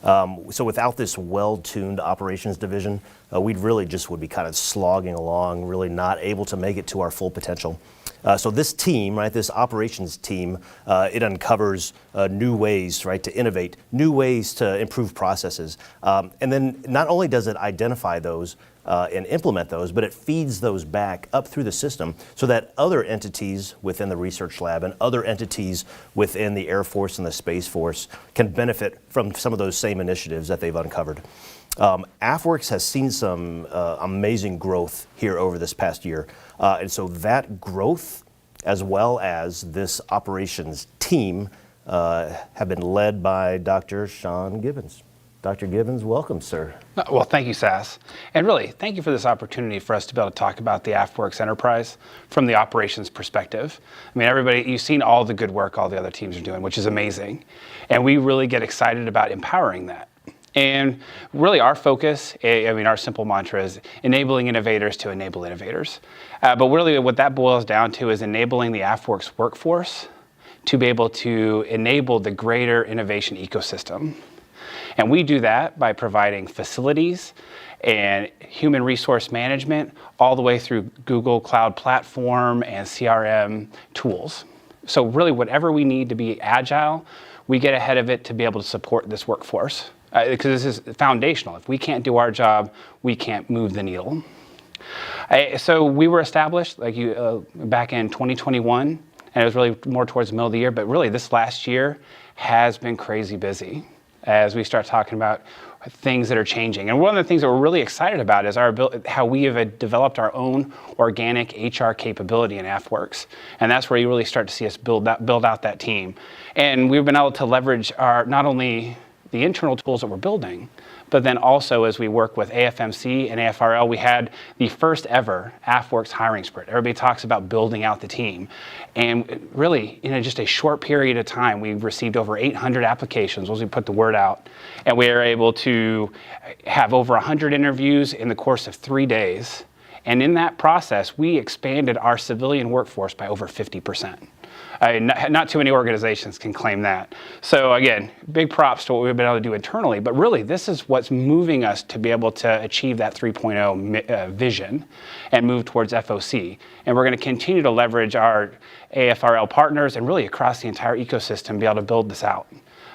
So without this well-tuned operations division, we really just would be kind of slogging along, really not able to make it to our full potential. So this team, right, this operations team, it uncovers new ways, right, to innovate, new ways to improve processes. And then not only does it identify those and implement those, but it feeds those back up through the system so that other entities within the research lab and other entities within the Air Force and the Space Force can benefit from some of those same initiatives that they've uncovered. Afwerx has seen some amazing growth here over this past year. And so that growth, as well as this operations team, have been led by Dr. Sean Gibbons. Dr. Gibbons, welcome, sir. Well, thank you, Sass. And really, thank you for this opportunity for us to be able to talk about the Afwerx enterprise from the operations perspective. I mean, everybody, you've seen all the good work all the other teams are doing, which is amazing. And we really get excited about empowering that. And really our focus, our simple mantra is enabling innovators to enable innovators. But really what that boils down to is enabling the Afwerx workforce to be able to enable the greater innovation ecosystem. And we do that by providing facilities and human resource management all the way through Google Cloud Platform and CRM tools. So really whatever we need to be agile, we get ahead of it to be able to support this workforce. Because this is foundational. If we can't do our job, we can't move the needle. So we were established back in 2021, and it was really more towards the middle of the year, but really this last year has been crazy busy as we start talking about things that are changing. And one of the things that we're really excited about is how we have developed our own organic HR capability in Afwerx. And that's where you really start to see us build out that team. And we've been able to leverage not only the internal tools that we're building, but then also as we work with AFMC and AFRL, we had the first ever Afwerx hiring sprint. Everybody talks about building out the team. And really, in just a short period of time, we received over 800 applications as we put the word out. And we were able to have over 100 interviews in the course of 3 days. And in that process, we expanded our civilian workforce by over 50%. Not too many organizations can claim that. So again, big props to what we've been able to do internally, but really this is what's moving us to be able to achieve that 3.0 vision and move towards FOC. And we're going to continue to leverage our AFRL partners and really across the entire ecosystem be able to build this out.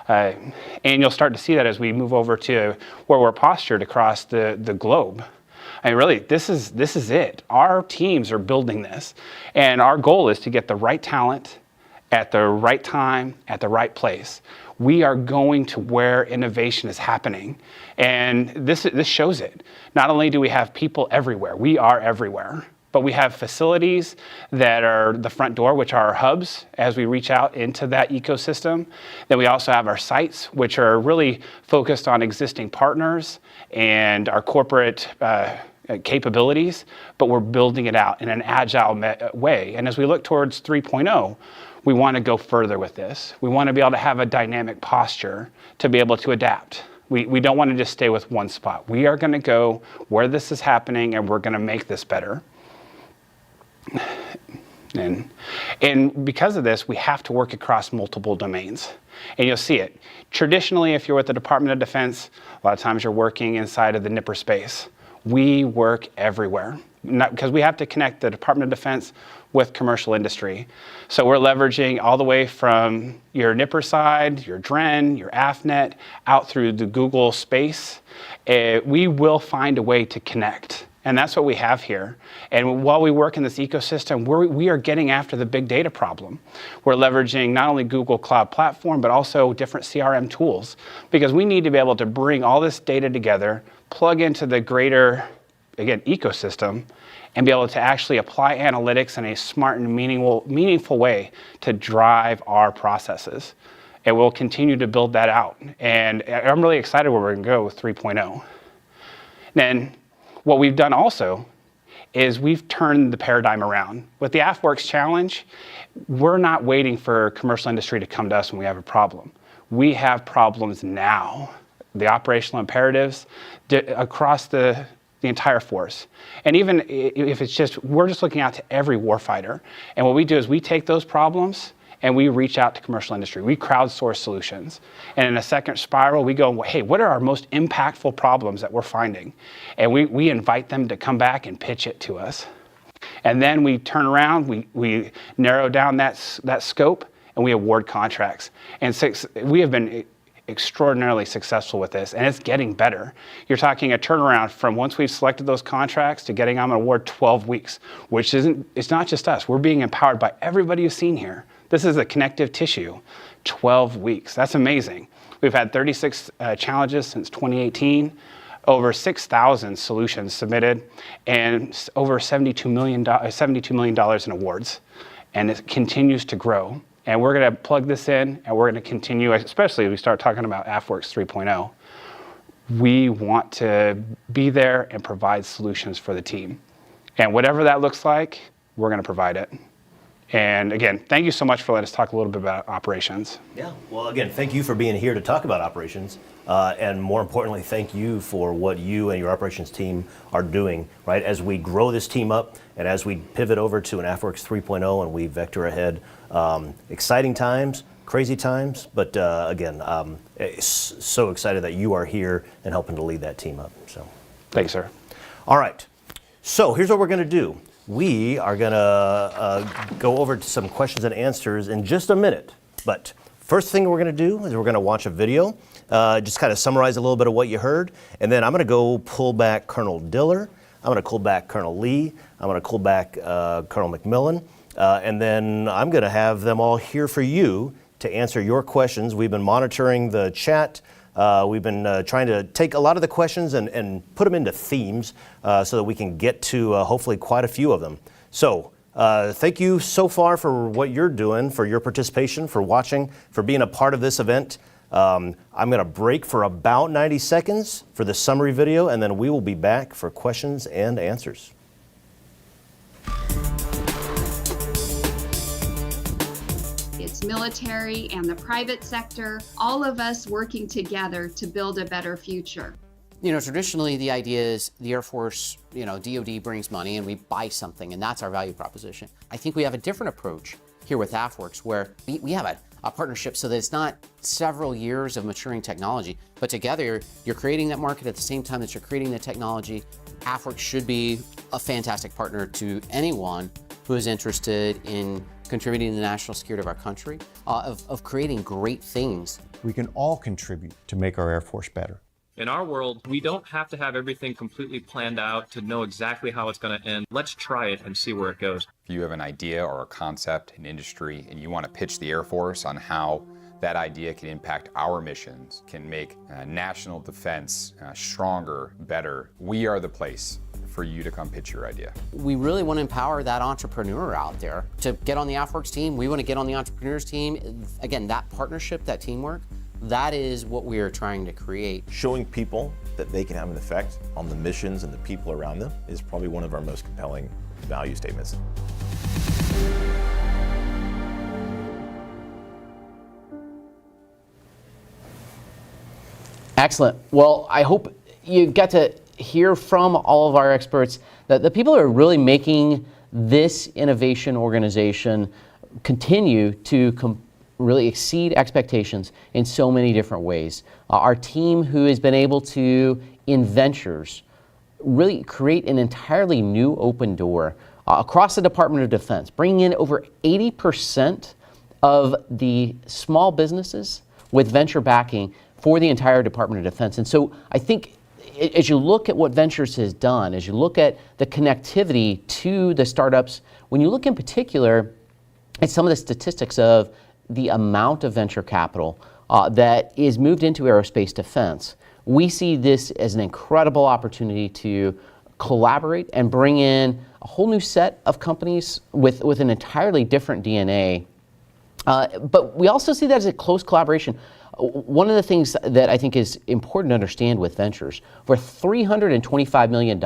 And you'll start to see that as we move over to where we're postured across the globe. I mean, really, this is it. Our teams are building this, and our goal is to get the right talent at the right time, at the right place. We are going to where innovation is happening, and this shows it. Not only do we have people everywhere, we are everywhere, but we have facilities that are the front door, which are our hubs as we reach out into that ecosystem. Then we also have our sites, which are really focused on existing partners and our corporate capabilities, but we're building it out in an agile way. And as we look towards 3.0, we want to go further with this. We want to be able to have a dynamic posture to be able to adapt. We don't want to just stay with one spot. We are going to go where this is happening, and we're going to make this better. And because of this, we have to work across multiple domains. And you'll see it. Traditionally, if you're with the Department of Defense, a lot of times you're working inside of the NIPR space. We work everywhere, because we have to connect the Department of Defense with commercial industry. So we're leveraging all the way from your NIPR side, your DREN, your AFNet, out through the Google space. We will find a way to connect. And that's what we have here. And while we work in this ecosystem, we are getting after the big data problem. We're leveraging not only Google Cloud Platform, but also different CRM tools, because we need to be able to bring all this data together, plug into the greater, again, ecosystem, and be able to actually apply analytics in a smart and meaningful way to drive our processes. And we'll continue to build that out. And I'm really excited where we're going to go with 3.0. Then, what we've done also is we've turned the paradigm around. With the Afwerx Challenge, we're not waiting for commercial industry to come to us when we have a problem. We have problems now. The operational imperatives across the entire force. And even if it's just, we're just looking out to every warfighter. And what we do is we take those problems and we reach out to commercial industry. We crowdsource solutions. And in a second spiral, we go, hey, what are our most impactful problems that we're finding? And we invite them to come back and pitch it to us. And then we turn around, we narrow down that scope, and we award contracts. And we have been extraordinarily successful with this, and it's getting better. You're talking a turnaround from once we've selected those contracts to getting on an award 12 weeks, which it's not just us. We're being empowered by everybody you've seen here. This is a connective tissue, 12 weeks. That's amazing. We've had 36 challenges since 2018, over 6,000 solutions submitted, and over $72 million in awards. And it continues to grow. And we're going to plug this in, and we're going to continue, especially as we start talking about Afwerx 3.0. We want to be there and provide solutions for the team. And whatever that looks like, we're going to provide it. And again, thank you so much for letting us talk a little bit about operations. Yeah, well, again, thank you for being here to talk about operations. And more importantly, thank you for what you and your operations team are doing, right? As we grow this team up and as we pivot over to an Afwerx 3.0 and we vector ahead, exciting times, crazy times, but again, so excited that you are here and helping to lead that team up. So, thanks, sir. All right, so here's what we're going to do. We are going to go over to some questions and answers in just a minute. But first thing we're going to do is we're going to watch a video, just kind of summarize a little bit of what you heard. And then I'm going to go pull back Colonel Diller. I'm going to pull back Colonel Lee. I'm going to pull back Colonel McMillan. And then I'm going to have them all here for you to answer your questions. We've been monitoring the chat. We've been trying to take a lot of the questions and put them into themes so that we can get to hopefully quite a few of them. So thank you so far for what you're doing, for your participation, for watching, for being a part of this event. I'm going to break for about 90 seconds for the summary video, and then we will be back for questions and answers. It's military and the private sector, all of us working together to build a better future. You know, traditionally the idea is the Air Force, you know, DoD brings money and we buy something, and that's our value proposition. I think we have a different approach here with Afwerx, where we have a partnership so that it's not several years of maturing technology, but together you're creating that market at the same time that you're creating the technology. Afwerx should be a fantastic partner to anyone who is interested in contributing to the national security of our country, of creating great things. We can all contribute to make our Air Force better. In our world, we don't have to have everything completely planned out to know exactly how it's going to end. Let's try it and see where it goes. If you have an idea or a concept in industry and you want to pitch the Air Force on how that idea can impact our missions, can make national defense stronger, better, we are the place for you to come pitch your idea. We really want to empower that entrepreneur out there to get on the Afwerx team. We want to get on the entrepreneurs team. Again, that partnership, that teamwork, That is what we are trying to create. Showing people that they can have an effect on the missions and the people around them is probably one of our most compelling value statements. Excellent. Well, I hope you got to hear from all of our experts that the people who are really making this innovation organization continue to really exceed expectations in so many different ways. Our team who has been able to, in ventures, really create an entirely new open door across the Department of Defense, bringing in over 80% of the small businesses with venture backing for the entire Department of Defense. And so I think as you look at what Ventures has done, as you look at the connectivity to the startups, when you look in particular at some of the statistics of the amount of venture capital that is moved into aerospace defense, we see this as an incredible opportunity to collaborate and bring in a whole new set of companies with an entirely different DNA. But we also see that as a close collaboration. One of the things that I think is important to understand with Ventures, for $325 million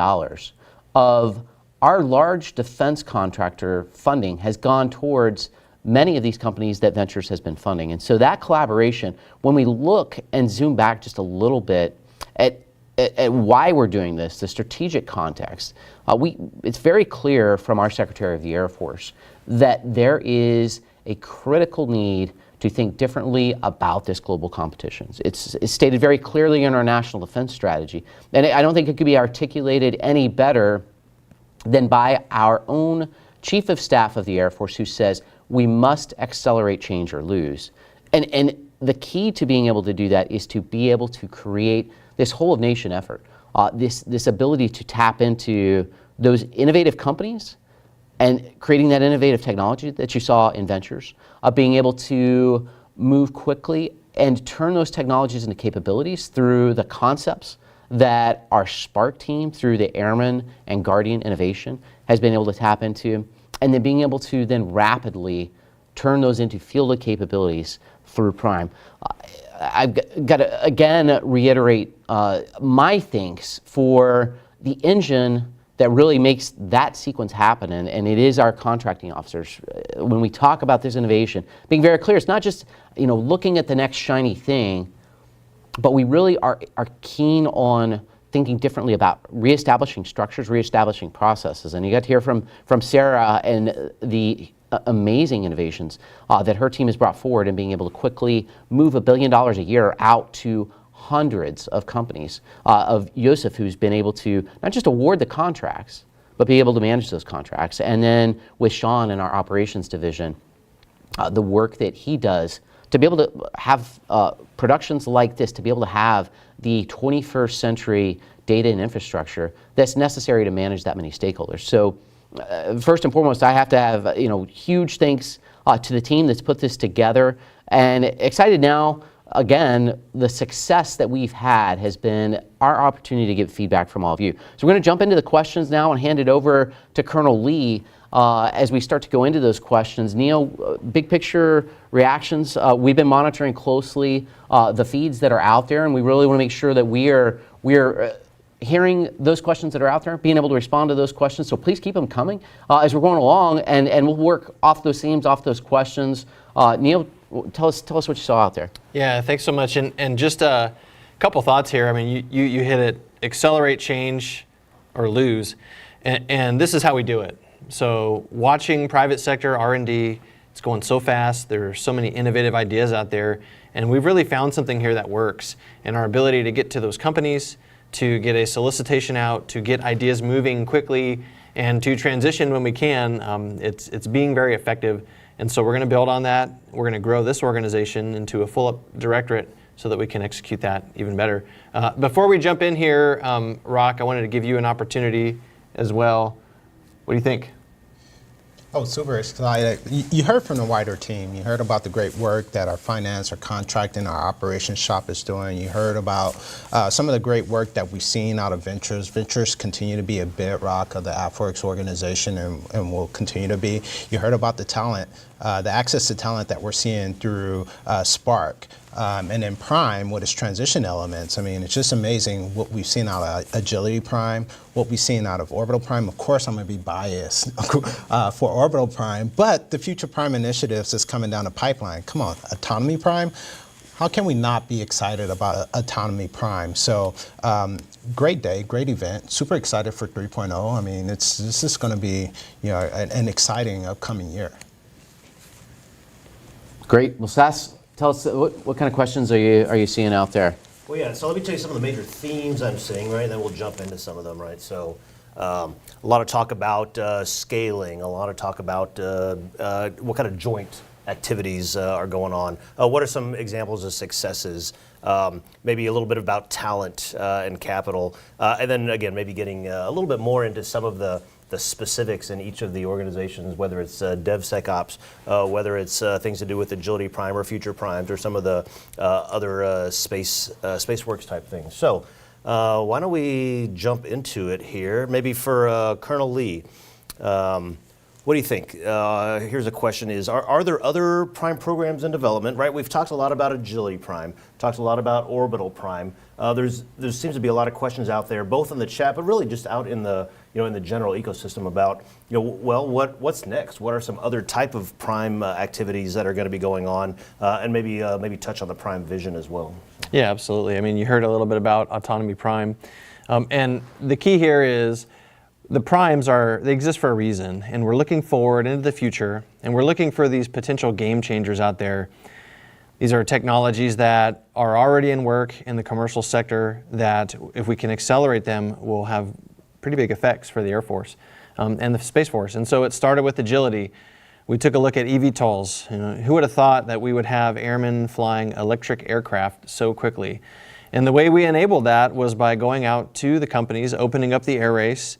of our large defense contractor funding has gone towards many of these companies that Ventures has been funding. And so that collaboration, when we look and zoom back just a little bit at why we're doing this, the strategic context, it's very clear from our Secretary of the Air Force that there is a critical need to think differently about this global competition. It's stated very clearly in our national defense strategy. And I don't think it could be articulated any better than by our own Chief of Staff of the Air Force, who says we must accelerate change or lose. And the key to being able to do that is to be able to create this whole of nation effort, this ability to tap into those innovative companies and creating that innovative technology that you saw in Ventures, being able to move quickly and turn those technologies into capabilities through the concepts that our Spark team, through the Airmen and Guardian innovation, has been able to tap into, and then being able to then rapidly turn those into fielded capabilities through Prime. I've got to again reiterate my thanks for the engine that really makes that sequence happen, and it is our contracting officers. When we talk about this innovation, being very clear, it's not just looking at the next shiny thing, but we really are keen on thinking differently about reestablishing structures, reestablishing processes. And you got to hear from Sarah and the amazing innovations that her team has brought forward in being able to quickly move $1 billion a year out to hundreds of companies, of Yosef, who's been able to not just award the contracts, but be able to manage those contracts. And then with Sean in our operations division, the work that he does to be able to have productions like this, to be able to have the 21st century data and infrastructure that's necessary to manage that many stakeholders. So first and foremost, I have to have huge thanks to the team that's put this together, and excited now. Again, the success that we've had has been our opportunity to get feedback from all of you. So we're going to jump into the questions now and hand it over to Colonel Lee as we start to go into those questions. Neil, big picture reactions. We've been monitoring closely the feeds that are out there, and we really want to make sure that we are hearing those questions that are out there, being able to respond to those questions. So please keep them coming as we're going along, and we'll work off those themes, off those questions. Neil, tell us what you saw out there. Yeah, thanks so much. And just a couple thoughts here. I mean, you hit it: accelerate change or lose, and this is how we do it. So watching private sector R&D, it's going so fast. There are so many innovative ideas out there, and we've really found something here that works. And our ability to get to those companies, to get a solicitation out, to get ideas moving quickly, and to transition when we can, it's being very effective. And so we're going to build on that. We're going to grow this organization into a full-up directorate so that we can execute that even better. Before we jump in here, Rock, I wanted to give you an opportunity as well. What do you think? Oh, super excited. You heard from the wider team. You heard about the great work that our finance, our contracting, our operations shop is doing. You heard about some of the great work that we've seen out of Ventures. Ventures continue to be a bedrock of the Afwerx organization and will continue to be. You heard about the talent the access to talent that we're seeing through Spark. And then Prime with its transition elements. I mean, it's just amazing what we've seen out of Agility Prime, what we've seen out of Orbital Prime. Of course, I'm going to be biased for Orbital Prime, but the future Prime initiatives that's coming down the pipeline. Come on, Autonomy Prime. How can we not be excited about Autonomy Prime? So great day, great event. Super excited for 3.0. I mean, this is going to be, you know, an exciting upcoming year. Great. Well, Sass, tell us what kind of questions are you seeing out there? Well, yeah. So let me tell you some of the major themes I'm seeing, right? And then we'll jump into some of them, right? So a lot of talk about scaling. A lot of talk about what kind of joint activities are going on. What are some examples of successes? Maybe a little bit about talent and capital, and then again maybe getting a little bit more into some of the specifics in each of the organizations, whether it's DevSecOps, whether it's things to do with Agility Prime or Future Primes, or some of the other SpaceWorks type things. So why don't we jump into it here? Maybe for Colonel Lee. What do you think? Here's a question: are there other Prime programs in development? Right, we've talked a lot about Agility Prime, talked a lot about Orbital Prime. There seems to be a lot of questions out there, both in the chat, but really just out in the in the general ecosystem about well, what's next? What are some other type of Prime activities that are going to be going on, and maybe touch on the Prime vision as well. Yeah, absolutely. I mean, you heard a little bit about Autonomy Prime, and the key here is, the primes they exist for a reason, and we're looking forward into the future, and we're looking for these potential game changers out there. These are technologies that are already in work in the commercial sector that, if we can accelerate them, will have pretty big effects for the Air Force and the Space Force. And so it started with agility. We took a look at eVTOLs. Who would have thought that we would have airmen flying electric aircraft so quickly? And the way we enabled that was by going out to the companies, opening up the air race,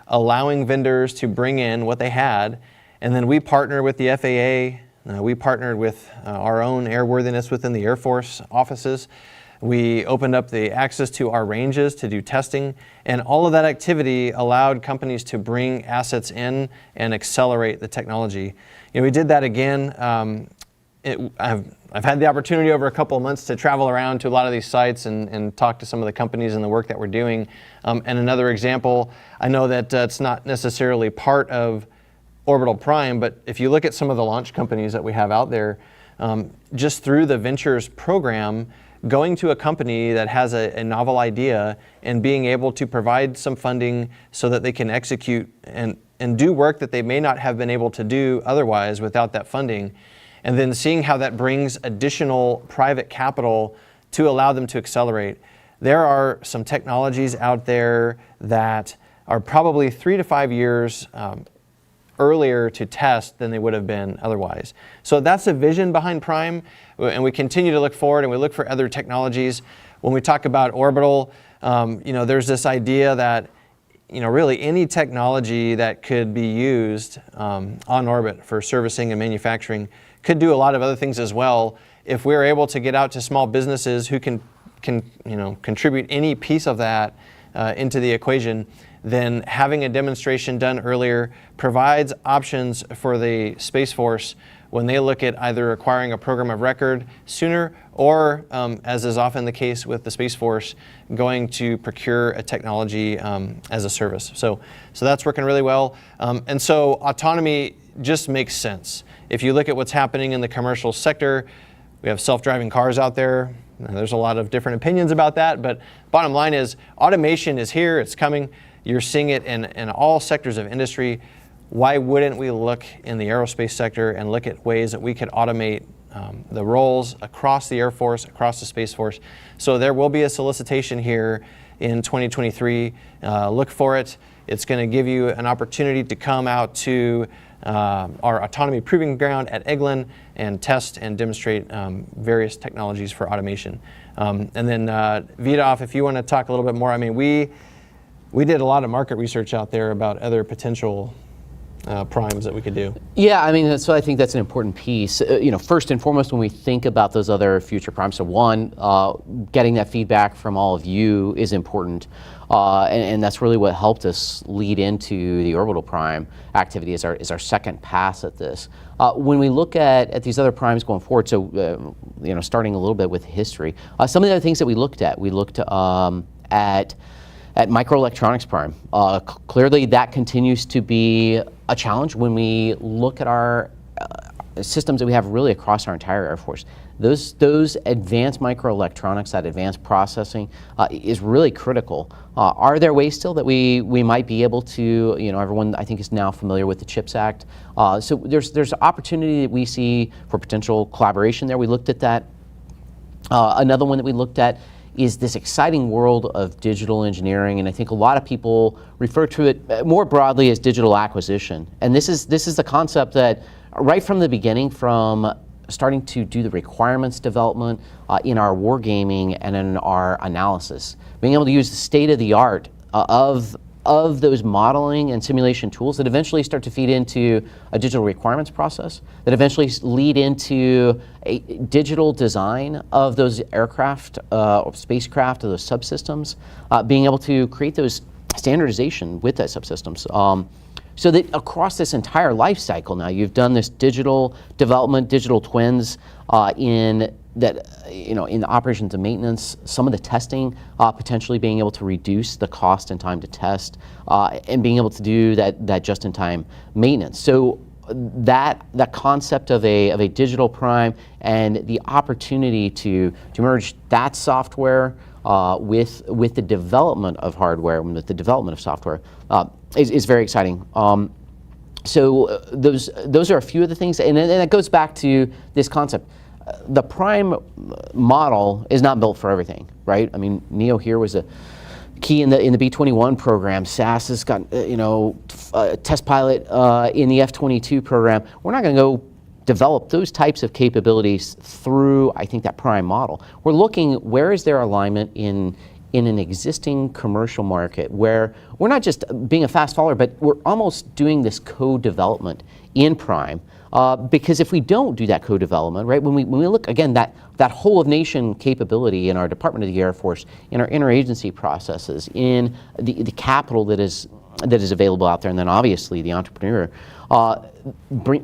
allowing vendors to bring in what they had, and then we partnered with the FAA, we partnered with our own airworthiness within the Air Force offices. We opened up the access to our ranges to do testing, and all of that activity allowed companies to bring assets in and accelerate the technology. We did that again. I've had the opportunity over a couple of months to travel around to a lot of these sites and talk to some of the companies and the work that we're doing. And another example, I know that it's not necessarily part of Orbital Prime, but if you look at some of the launch companies that we have out there, just through the Ventures program, going to a company that has a novel idea and being able to provide some funding so that they can execute and do work that they may not have been able to do otherwise without that funding, and then seeing how that brings additional private capital to allow them to accelerate. There are some technologies out there that are probably 3 to 5 years earlier to test than they would have been otherwise. So that's a vision behind Prime, and we continue to look forward and we look for other technologies. When we talk about Orbital, there's this idea that really any technology that could be used on orbit for servicing and manufacturing could do a lot of other things as well. If we're able to get out to small businesses who can contribute any piece of that into the equation, then having a demonstration done earlier provides options for the Space Force when they look at either acquiring a program of record sooner or, as is often the case with the Space Force, going to procure a technology as a service. So that's working really well. And so autonomy just makes sense. If you look at what's happening in the commercial sector, we have self-driving cars out there. There's a lot of different opinions about that, but bottom line is automation is here, it's coming. You're seeing it in all sectors of industry. Why wouldn't we look in the aerospace sector and look at ways that we could automate the roles across the Air Force, across the Space Force? So there will be a solicitation here in 2023. Look for it. It's going to give you an opportunity to come out to our autonomy proving ground at Eglin and test and demonstrate various technologies for automation. And then Vidaf, if you want to talk a little bit more, I mean, we did a lot of market research out there about other potential primes that we could do? Yeah, I mean, so I think that's an important piece. First and foremost, when we think about those other future primes, so one, getting that feedback from all of you is important, and that's really what helped us lead into the orbital prime activity is our second pass at this. When we look at these other primes going forward, so starting a little bit with history, some of the other things that we looked at microelectronics prime. Clearly that continues to be a challenge when we look at our systems that we have really across our entire Air Force. Those advanced microelectronics, that advanced processing is really critical. Are there ways still that we might be able to, everyone I think is now familiar with the CHIPS Act. So there's opportunity that we see for potential collaboration there. We looked at that. Another one that we looked at is this exciting world of digital engineering, and I think a lot of people refer to it more broadly as digital acquisition. And this is the concept that right from the beginning, from starting to do the requirements development in our wargaming and in our analysis, being able to use the state-of-the-art of those modeling and simulation tools that eventually start to feed into a digital requirements process, that eventually lead into a digital design of those aircraft or spacecraft or those subsystems, being able to create those standardization with that subsystems. So that across this entire life cycle now, you've done this digital development, digital twins in the operations and maintenance, some of the testing, potentially being able to reduce the cost and time to test, and being able to do that just-in-time maintenance. So that concept of a digital prime and the opportunity to merge that software with the development of hardware, with the development of software, is very exciting. So those are a few of the things, and it goes back to this concept. The prime model is not built for everything, right? I mean, NEO here was a key in the B-21 program. SAS has got a test pilot in the F-22 program. We're not going to go develop those types of capabilities through, I think, that prime model. We're looking where is there alignment in an existing commercial market where we're not just being a fast follower, but we're almost doing this co-development in prime. Because if we don't do that co-development, right, when we look, again, that whole of nation capability in our Department of the Air Force, in our interagency processes, in the capital that is available out there, and then obviously the entrepreneur,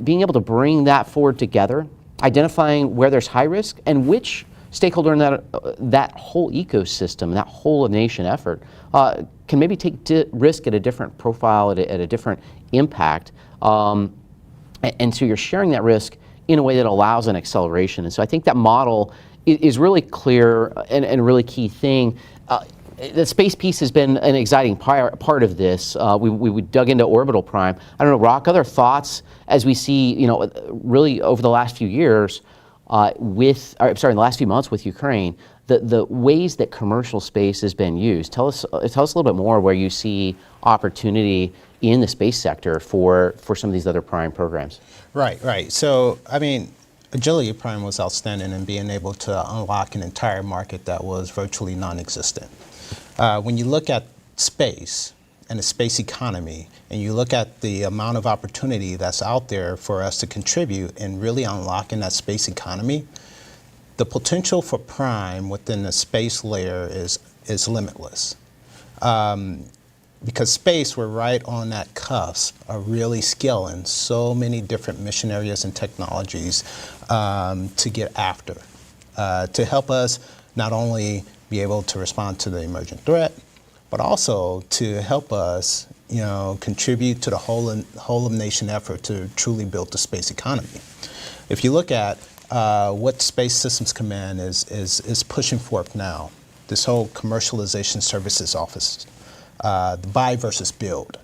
being able to bring that forward together, identifying where there's high risk and which stakeholder in that whole ecosystem, that whole of nation effort, can maybe take risk at a different profile, at a different impact. And so you're sharing that risk in a way that allows an acceleration. And so I think that model is really clear and a really key thing. The space piece has been an exciting part of this. We dug into orbital prime. I don't know, Rock, other thoughts as we see, really over the last few years in the last few months with Ukraine, the ways that commercial space has been used. Tell us a little bit more where you see opportunity in the space sector for some of these other prime programs. Right. So, I mean, Agility Prime was outstanding in being able to unlock an entire market that was virtually non-existent. When you look at space and the space economy, and you look at the amount of opportunity that's out there for us to contribute in really unlocking that space economy, the potential for prime within the space layer is limitless. Because space, we're right on that cusp of really scaling so many different mission areas and technologies to get after, to help us not only be able to respond to the emergent threat, but also to help us, contribute to the whole of nation effort to truly build the space economy. If you look at what Space Systems Command is pushing forth now, this whole commercialization services office, the buy versus build.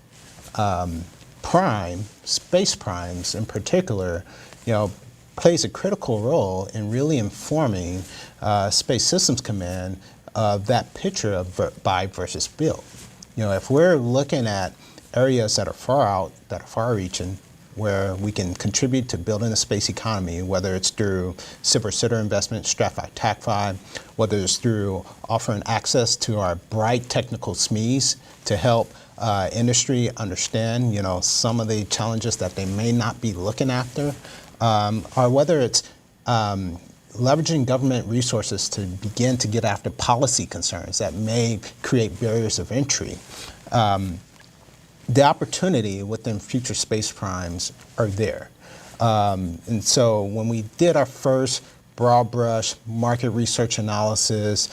Prime, space primes in particular, plays a critical role in really informing Space Systems Command of that picture of buy versus build. If we're looking at areas that are far out, that are far-reaching, where we can contribute to building a space economy, whether it's through SIPR investment, STRATFI, TACFI, whether it's through offering access to our bright technical SMEs to help industry understand, some of the challenges that they may not be looking after, or whether it's leveraging government resources to begin to get after policy concerns that may create barriers of entry. The opportunity within future space primes are there. And so when we did our first broad brush market research analysis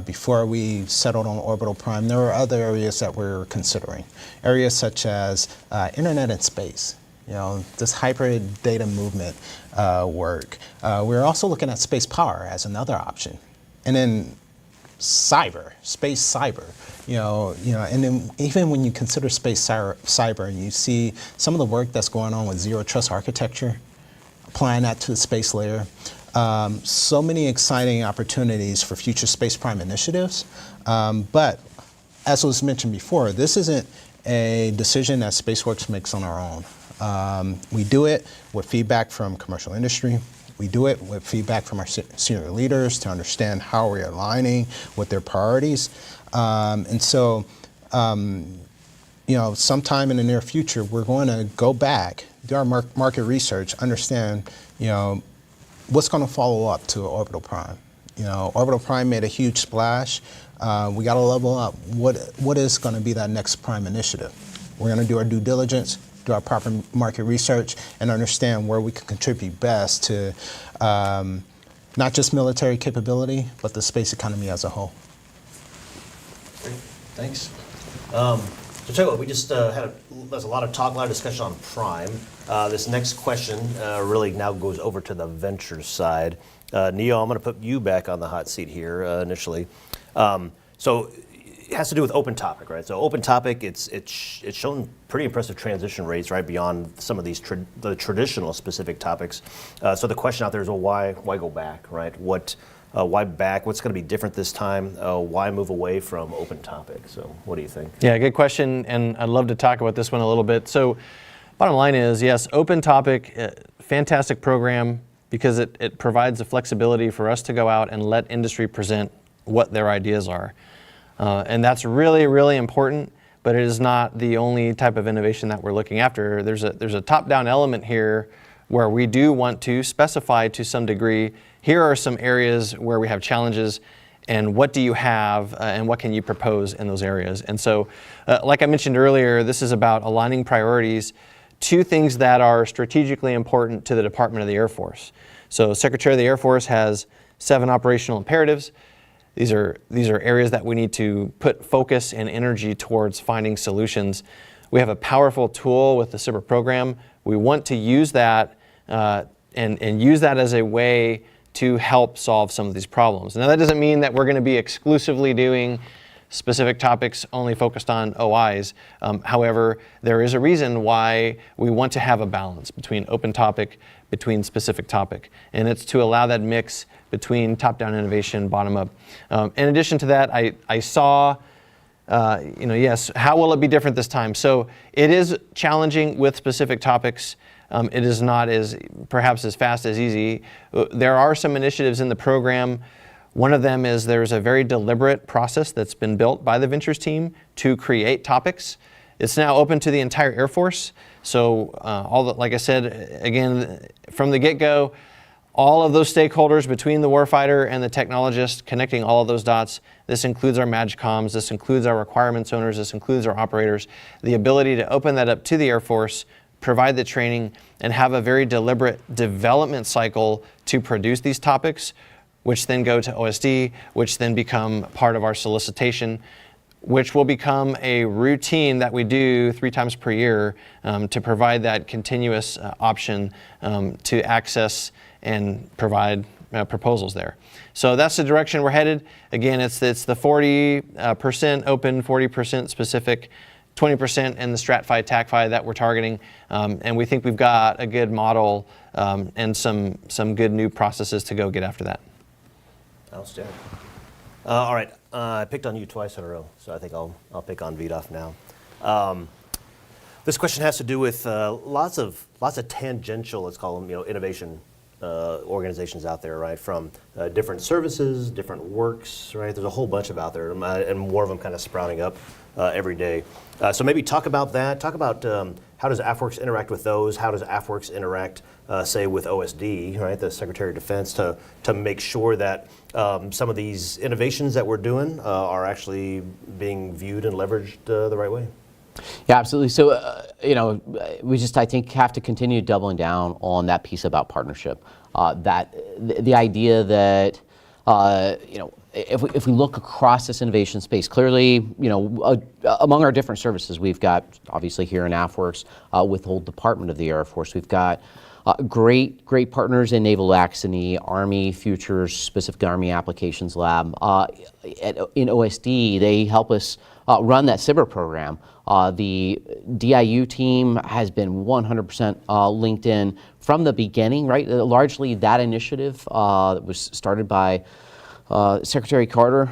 before we settled on orbital prime, there were other areas that we were considering. Areas such as internet and space, this hybrid data movement work. We're also looking at space power as another option. And then cyber, space cyber, and then even when you consider space cyber, you see some of the work that's going on with zero trust architecture, applying that to the space layer. So many exciting opportunities for future space prime initiatives. But as was mentioned before, this isn't a decision that SpaceWorks makes on our own. We do it with feedback from commercial industry. We do it with feedback from our senior leaders to understand how we're aligning with their priorities. And so, sometime in the near future, we're going to go back, do our market research, understand, what's going to follow up to Orbital Prime. Orbital Prime made a huge splash. We got to level up. What is going to be that next prime initiative? We're going to do our due diligence, do our proper market research, and understand where we can contribute best to not just military capability, but the space economy as a whole. Great, thanks. So tell you what, we just there's a lot of talk, a lot of discussion on Prime. This next question really now goes over to the ventures side. Neo, I'm going to put you back on the hot seat here initially. So it has to do with open topic, right? So open topic, it's shown pretty impressive transition rates, right, beyond some of these the traditional specific topics. So the question out there is, well, why go back, right? Why back? What's going to be different this time? Why move away from open topic? So what do you think? Yeah, good question, and I'd love to talk about this one a little bit. So bottom line is, yes, open topic, fantastic program because it provides the flexibility for us to go out and let industry present what their ideas are. And that's really, really important, but it is not the only type of innovation that we're looking after. There's a top-down element here where we do want to specify to some degree, here are some areas where we have challenges, and what do you have, and what can you propose in those areas? And so, like I mentioned earlier, this is about aligning priorities to things that are strategically important to the Department of the Air Force. So Secretary of the Air Force has 7 operational imperatives. These are areas that we need to put focus and energy towards finding solutions. We have a powerful tool with the SBIR program. We want to use that and use that as a way to help solve some of these problems. Now that doesn't mean that we're going to be exclusively doing specific topics only focused on OIs. However, there is a reason why we want to have a balance between open topic, between specific topic, and it's to allow that mix between top-down innovation, bottom-up. In addition to that, I saw, yes, how will it be different this time? So it is challenging with specific topics. It is not perhaps as fast as easy. There are some initiatives in the program. One of them is there's a very deliberate process that's been built by the Ventures team to create topics. It's now open to the entire Air Force. So like I said, again, from the get-go, all of those stakeholders between the warfighter and the technologist, connecting all of those dots. This includes our MAGCOMs, this includes our requirements owners, this includes our operators. The ability to open that up to the Air Force, provide the training, and have a very deliberate development cycle to produce these topics, which then go to OSD, which then become part of our solicitation, which will become a routine that we do 3 times per year to provide that continuous option to access and provide proposals there. So that's the direction we're headed. Again, it's the 40% open, 40% specific, 20% in the StratFi, TACFi that we're targeting, and we think we've got a good model and some good new processes to go get after that. Outstanding. All right, I picked on you twice in a row, so I think I'll pick on Vidaf now. This question has to do with lots of tangential, let's call them, innovation organizations out there, right? From different services, different works, right? There's a whole bunch of out there, and more of them kind of sprouting up every day. So maybe talk about that. Talk about how does Afwerx interact with those? How does Afwerx interact, say, with OSD, right? The Secretary of Defense, to make sure that some of these innovations that we're doing are actually being viewed and leveraged the right way. Yeah, absolutely. So, we just, I think, have to continue doubling down on that piece about partnership. That the idea that, if we look across this innovation space, clearly, among our different services, we've got, obviously here in Afwerx, with the whole Department of the Air Force, we've got great partners in Naval Academy, Army Futures, specific Army Applications Lab. In OSD, they help us run that SBIR program. The DIU team has been 100% linked in from the beginning, right? Largely that initiative that was started by Secretary Carter,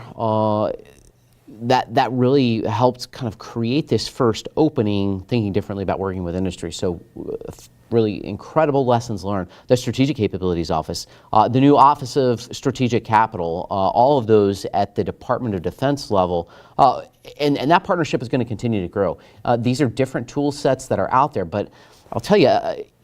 that really helped kind of create this first opening, thinking differently about working with industry. So really incredible lessons learned. The Strategic Capabilities Office, the new Office of Strategic Capital, all of those at the Department of Defense level, and that partnership is going to continue to grow. These are different tool sets that are out there, but I'll tell you,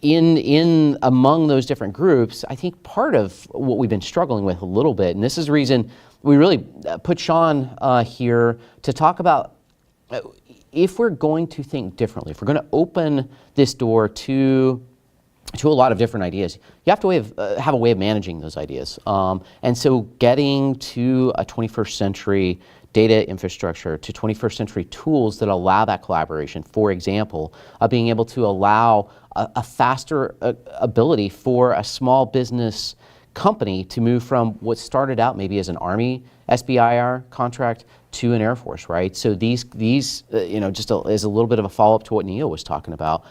in among those different groups, I think part of what we've been struggling with a little bit, and this is the reason we really put Sean here to talk about if we're going to think differently, if we're going to open this door to a lot of different ideas, you have to have a way of managing those ideas. And so getting to a 21st century data infrastructure, to 21st century tools that allow that collaboration. For example, being able to allow a faster ability for a small business company to move from what started out maybe as an Army SBIR contract to an Air Force, right? So these just as a little bit of a follow-up to what Neil was talking about,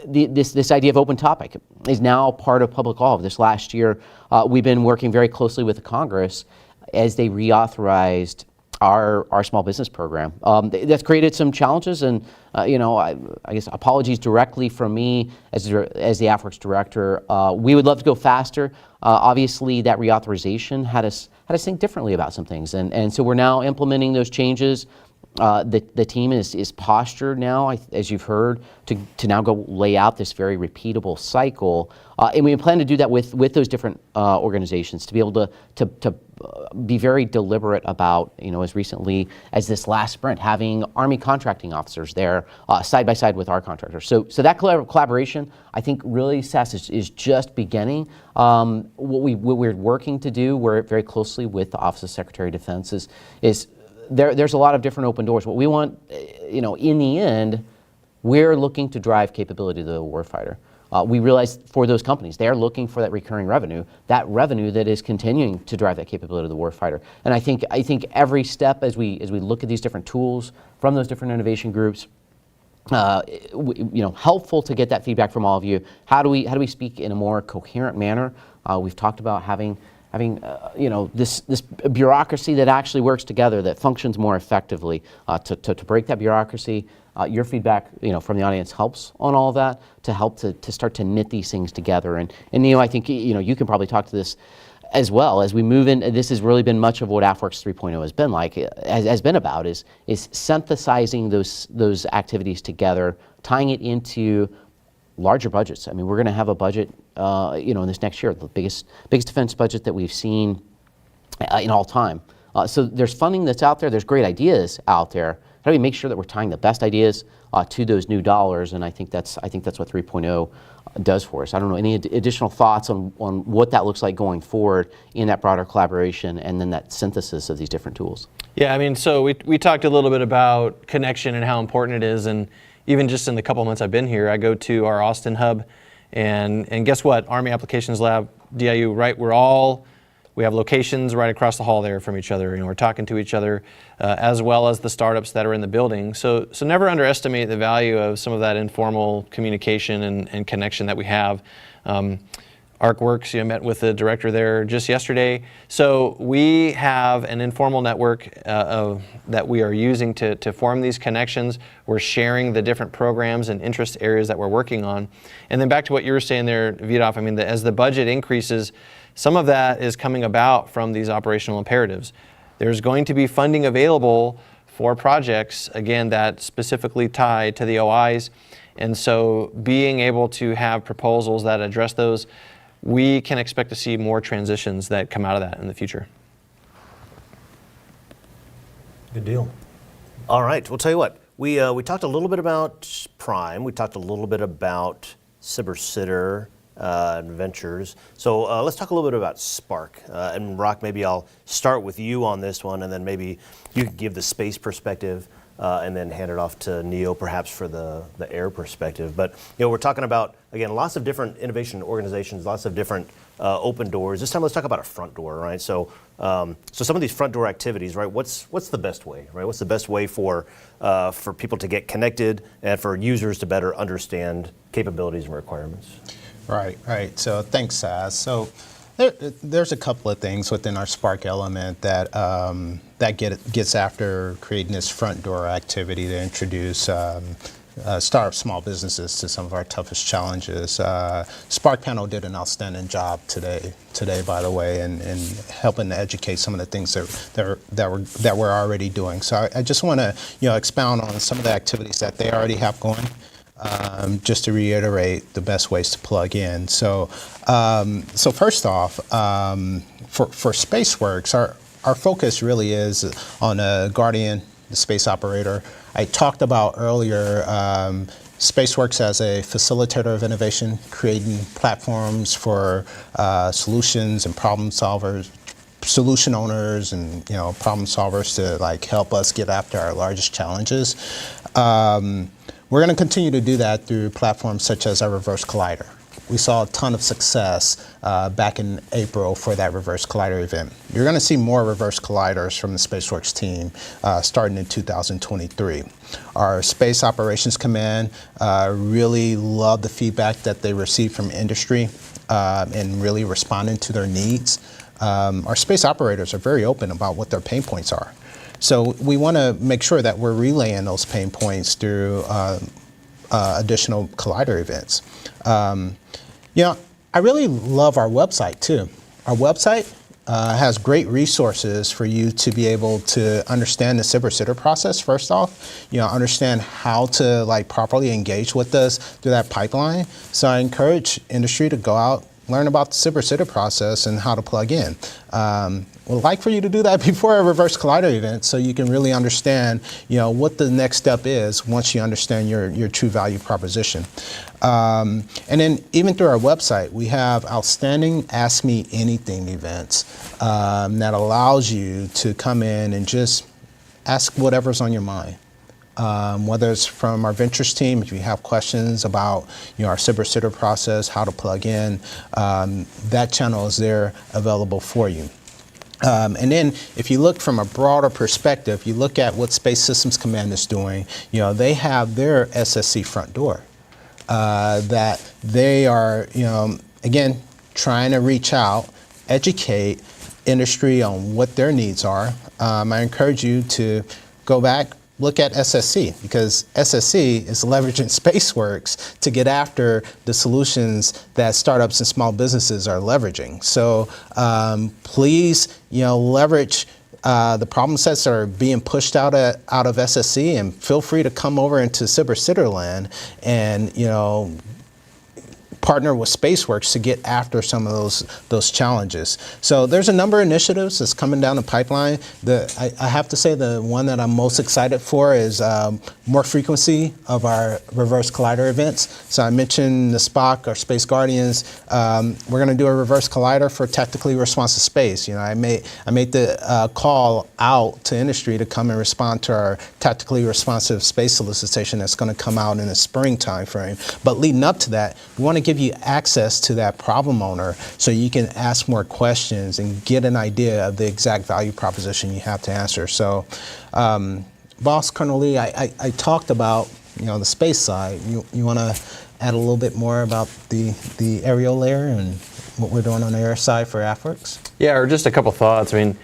this idea of open topic is now part of public law. This last year, we've been working very closely with the Congress as they reauthorized our small business program. That's created some challenges, and I guess apologies directly from me as the Afwerx director. We would love to go faster. Obviously, that reauthorization had us think differently about some things, and so we're now implementing those changes. The team is postured now, as you've heard, to now go lay out this very repeatable cycle, and we plan to do that with those different organizations to be able to be very deliberate about, as recently as this last sprint, having Army contracting officers there side by side with our contractors. So that collaboration, I think, really, Seth, is just beginning. What we're working to do, we're very closely with the Office of Secretary of Defense, is there's a lot of different open doors. What we want, in the end, we're looking to drive capability to the warfighter. We realize for those companies, they're looking for that recurring revenue, that revenue that is continuing to drive that capability to the warfighter. And I think every step as we look at these different tools from those different innovation groups, helpful to get that feedback from all of you. How do we speak in a more coherent manner? We've talked about having this bureaucracy that actually works together, that functions more effectively. To break that bureaucracy, your feedback, from the audience helps on all of that, to help to start to knit these things together. And Neil, I think you can probably talk to this as well as we move in. This has really been much of what Afwerx 3.0 has been like, has been about, is synthesizing those activities together, tying it into larger budgets. I mean, we're going to have a budget, in this next year, the biggest defense budget that we've seen in all time. So there's funding that's out there. There's great ideas out there. How do we make sure that we're tying the best ideas to those new dollars? And I think that's what 3.0 does for us. I don't know, any additional thoughts on what that looks like going forward in that broader collaboration and then that synthesis of these different tools? Yeah, I mean, so we talked a little bit about connection and how important it is, and even just in the couple months I've been here, I go to our Austin hub, and guess what? Army Applications Lab, DIU, right? We have locations right across the hall there from each other. We're talking to each other, as well as the startups that are in the building. So never underestimate the value of some of that informal communication and connection that we have. ArcWorks, met with the director there just yesterday. So we have an informal network that we are using to form these connections. We're sharing the different programs and interest areas that we're working on. And then back to what you were saying there, Vidaf, as the budget increases, some of that is coming about from these operational imperatives. There's going to be funding available for projects, again, that specifically tie to the OIs. And so being able to have proposals that address those, we can expect to see more transitions that come out of that in the future. Good deal. All right, we'll tell you what. We talked a little bit about Prime. We talked a little bit about CyberSitter and Ventures. So let's talk a little bit about Spark. And Rock, maybe I'll start with you on this one, and then maybe you can give the space perspective, and then hand it off to Neo perhaps for the air perspective. But we're talking about, again, lots of different innovation organizations, lots of different open doors. This time let's talk about a front door, right? So some of these front door activities, right? What's the best way, right? What's the best way for people to get connected and for users to better understand capabilities and requirements? Right. So thanks, Saz. So there's a couple of things within our Spark element that gets after creating this front door activity to introduce start small businesses to some of our toughest challenges. Spark Panel did an outstanding job today, by the way, in helping to educate some of the things that we're already doing. So I just want to expound on some of the activities that they already have going. Just to reiterate the best ways to plug in. So first off, for SpaceWorks, our focus really is on Guardian, the space operator. I talked about earlier SpaceWorks as a facilitator of innovation, creating platforms for solutions and problem solvers, solution owners and problem solvers to help us get after our largest challenges. We're going to continue to do that through platforms such as our Reverse Collider. We saw a ton of success back in April for that Reverse Collider event. You're going to see more Reverse Colliders from the SpaceWorks team starting in 2023. Our Space Operations Command really loved the feedback that they received from industry and really responding to their needs. Our space operators are very open about what their pain points are. So we want to make sure that we're relaying those pain points through additional Collider events. I really love our website too. Our website has great resources for you to be able to understand the CyberSitter process. First off, understand how to properly engage with us through that pipeline. So I encourage industry to go out, learn about the CyberSitter process and how to plug in. We'd like for you to do that before a Reverse Collider event so you can really understand what the next step is once you understand your true value proposition. And then even through our website, we have outstanding Ask Me Anything events that allows you to come in and just ask whatever's on your mind. Whether it's from our ventures team, if you have questions about our CyberSitter process, how to plug in, that channel is there available for you. And then if you look from a broader perspective, you look at what Space Systems Command is doing, they have their SSC front door that they are, again, trying to reach out, educate industry on what their needs are. I encourage you to go back, look at SSC, because SSC is leveraging SpaceWorks to get after the solutions that startups and small businesses are leveraging. So please, leverage the problem sets that are being pushed out of SSC, and feel free to come over into CyberSitter land and partner with SpaceWorks to get after some of those challenges. So there's a number of initiatives that's coming down the pipeline. I have to say the one that I'm most excited for is more frequency of our Reverse Collider events. So I mentioned the SPOC, our Space Guardians. We're going to do a Reverse Collider for tactically responsive space. I made the call out to industry to come and respond to our tactically responsive space solicitation that's going to come out in the spring timeframe. But leading up to that, we want to give you access to that problem owner so you can ask more questions and get an idea of the exact value proposition you have to answer. So, Boss Colonel Lee, I talked about the space side. You want to add a little bit more about the aerial layer and what we're doing on the air side for Afwerx? Yeah, or just a couple thoughts. I mean,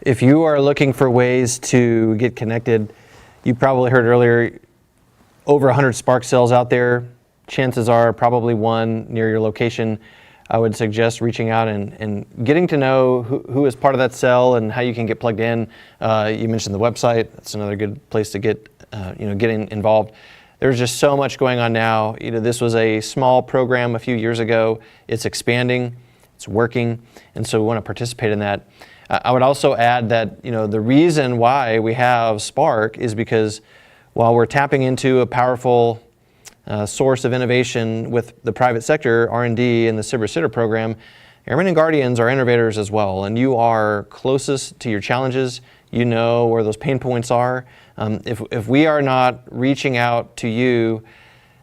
if you are looking for ways to get connected, you probably heard earlier, over 100 Spark cells out there. Chances are probably one near your location. I would suggest reaching out and getting to know who is part of that cell and how you can get plugged in. You mentioned the website. That's another good place to get getting involved. There's just so much going on now. This was a small program a few years ago. It's expanding, it's working, and so we want to participate in that. I would also add that the reason why we have Spark is because while we're tapping into a powerful source of innovation with the private sector, R&D, and the Sitter program, Airmen and Guardians are innovators as well, and you are closest to your challenges. You know where those pain points are. If we are not reaching out to you,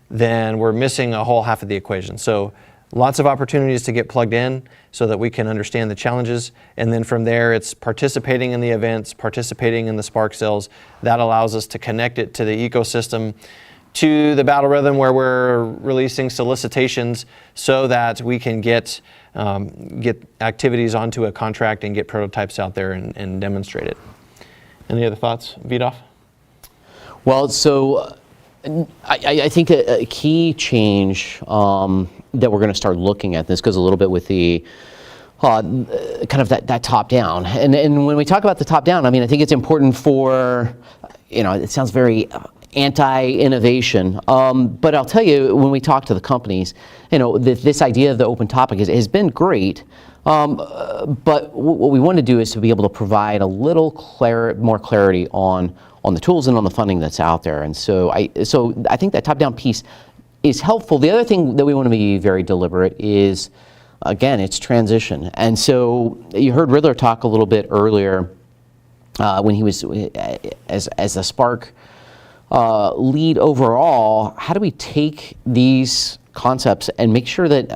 then we're missing a whole half of the equation. So lots of opportunities to get plugged in so that we can understand the challenges, and then from there it's participating in the events, participating in the Spark cells. That allows us to connect it to the ecosystem, to the battle rhythm where we're releasing solicitations so that we can get activities onto a contract and get prototypes out there and demonstrate it. Any other thoughts, Vidaf? Well, so I think a key change that we're going to start looking at, this goes a little bit with the kind of that top down. And when we talk about the top down, I mean, I think it's important for, it sounds very anti-innovation, but I'll tell you, when we talk to the companies, this idea of the open topic has been great. But what we want to do is to be able to provide a little more clarity on the tools and on the funding that's out there. And so I think that top-down piece is helpful. The other thing that we want to be very deliberate is, again, it's transition. And so you heard Riddler talk a little bit earlier when he was as a Spark lead overall. How do we take these concepts and make sure that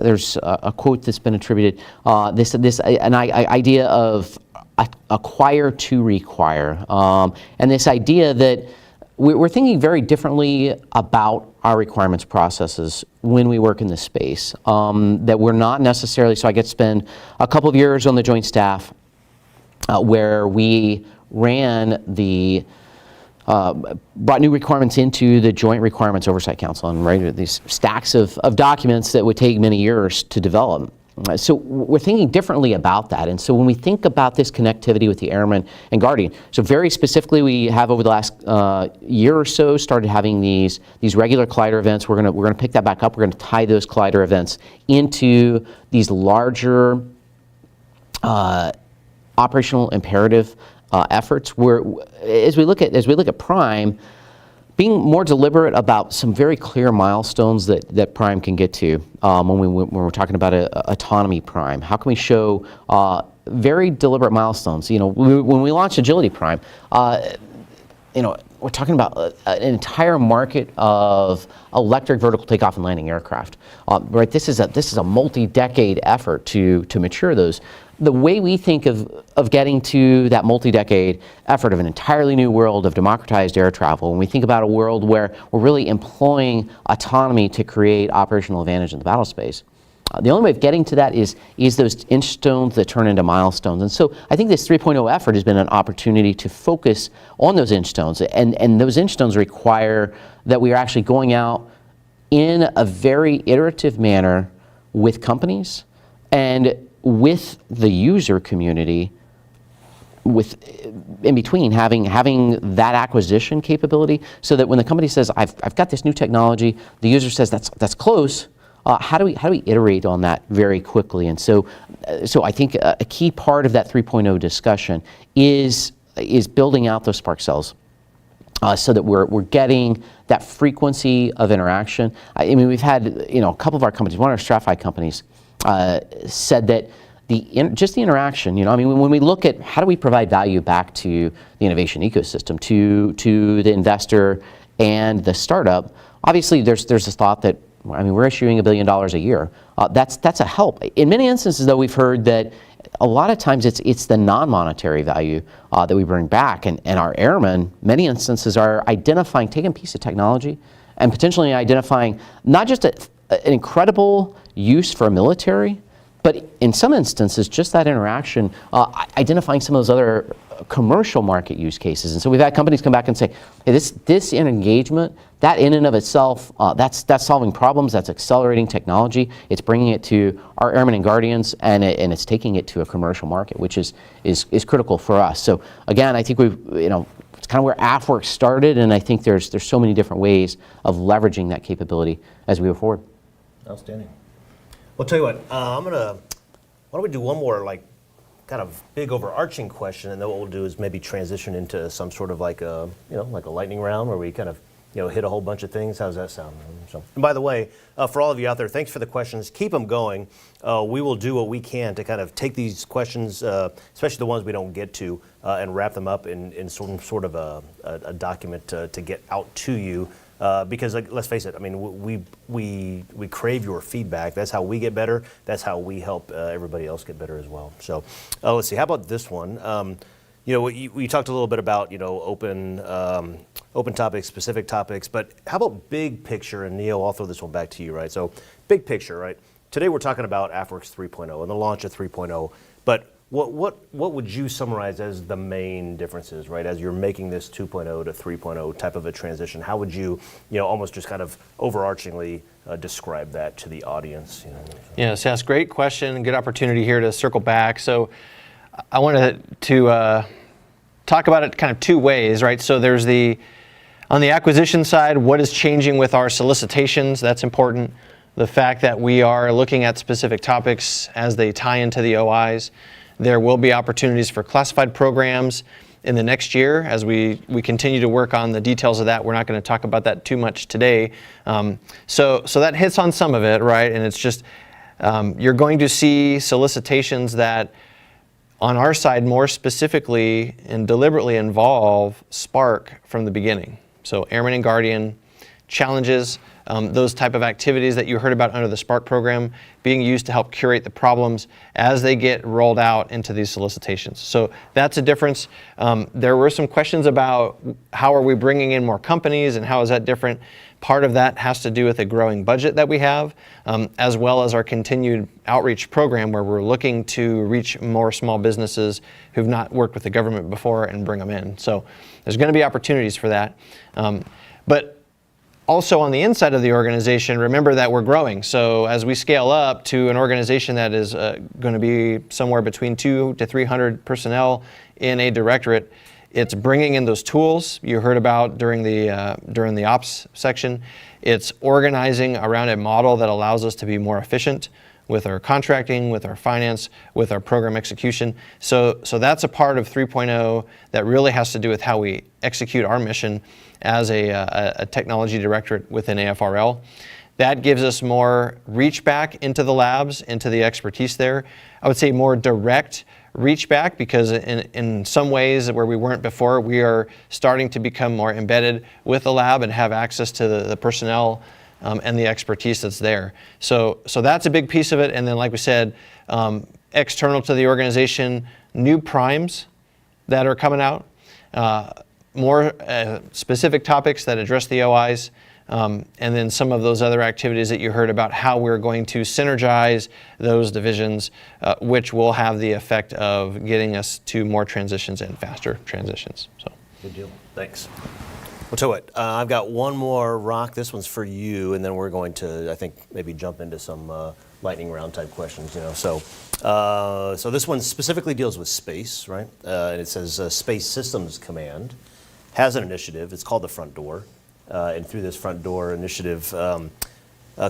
there's a quote that's been attributed, an idea of acquire to require, and this idea that we're thinking very differently about our requirements processes when we work in this space. That we're not necessarily, so I get to spend a couple of years on the joint staff where we ran brought new requirements into the Joint Requirements Oversight Council, and right, these stacks of documents that would take many years to develop. So we're thinking differently about that. And so when we think about this connectivity with the Airmen and Guardian, so very specifically, we have over the last year or so started having these regular collider events. We're gonna pick that back up. We're gonna tie those collider events into these larger operational imperative efforts. Where as we look at Prime, being more deliberate about some very clear milestones that Prime can get to when we're talking about autonomy Prime. How can we show very deliberate milestones? When we launched Agility Prime, we're talking about an entire market of electric vertical takeoff and landing aircraft. Right, this is a multi-decade effort to mature those. The way we think of getting to that multi-decade effort of an entirely new world of democratized air travel, when we think about a world where we're really employing autonomy to create operational advantage in the battle space, the only way of getting to that is those inch stones that turn into milestones. And so I think this 3.0 effort has been an opportunity to focus on those inch stones, and those inch stones require that we are actually going out in a very iterative manner with companies and with the user community, in between having that acquisition capability, so that when the company says, I've got this new technology, the user says that's close. How do we iterate on that very quickly? And so I think a key part of that 3.0 discussion is building out those Spark cells. So that we're getting that frequency of interaction. I mean, we've had a couple of our companies, one of our StratFi companies, said that just the interaction, when we look at how do we provide value back to the innovation ecosystem, to the investor and the startup, obviously there's this thought that, we're issuing $1 billion a year. That's a help. In many instances, though, we've heard that a lot of times it's the non-monetary value that we bring back, and our airmen, many instances, are taking a piece of technology and potentially identifying not just an incredible use for military, but in some instances, just that interaction, identifying some of those other commercial market use cases. And so we've had companies come back and say, hey, this engagement, that in and of itself, that's solving problems, that's accelerating technology, it's bringing it to our Airmen and Guardians, and it's taking it to a commercial market, which is critical for us. So again, I think it's kind of where Afwerx started, and I think there's so many different ways of leveraging that capability as we go forward. Outstanding. Well, tell you what, why don't we do one more kind of big overarching question, and then what we'll do is maybe transition into some sort of like a lightning round where we kind of hit a whole bunch of things. How does that sound? So, and by the way, for all of you out there, thanks for the questions. Keep them going. We will do what we can to kind of take these questions, especially the ones we don't get to, and wrap them up in some sort of a document to get out to you. Because let's face it, I mean, we crave your feedback. That's how we get better. That's how we help everybody else get better as well. So let's see. How about this one? We talked a little bit about open topics, specific topics, but how about big picture? And Neil, I'll throw this one back to you, right? So big picture, right? Today we're talking about Afwerx 3.0 and the launch of 3.0, but what would you summarize as the main differences, right? As you're making this 2.0 to 3.0 type of a transition, how would you, almost just kind of overarchingly describe that to the audience? Yes, that's a great question. Good opportunity here to circle back. So I wanted to talk about it kind of two ways, right? So there's on the acquisition side, what is changing with our solicitations? That's important. The fact that we are looking at specific topics as they tie into the OIs. There will be opportunities for classified programs in the next year as we continue to work on the details of that. We're not going to talk about that too much today. So that hits on some of it, right? And it's just, you're going to see solicitations that on our side more specifically and deliberately involve Spark from the beginning. So Airmen and Guardian, challenges, those type of activities that you heard about under the Spark program being used to help curate the problems as they get rolled out into these solicitations. So that's a difference. There were some questions about how are we bringing in more companies and how is that different? Part of that has to do with a growing budget that we have, as well as our continued outreach program where we're looking to reach more small businesses who've not worked with the government before and bring them in. So there's going to be opportunities for that. But also on the inside of the organization, remember that we're growing. So as we scale up to an organization that is going to be somewhere between 200 to 300 personnel in a directorate, it's bringing in those tools you heard about during the ops section. It's organizing around a model that allows us to be more efficient with our contracting, with our finance, with our program execution. So that's a part of 3.0 that really has to do with how we execute our mission as a technology directorate within AFRL. That gives us more reach back into the labs, into the expertise there. I would say more direct reach back because in some ways where we weren't before, we are starting to become more embedded with the lab and have access to the personnel and the expertise that's there. So that's a big piece of it. And then like we said, external to the organization, new primes that are coming out, more specific topics that address the OIs, and then some of those other activities that you heard about how we're going to synergize those divisions, which will have the effect of getting us to more transitions and faster transitions. So, good deal. Thanks. Well, tell you what, I've got one more, Rock. This one's for you, and then we're going to, I think, maybe jump into some lightning round type questions. So this one specifically deals with space, right? And it says Space Systems Command has an initiative. It's called the Front Door. And through this Front Door initiative,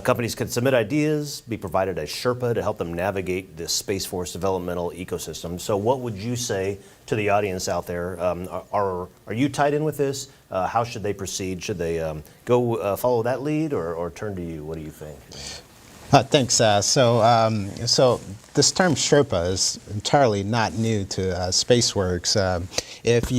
companies can submit ideas, be provided a Sherpa to help them navigate the Space Force developmental ecosystem. So what would you say to the audience out there? Are you tied in with this? How should they proceed? Should they go follow that lead or turn to you? What do you think? Thanks. So this term Sherpa is entirely not new to SpaceWorks. If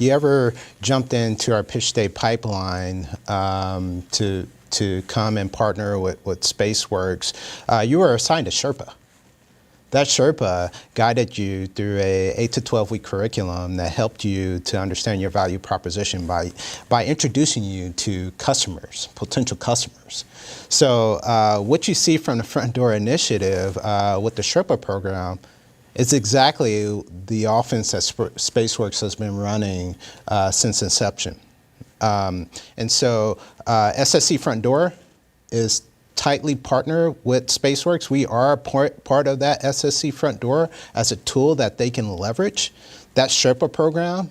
you ever jumped into our pitch day pipeline to come and partner with SpaceWorks, you were assigned a Sherpa. that Sherpa guided you through a 8 to 12 week curriculum that helped you to understand your value proposition by introducing you to customers, potential customers. So what you see from the Front Door Initiative with the Sherpa program is exactly the offense that SpaceWorks has been running since inception. And so SSC Front Door is tightly partner with SpaceWorks. We are part of that SSC Front Door as a tool that they can leverage. That Sherpa program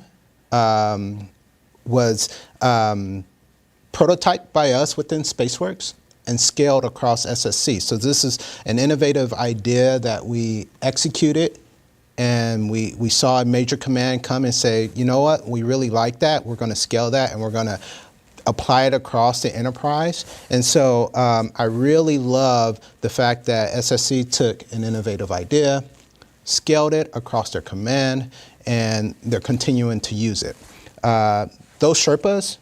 was prototyped by us within SpaceWorks and scaled across SSC. So this is an innovative idea that we executed, and we saw a major command come and say, you know what, we really like that. We're going to scale that, and we're going to apply it across the enterprise. And so I really love the fact that SSC took an innovative idea, scaled it across their command, and they're continuing to use it. Those Sherpas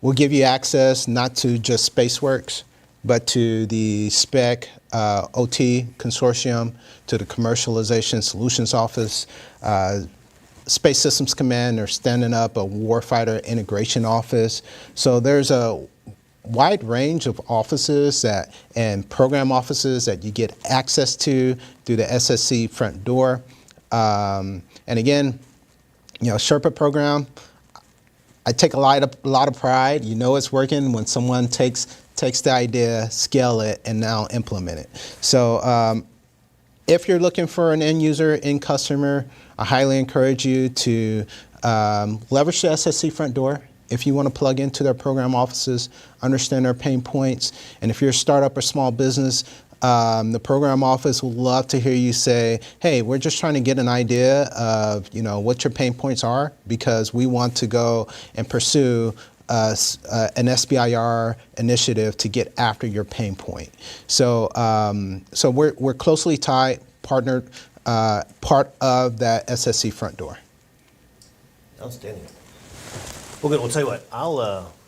will give you access not to just SpaceWorks, but to the SPEC OT Consortium, to the Commercialization Solutions Office, Space Systems Command. They're standing up a Warfighter Integration Office. So there's a wide range of offices and program offices that you get access to through the SSC Front Door. And again, Sherpa program, I take a lot of pride. It's working when someone takes the idea, scale it, and now implement it. So if you're looking for an end user, end customer, I highly encourage you to leverage the SSC Front Door. If you want to plug into their program offices, understand their pain points, and if you're a startup or small business, the program office would love to hear you say, hey, we're just trying to get an idea of what your pain points are, because we want to go and pursue an SBIR initiative to get after your pain point. So so we're closely tied, partnered, part of that SSC Front Door. Outstanding. Well, good. We'll tell you what.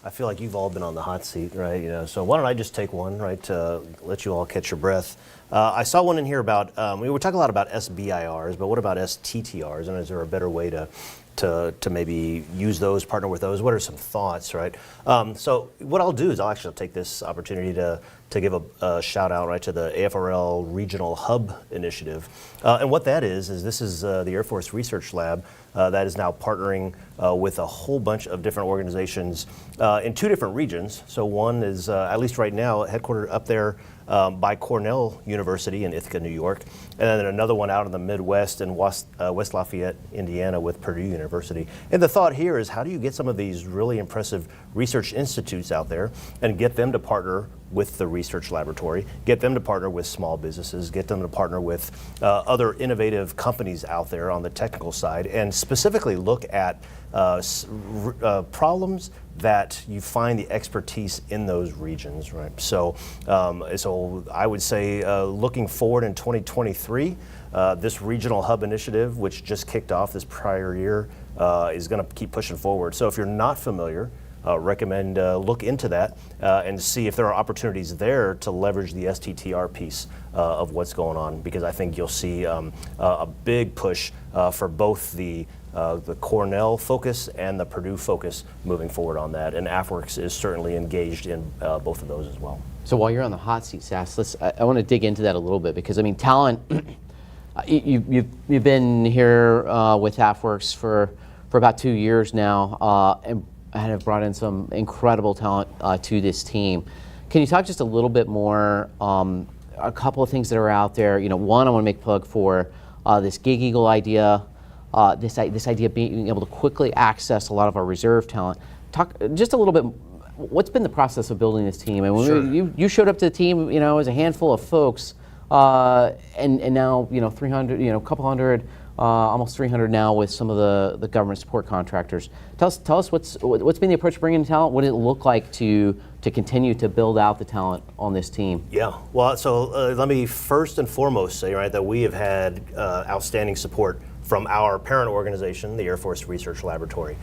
I feel like you've all been on the hot seat, right? So why don't I just take one, right, to let you all catch your breath. I saw one in here about, we were talking a lot about SBIRs, but what about STTRs? And is there a better way to maybe use those, partner with those? What are some thoughts, right? So what I'll do is I'll actually take this opportunity to give a shout out, right, to the AFRL Regional Hub Initiative. And what that is this is the Air Force Research Lab that is now partnering with a whole bunch of different organizations in 2 different regions. So one is, at least right now, headquartered up there by Cornell University in Ithaca, New York, and then another one out in the Midwest in West Lafayette, Indiana with Purdue University. And the thought here is, how do you get some of these really impressive research institutes out there and get them to partner with the research laboratory, get them to partner with small businesses, get them to partner with other innovative companies out there on the technical side, and specifically look at problems that you find the expertise in those regions, right? So, so I would say looking forward in 2023, this Regional Hub Initiative, which just kicked off this prior year, is going to keep pushing forward. So if you're not familiar, recommend look into that and see if there are opportunities there to leverage the STTR piece of what's going on, because I think you'll see a big push for both the Cornell focus and the Purdue focus moving forward on that, and Afwerx is certainly engaged in both of those as well. So while you're on the hot seat, Sass, I want to dig into that a little bit, because I mean, talent. You've been here with Afwerx for about 2 years now, and have brought in some incredible talent to this team. Can you talk just a little bit more, a couple of things that are out there? One, I want to make a plug for this Gig Eagle idea, this idea of being able to quickly access a lot of our reserve talent. Talk just a little bit, what's been the process of building this team? And when Sure. you showed up to the team, as a handful of folks, and now, 300, a couple hundred, almost 300 now with some of the government support contractors. Tell us what's been the approach to bringing in talent. What did it look like to continue to build out the talent on this team? Yeah, well, so let me first and foremost say, right, that we have had outstanding support from our parent organization, the Air Force Research Laboratory,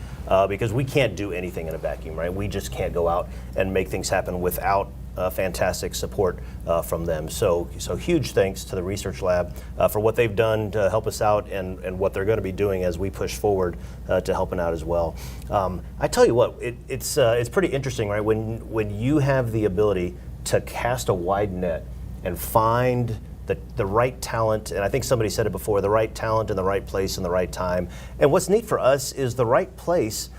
because we can't do anything in a vacuum, right? We just can't go out and make things happen without fantastic support from them. So huge thanks to the research lab for what they've done to help us out and what they're going to be doing as we push forward to helping out as well. I tell you what, it's pretty interesting, right? When you have the ability to cast a wide net and find the right talent, and I think somebody said it before, the right talent in the right place in the right time. And what's neat for us is the right place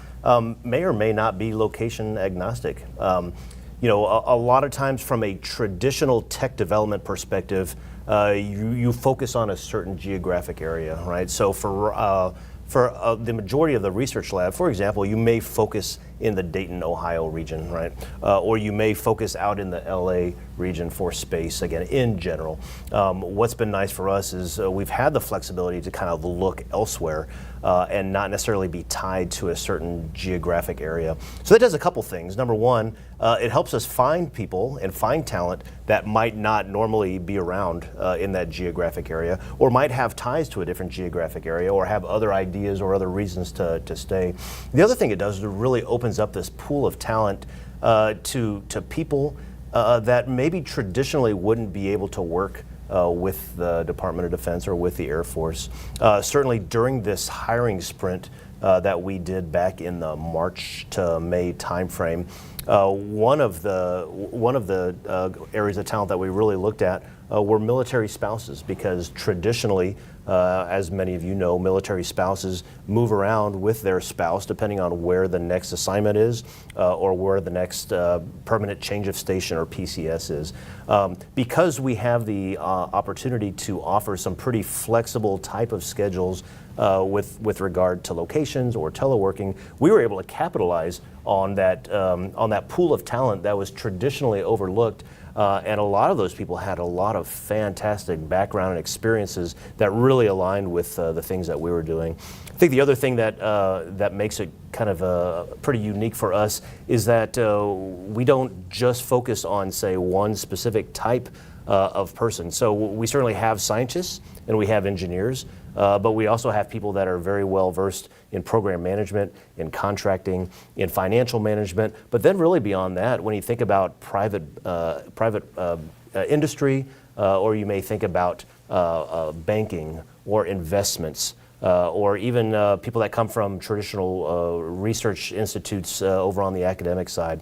may or may not be location agnostic. You know, a lot of times from a traditional tech development perspective, you focus on a certain geographic area, right? So for the majority of the research lab, for example, you may focus in the Dayton, Ohio region, right? Or you may focus out in the LA region for space, again, in general. What's been nice for us is we've had the flexibility to kind of look elsewhere and not necessarily be tied to a certain geographic area. So that does a couple things. Number one, it helps us find people and find talent that might not normally be around in that geographic area, or might have ties to a different geographic area, or have other ideas or other reasons to stay. The other thing it does is it really opens up this pool of talent to people that maybe traditionally wouldn't be able to work with the Department of Defense or with the Air Force. Certainly during this hiring sprint that we did back in the March to May timeframe, one of the areas of talent that we really looked at were military spouses, because traditionally, as many of you know, military spouses move around with their spouse depending on where the next assignment is or where the next permanent change of station or PCS is. Because we have the opportunity to offer some pretty flexible type of schedules with regard to locations or teleworking, we were able to capitalize on that pool of talent that was traditionally overlooked. And a lot of those people had a lot of fantastic background and experiences that really aligned with the things that we were doing. I think the other thing that makes it kind of pretty unique for us is that we don't just focus on, say, one specific type of person. So we certainly have scientists and we have engineers, but we also have people that are very well versed in program management, in contracting, in financial management. But then really beyond that, when you think about private industry, or you may think about banking or investments, or even people that come from traditional research institutes over on the academic side.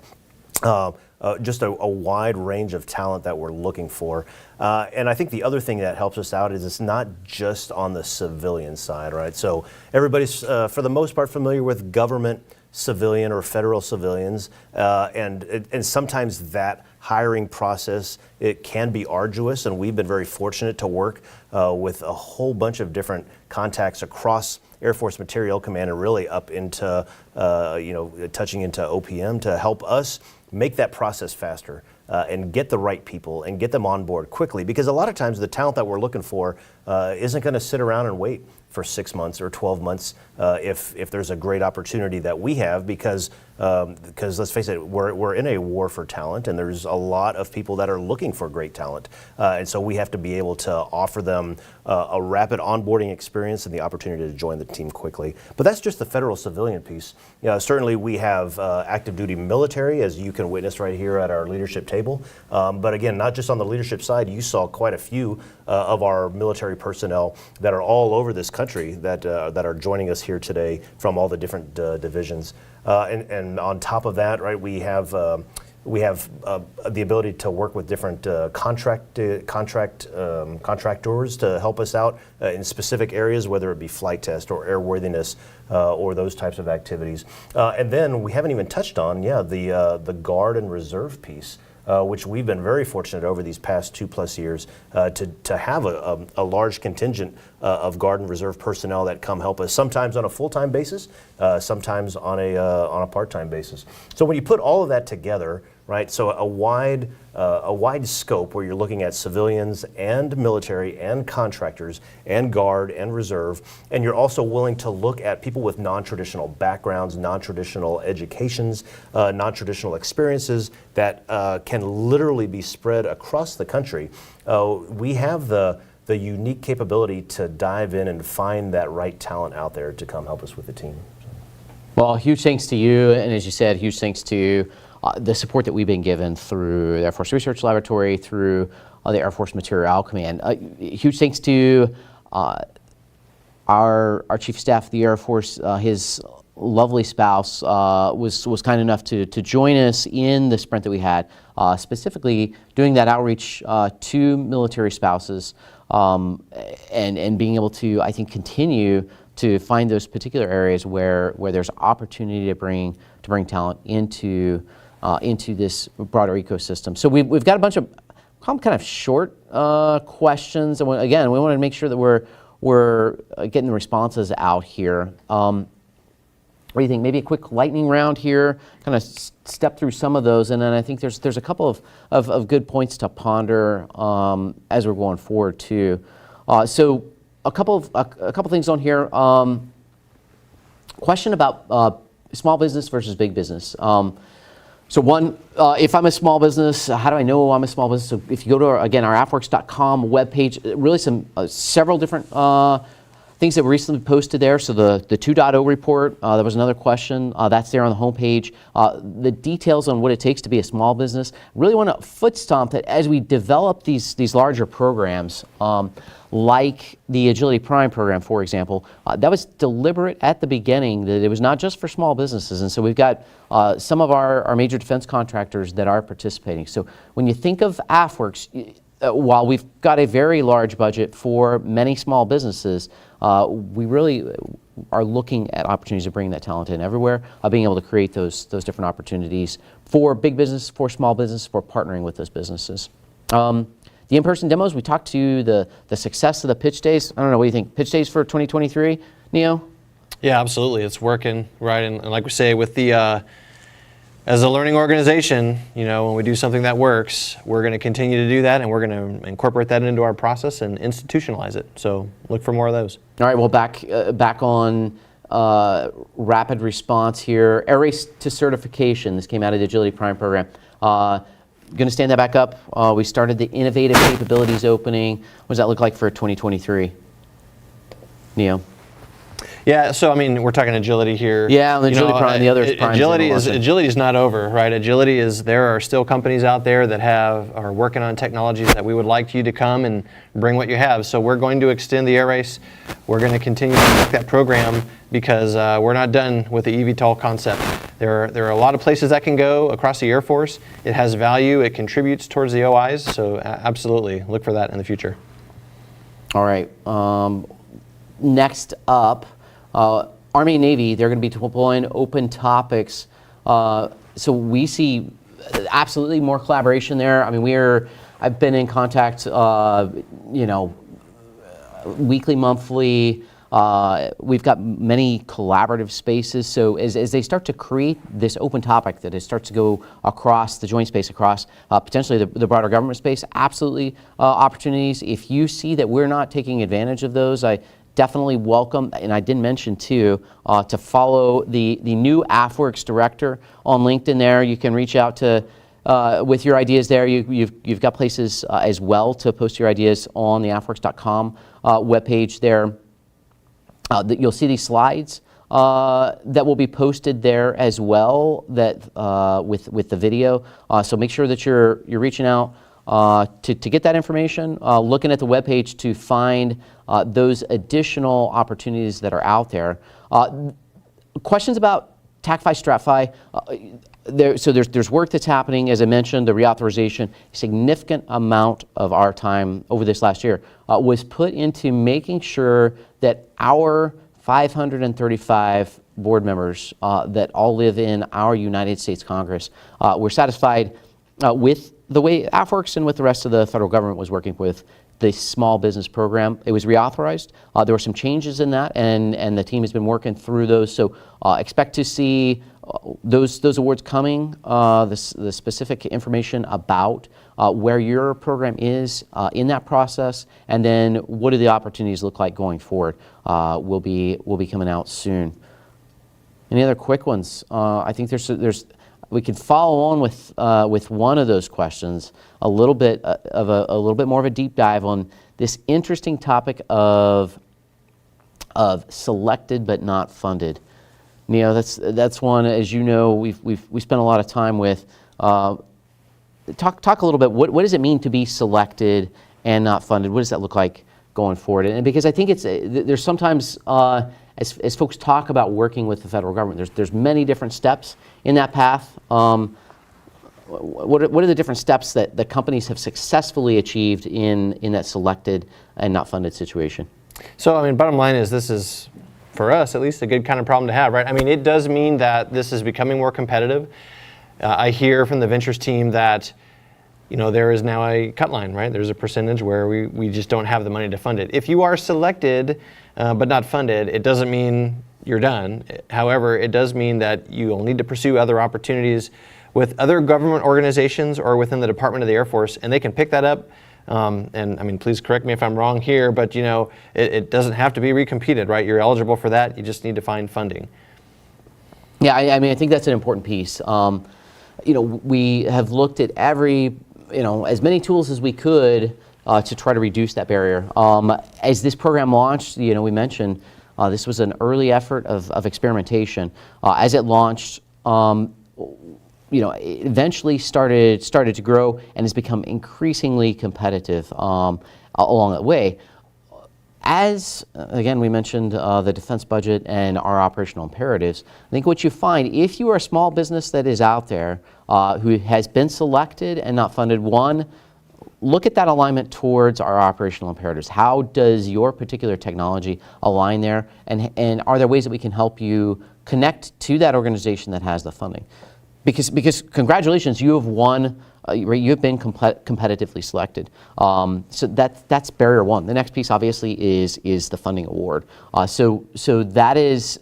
Just a wide range of talent that we're looking for. And I think the other thing that helps us out is it's not just on the civilian side, right? So everybody's, for the most part, familiar with government civilian or federal civilians, and sometimes that hiring process, it can be arduous, and we've been very fortunate to work with a whole bunch of different contacts across Air Force Materiel Command and really up into, touching into OPM to help us make that process faster and get the right people and get them on board quickly, because a lot of times the talent that we're looking for isn't going to sit around and wait for 6 months or 12 months if there's a great opportunity that we have, because let's face it, we're in a war for talent, and there's a lot of people that are looking for great talent, and so we have to be able to offer them a rapid onboarding experience and the opportunity to join the team quickly. But that's just the federal civilian piece. Certainly we have active duty military, as you can witness right here at our leadership table, but again, not just on the leadership side. You saw quite a few of our military personnel that are all over this country that are joining us here today from all the different divisions. And on top of that, right, we have the ability to work with different contractors to help us out in specific areas, whether it be flight test or airworthiness or those types of activities. And then we haven't even touched on, the Guard and Reserve piece. Which we've been very fortunate over these past 2+ years to have a large contingent of Guard and Reserve personnel that come help us, sometimes on a full-time basis, sometimes on a part-time basis. So when you put all of that together, right, so a wide scope where you're looking at civilians and military and contractors and Guard and Reserve, and you're also willing to look at people with non-traditional backgrounds, non-traditional educations, non-traditional experiences that can literally be spread across the country. We have the unique capability to dive in and find that right talent out there to come help us with the team. Well, huge thanks to you, and as you said, huge thanks to the support that we've been given through the Air Force Research Laboratory, through the Air Force Material Command. Huge thanks to our Chief of Staff of the Air Force. His lovely spouse was kind enough to join us in the sprint that we had, specifically doing that outreach to military spouses, and being able to, I think, continue to find those particular areas where there's opportunity to bring talent into this broader ecosystem. So we've got a bunch of kind of short questions, and again, we want to make sure that we're getting the responses out here. What do you think? Maybe a quick lightning round here, kind of step through some of those, and then I think there's a couple of good points to ponder as we're going forward too. So a couple things on here. Question about small business versus big business. So one, if I'm a small business, how do I know I'm a small business? So if you go to again our Afwerx.com webpage, really several different things that were recently posted there. So the 2.0 report, there was another question, that's there on the homepage. The details on what it takes to be a small business. Really want to foot stomp that as we develop these larger programs, like the Agility Prime program, for example, that was deliberate at the beginning, that it was not just for small businesses. And so we've got some of our major defense contractors that are participating. So when you think of Afwerx, while we've got a very large budget for many small businesses, we really are looking at opportunities to bring that talent in everywhere, being able to create those different opportunities for big business, for small business, for partnering with those businesses. The in-person demos, we talked to the success of the pitch days. I don't know, what do you think? Pitch days for 2023, Neo? Yeah, absolutely. It's working, right? And like we say, with the as a learning organization, when we do something that works, we're going to continue to do that, and we're going to incorporate that into our process and institutionalize it. So look for more of those. All right, well, back on rapid response here. Air Race to Certification. This came out of the Agility Prime program. Going to stand that back up. We started the Innovative Capabilities opening. What does that look like for 2023? Neo? Yeah, so I mean, we're talking agility here. Yeah, the Agility Prime, the other agility is not over, right? Agility is, there are still companies out there that are working on technologies that we would like you to come and bring what you have. So we're going to extend the Air Race. We're going to continue to make that program because we're not done with the eVTOL concept. There are a lot of places that can go across the Air Force. It has value. It contributes towards the OIs. So absolutely, look for that in the future. All right. Next up. Army and Navy, they're going to be deploying open topics. So we see absolutely more collaboration there. I mean, I've been in contact, weekly, monthly. We've got many collaborative spaces. So as they start to create this open topic, that it starts to go across the joint space, across potentially the broader government space, absolutely opportunities. If you see that we're not taking advantage of those, I definitely welcome, and I did mention too, to follow the new Afwerx director on LinkedIn there. You can reach out to with your ideas there. You've got places as well to post your ideas on the Afwerx.com webpage there. You'll see these slides that will be posted there as well, that with the video. So make sure that you're reaching out to get that information, looking at the webpage to find those additional opportunities that are out there. Questions about TACFI, StratFi? So there's work that's happening, as I mentioned, the reauthorization. A significant amount of our time over this last year was put into making sure that our 535 board members that all live in our United States Congress were satisfied with the way Afwerx and with the rest of the federal government was working with the small business program. It was reauthorized. There were some changes in that, and the team has been working through those. So expect to see those awards coming, the specific information about where your program is in that process, and then what do the opportunities look like going forward. Will be coming out soon. Any other quick ones? I think we could follow on with one of those questions, a little bit more of a deep dive on this interesting topic of selected but not funded. that's one, as you know, we spent a lot of time with. Talk a little bit. What does it mean to be selected and not funded? What does that look like going forward? And because I think there's sometimes as folks talk about working with the federal government, there's many different steps in that path. What are the different steps that the companies have successfully achieved in that selected and not funded situation? So, I mean, bottom line is this is, for us at least, a good kind of problem to have, right? I mean, it does mean that this is becoming more competitive. I hear from the ventures team that, there is now a cut line, right? There's a percentage where we just don't have the money to fund it. If you are selected but not funded, it doesn't mean you're done. However, it does mean that you'll need to pursue other opportunities with other government organizations or within the Department of the Air Force, and they can pick that up. And I mean, please correct me if I'm wrong here, but it doesn't have to be recompeted, right? You're eligible for that. You just need to find funding. Yeah, I mean, I think that's an important piece. We have looked at as many tools as we could to try to reduce that barrier. As this program launched, we mentioned this was an early effort of experimentation. As it launched, it eventually started to grow and has become increasingly competitive along that way. As, again, we mentioned the defense budget and our operational imperatives, I think what you find, if you are a small business that is out there who has been selected and not funded, one, look at that alignment towards our operational imperatives. How does your particular technology align there? And are there ways that we can help you connect to that organization that has the funding? Because congratulations, you have won. You have been competitively selected. So that's barrier one. The next piece, obviously, is the funding award. So that is,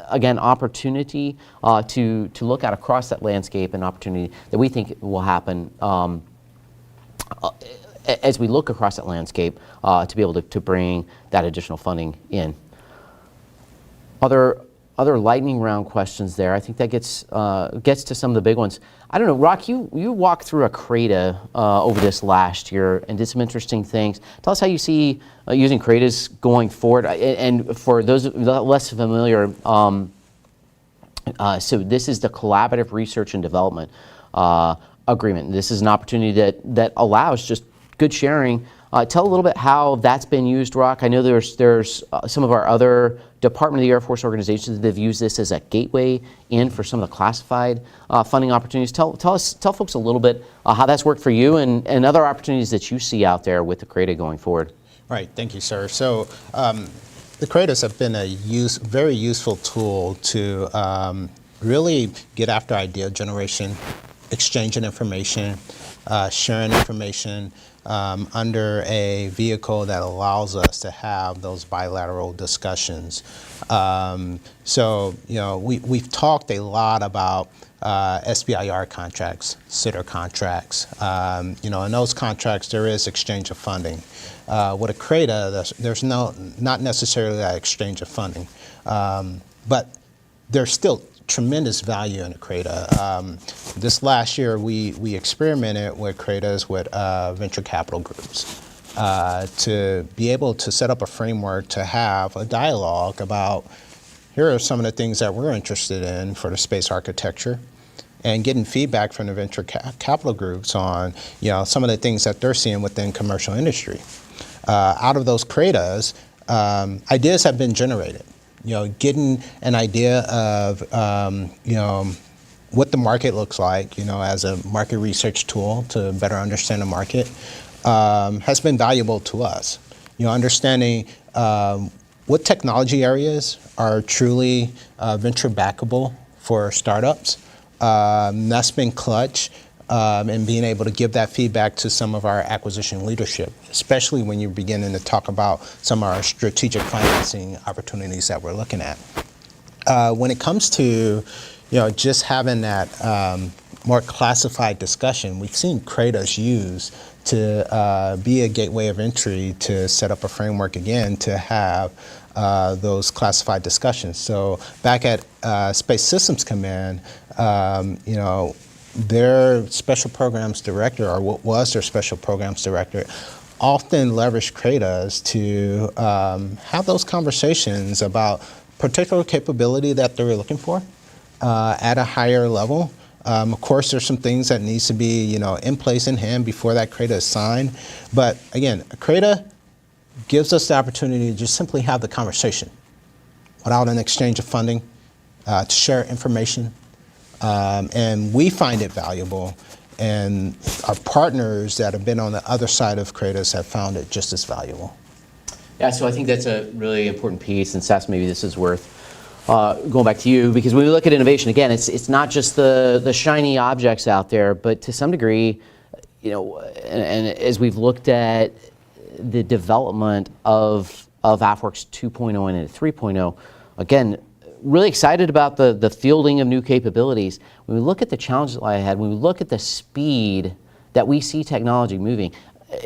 again, opportunity to look at across that landscape, and opportunity that we think will happen as we look across that landscape to be able to bring that additional funding in. Other lightning round questions there. I think that gets to some of the big ones. I don't know, Rock, you walked through a CRADA over this last year and did some interesting things. Tell us how you see using CRADAs going forward. And for those less familiar, so this is the Collaborative Research and Development Agreement. This is an opportunity that allows just good sharing. Tell a little bit how that's been used, Rock. I know there's some of our other Department of the Air Force organizations that have used this as a gateway in for some of the classified funding opportunities. Tell folks a little bit how that's worked for you and other opportunities that you see out there with the CRADA going forward. Right, thank you, sir. So the CRADAs have been a very useful tool to really get after idea generation, exchanging information, sharing information, under a vehicle that allows us to have those bilateral discussions. So, we've talked a lot about SBIR contracts, SITR contracts. In those contracts, there is exchange of funding. With a CRADA, there's not necessarily that exchange of funding, but there's still tremendous value in a CRADA. This last year, we experimented with CRADAs with venture capital groups to be able to set up a framework to have a dialogue about here are some of the things that we're interested in for the space architecture, and getting feedback from the venture capital groups on some of the things that they're seeing within commercial industry. Out of those CRADAs, ideas have been generated. Getting an idea of, what the market looks like, as a market research tool to better understand the market, has been valuable to us. Understanding what technology areas are truly venture backable for startups. That's been clutch. And being able to give that feedback to some of our acquisition leadership, especially when you're beginning to talk about some of our strategic financing opportunities that we're looking at. When it comes to, just having that more classified discussion, we've seen CRADAs used to be a gateway of entry to set up a framework again to have those classified discussions. So back at Space Systems Command, their special programs director, or what was their special programs director, often leveraged CRADAs to have those conversations about particular capability that they're looking for at a higher level. Of course, there's some things that needs to be, in place in hand before that CRADA is signed. But again, CRADA gives us the opportunity to just simply have the conversation without an exchange of funding, to share information. And we find it valuable. And our partners that have been on the other side of CRADAs have found it just as valuable. Yeah, so I think that's a really important piece, and Seth, maybe this is worth going back to you, because when we look at innovation, again, it's not just the shiny objects out there, but to some degree, and as we've looked at the development of Afwerx 2.0 and 3.0, again, really excited about the fielding of new capabilities. When we look at the challenges that lie ahead, when we look at the speed that we see technology moving,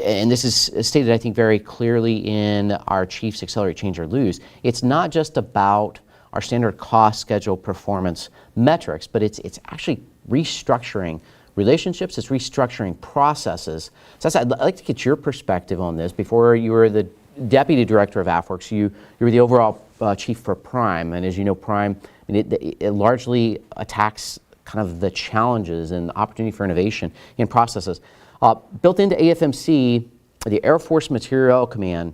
and this is stated, I think, very clearly in our Chief's Accelerate, Change, or Lose, it's not just about our standard cost, schedule, performance metrics, but it's actually restructuring relationships, it's restructuring processes. So I'd like to get your perspective on this. Before you were the Deputy Director of Afwerx, you were the overall Chief for Prime, and as you know, Prime, it largely attacks kind of the challenges and the opportunity for innovation in processes. Built into AFMC, the Air Force Materiel Command,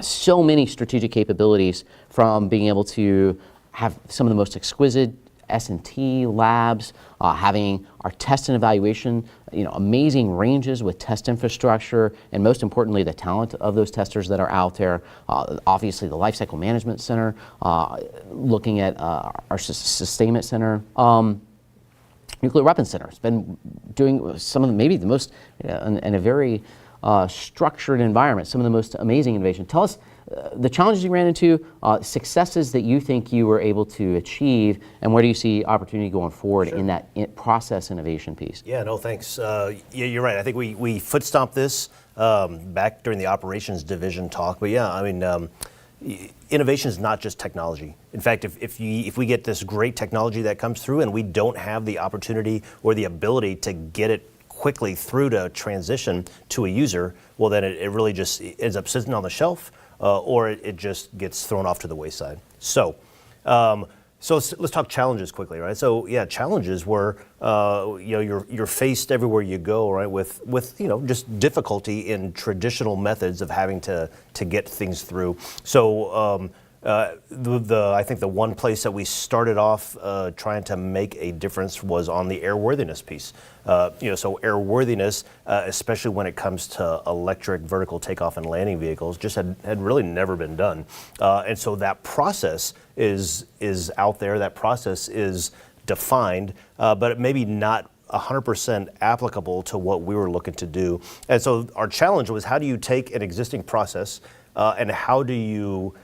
so many strategic capabilities, from being able to have some of the most exquisite S&T labs, having our test and evaluation, amazing ranges with test infrastructure, and most importantly, the talent of those testers that are out there. Obviously, the Lifecycle Management Center, looking at our Sustainment Center. Nuclear Weapons Center has been doing some of the, maybe the most, in a very structured environment, some of the most amazing innovation. Tell us the challenges you ran into, successes that you think you were able to achieve, and where do you see opportunity going forward in that process innovation piece? Yeah, no, thanks. Yeah, you're right. I think we foot stomped this back during the operations division talk. But yeah, I mean, innovation is not just technology. In fact, if we get this great technology that comes through and we don't have the opportunity or the ability to get it quickly through to transition to a user, well, then it really just ends up sitting on the shelf, or it just gets thrown off to the wayside. So let's talk challenges quickly, right? So yeah, challenges were you're faced everywhere you go, right, with just difficulty in traditional methods of having to get things through. So I think the one place that we started off trying to make a difference was on the airworthiness piece. So airworthiness, especially when it comes to electric vertical takeoff and landing vehicles, just had really never been done. And so that process is out there. That process is defined, but it maybe not 100% applicable to what we were looking to do. And so our challenge was, how do you take an existing process and how do you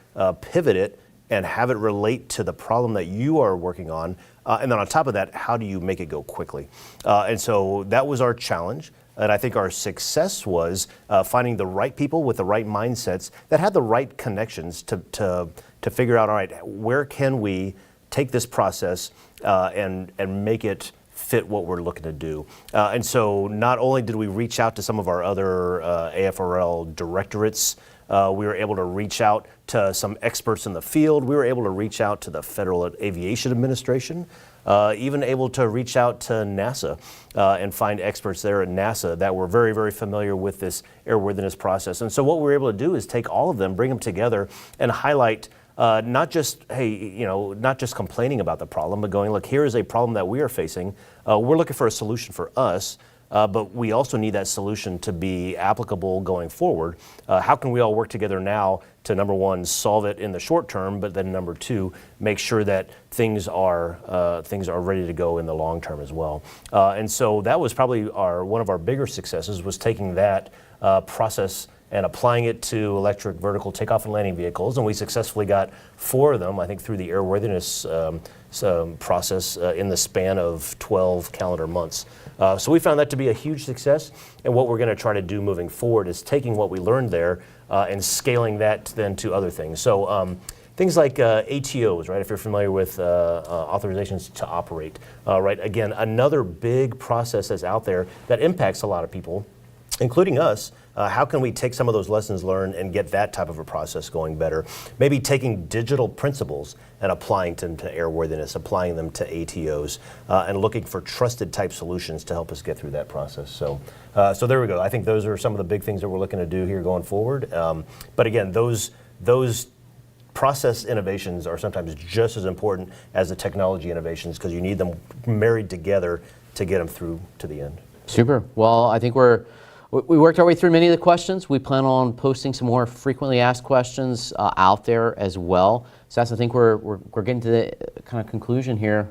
pivot it and have it relate to the problem that you are working on, and then on top of that, how do you make it go quickly? And so that was our challenge, and I think our success was finding the right people with the right mindsets that had the right connections to figure out, all right, where can we take this process and make it fit what we're looking to do. And so not only did we reach out to some of our other AFRL directorates, we were able to reach out to some experts in the field. We were able to reach out to the Federal Aviation Administration, even able to reach out to NASA and find experts there at NASA that were very, very familiar with this airworthiness process. And so what we were able to do is take all of them, bring them together, and highlight not just, not just complaining about the problem, but going, look, here is a problem that we are facing. We're looking for a solution for us. But we also need that solution to be applicable going forward. How can we all work together now to, number one, solve it in the short term, but then number two, make sure that things are ready to go in the long term as well. And so that was probably one of our bigger successes, was taking that process and applying it to electric vertical takeoff and landing vehicles. And we successfully got 4 of them, I think, through the airworthiness process in the span of 12 calendar months. So we found that to be a huge success. And what we're going to try to do moving forward is taking what we learned there and scaling that then to other things. So things like ATOs, right? If you're familiar with authorizations to operate, right? Again, another big process that's out there that impacts a lot of people, including us, How can we take some of those lessons learned and get that type of a process going better? Maybe taking digital principles and applying them to airworthiness, applying them to ATOs, and looking for trusted type solutions to help us get through that process. So there we go. I think those are some of the big things that we're looking to do here going forward. But again, those process innovations are sometimes just as important as the technology innovations, because you need them married together to get them through to the end. Super. Well, I think we worked our way through many of the questions. We plan on posting some more frequently asked questions out there as well. So that's, I think we're getting to the kind of conclusion here,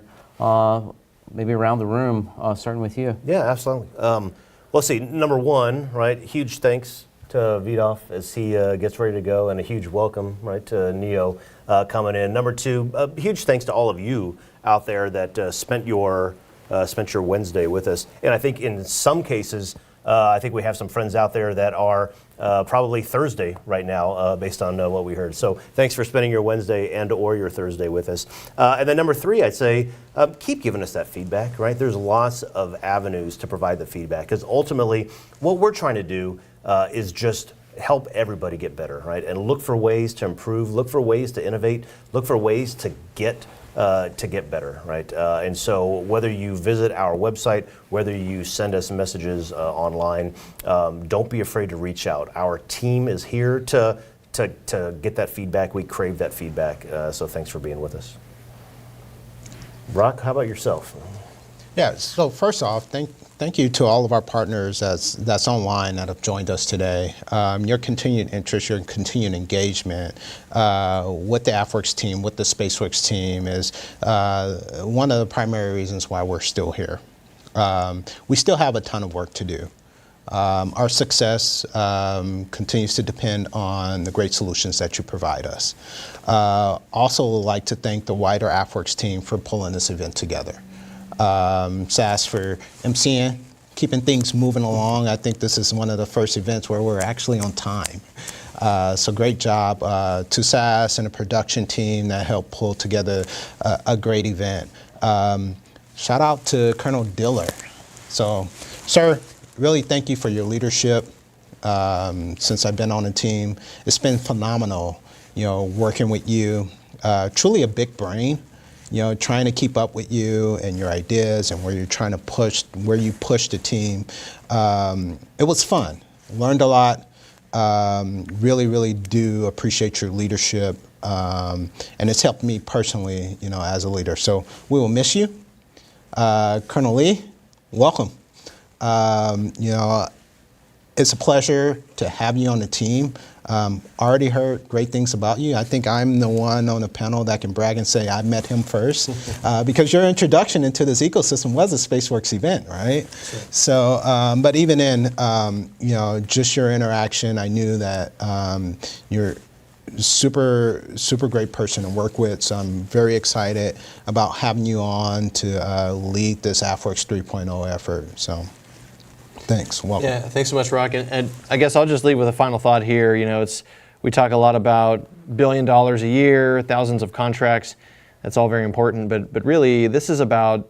maybe around the room, starting with you. Yeah, absolutely. Let's see, number one, right, huge thanks to Vidaf as he gets ready to go, and a huge welcome, right, to Neo coming in. Number two, huge thanks to all of you out there that spent your Wednesday with us. And I think in some cases, I think we have some friends out there that are probably Thursday right now, based on what we heard. So thanks for spending your Wednesday and or your Thursday with us. And then number three, I'd say, keep giving us that feedback, right? There's lots of avenues to provide the feedback, because ultimately what we're trying to do is just help everybody get better, right? And look for ways to improve, look for ways to innovate, look for ways to get better, right? And so whether you visit our website, whether you send us messages online, don't be afraid to reach out. Our team is here to get that feedback. We crave that feedback. So thanks for being with us. Brock, how about yourself? Yeah, so first off, thank you to all of our partners that's online that have joined us today. Your continued interest, your continued engagement with the Afwerx team, with the SpaceWorks team is one of the primary reasons why we're still here. We still have a ton of work to do. Our success continues to depend on the great solutions that you provide us. Also would like to thank the wider Afwerx team for pulling this event together. SAS for MCing, keeping things moving along. I think this is one of the first events where we're actually on time. So great job to SAS and the production team that helped pull together a great event. Shout out to Colonel Diller. So, sir, really thank you for your leadership since I've been on the team. It's been phenomenal, working with you. Truly a big brain. Trying to keep up with you and your ideas and where you're trying to push, where you push the team. It was fun. Learned a lot. Really, really do appreciate your leadership. And it's helped me personally, as a leader. So we will miss you. Colonel Lee, welcome. It's a pleasure to have you on the team. Already heard great things about you. I think I'm the one on the panel that can brag and say I met him first, because your introduction into this ecosystem was a SpaceWorks event, right? Sure. So, but even in, just your interaction, I knew that you're super great person to work with. So I'm very excited about having you on to lead this Afwerx 3.0 effort. So. Thanks. Welcome. Yeah, thanks so much, Rock. And I guess I'll just leave with a final thought here. We talk a lot about $1 billion a year, thousands of contracts. That's all very important. But really, this is about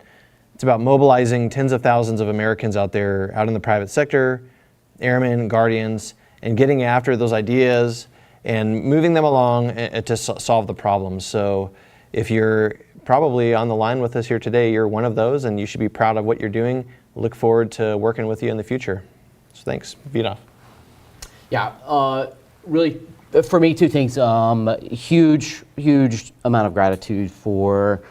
mobilizing tens of thousands of Americans out there, out in the private sector, Airmen, Guardians, and getting after those ideas and moving them along to solve the problems. So if you're probably on the line with us here today, you're one of those, and you should be proud of what you're doing. Look forward to working with you in the future. So thanks, Vidaf. Yeah, really, for me, two things. Huge amount of gratitude for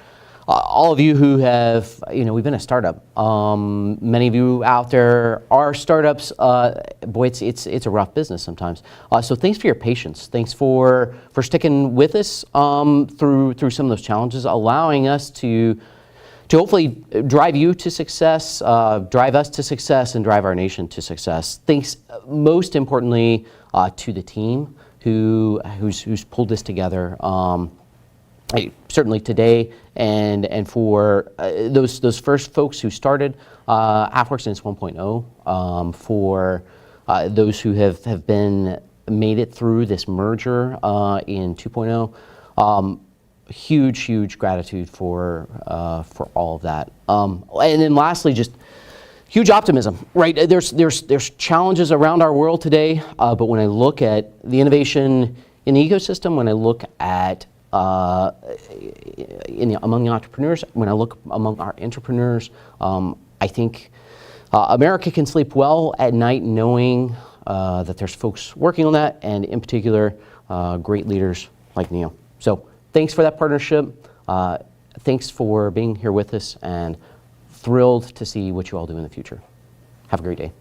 all of you who have, we've been a startup. Many of you out there are startups. Boy, it's a rough business sometimes. So thanks for your patience. Thanks for sticking with us through some of those challenges, allowing us to hopefully drive you to success, drive us to success, and drive our nation to success. Thanks most importantly to the team who's pulled this together. Certainly today, and for those first folks who started Afwerx in its 1.0, for those who have made it through this merger in 2.0. Huge gratitude for all of that. And then lastly, just huge optimism, right? There's challenges around our world today, but when I look at the innovation in the ecosystem, when I look at among the entrepreneurs, when I look among our entrepreneurs, I think America can sleep well at night knowing that there's folks working on that, and in particular, great leaders like Neil. So thanks for that partnership. Thanks for being here with us, and thrilled to see what you all do in the future. Have a great day.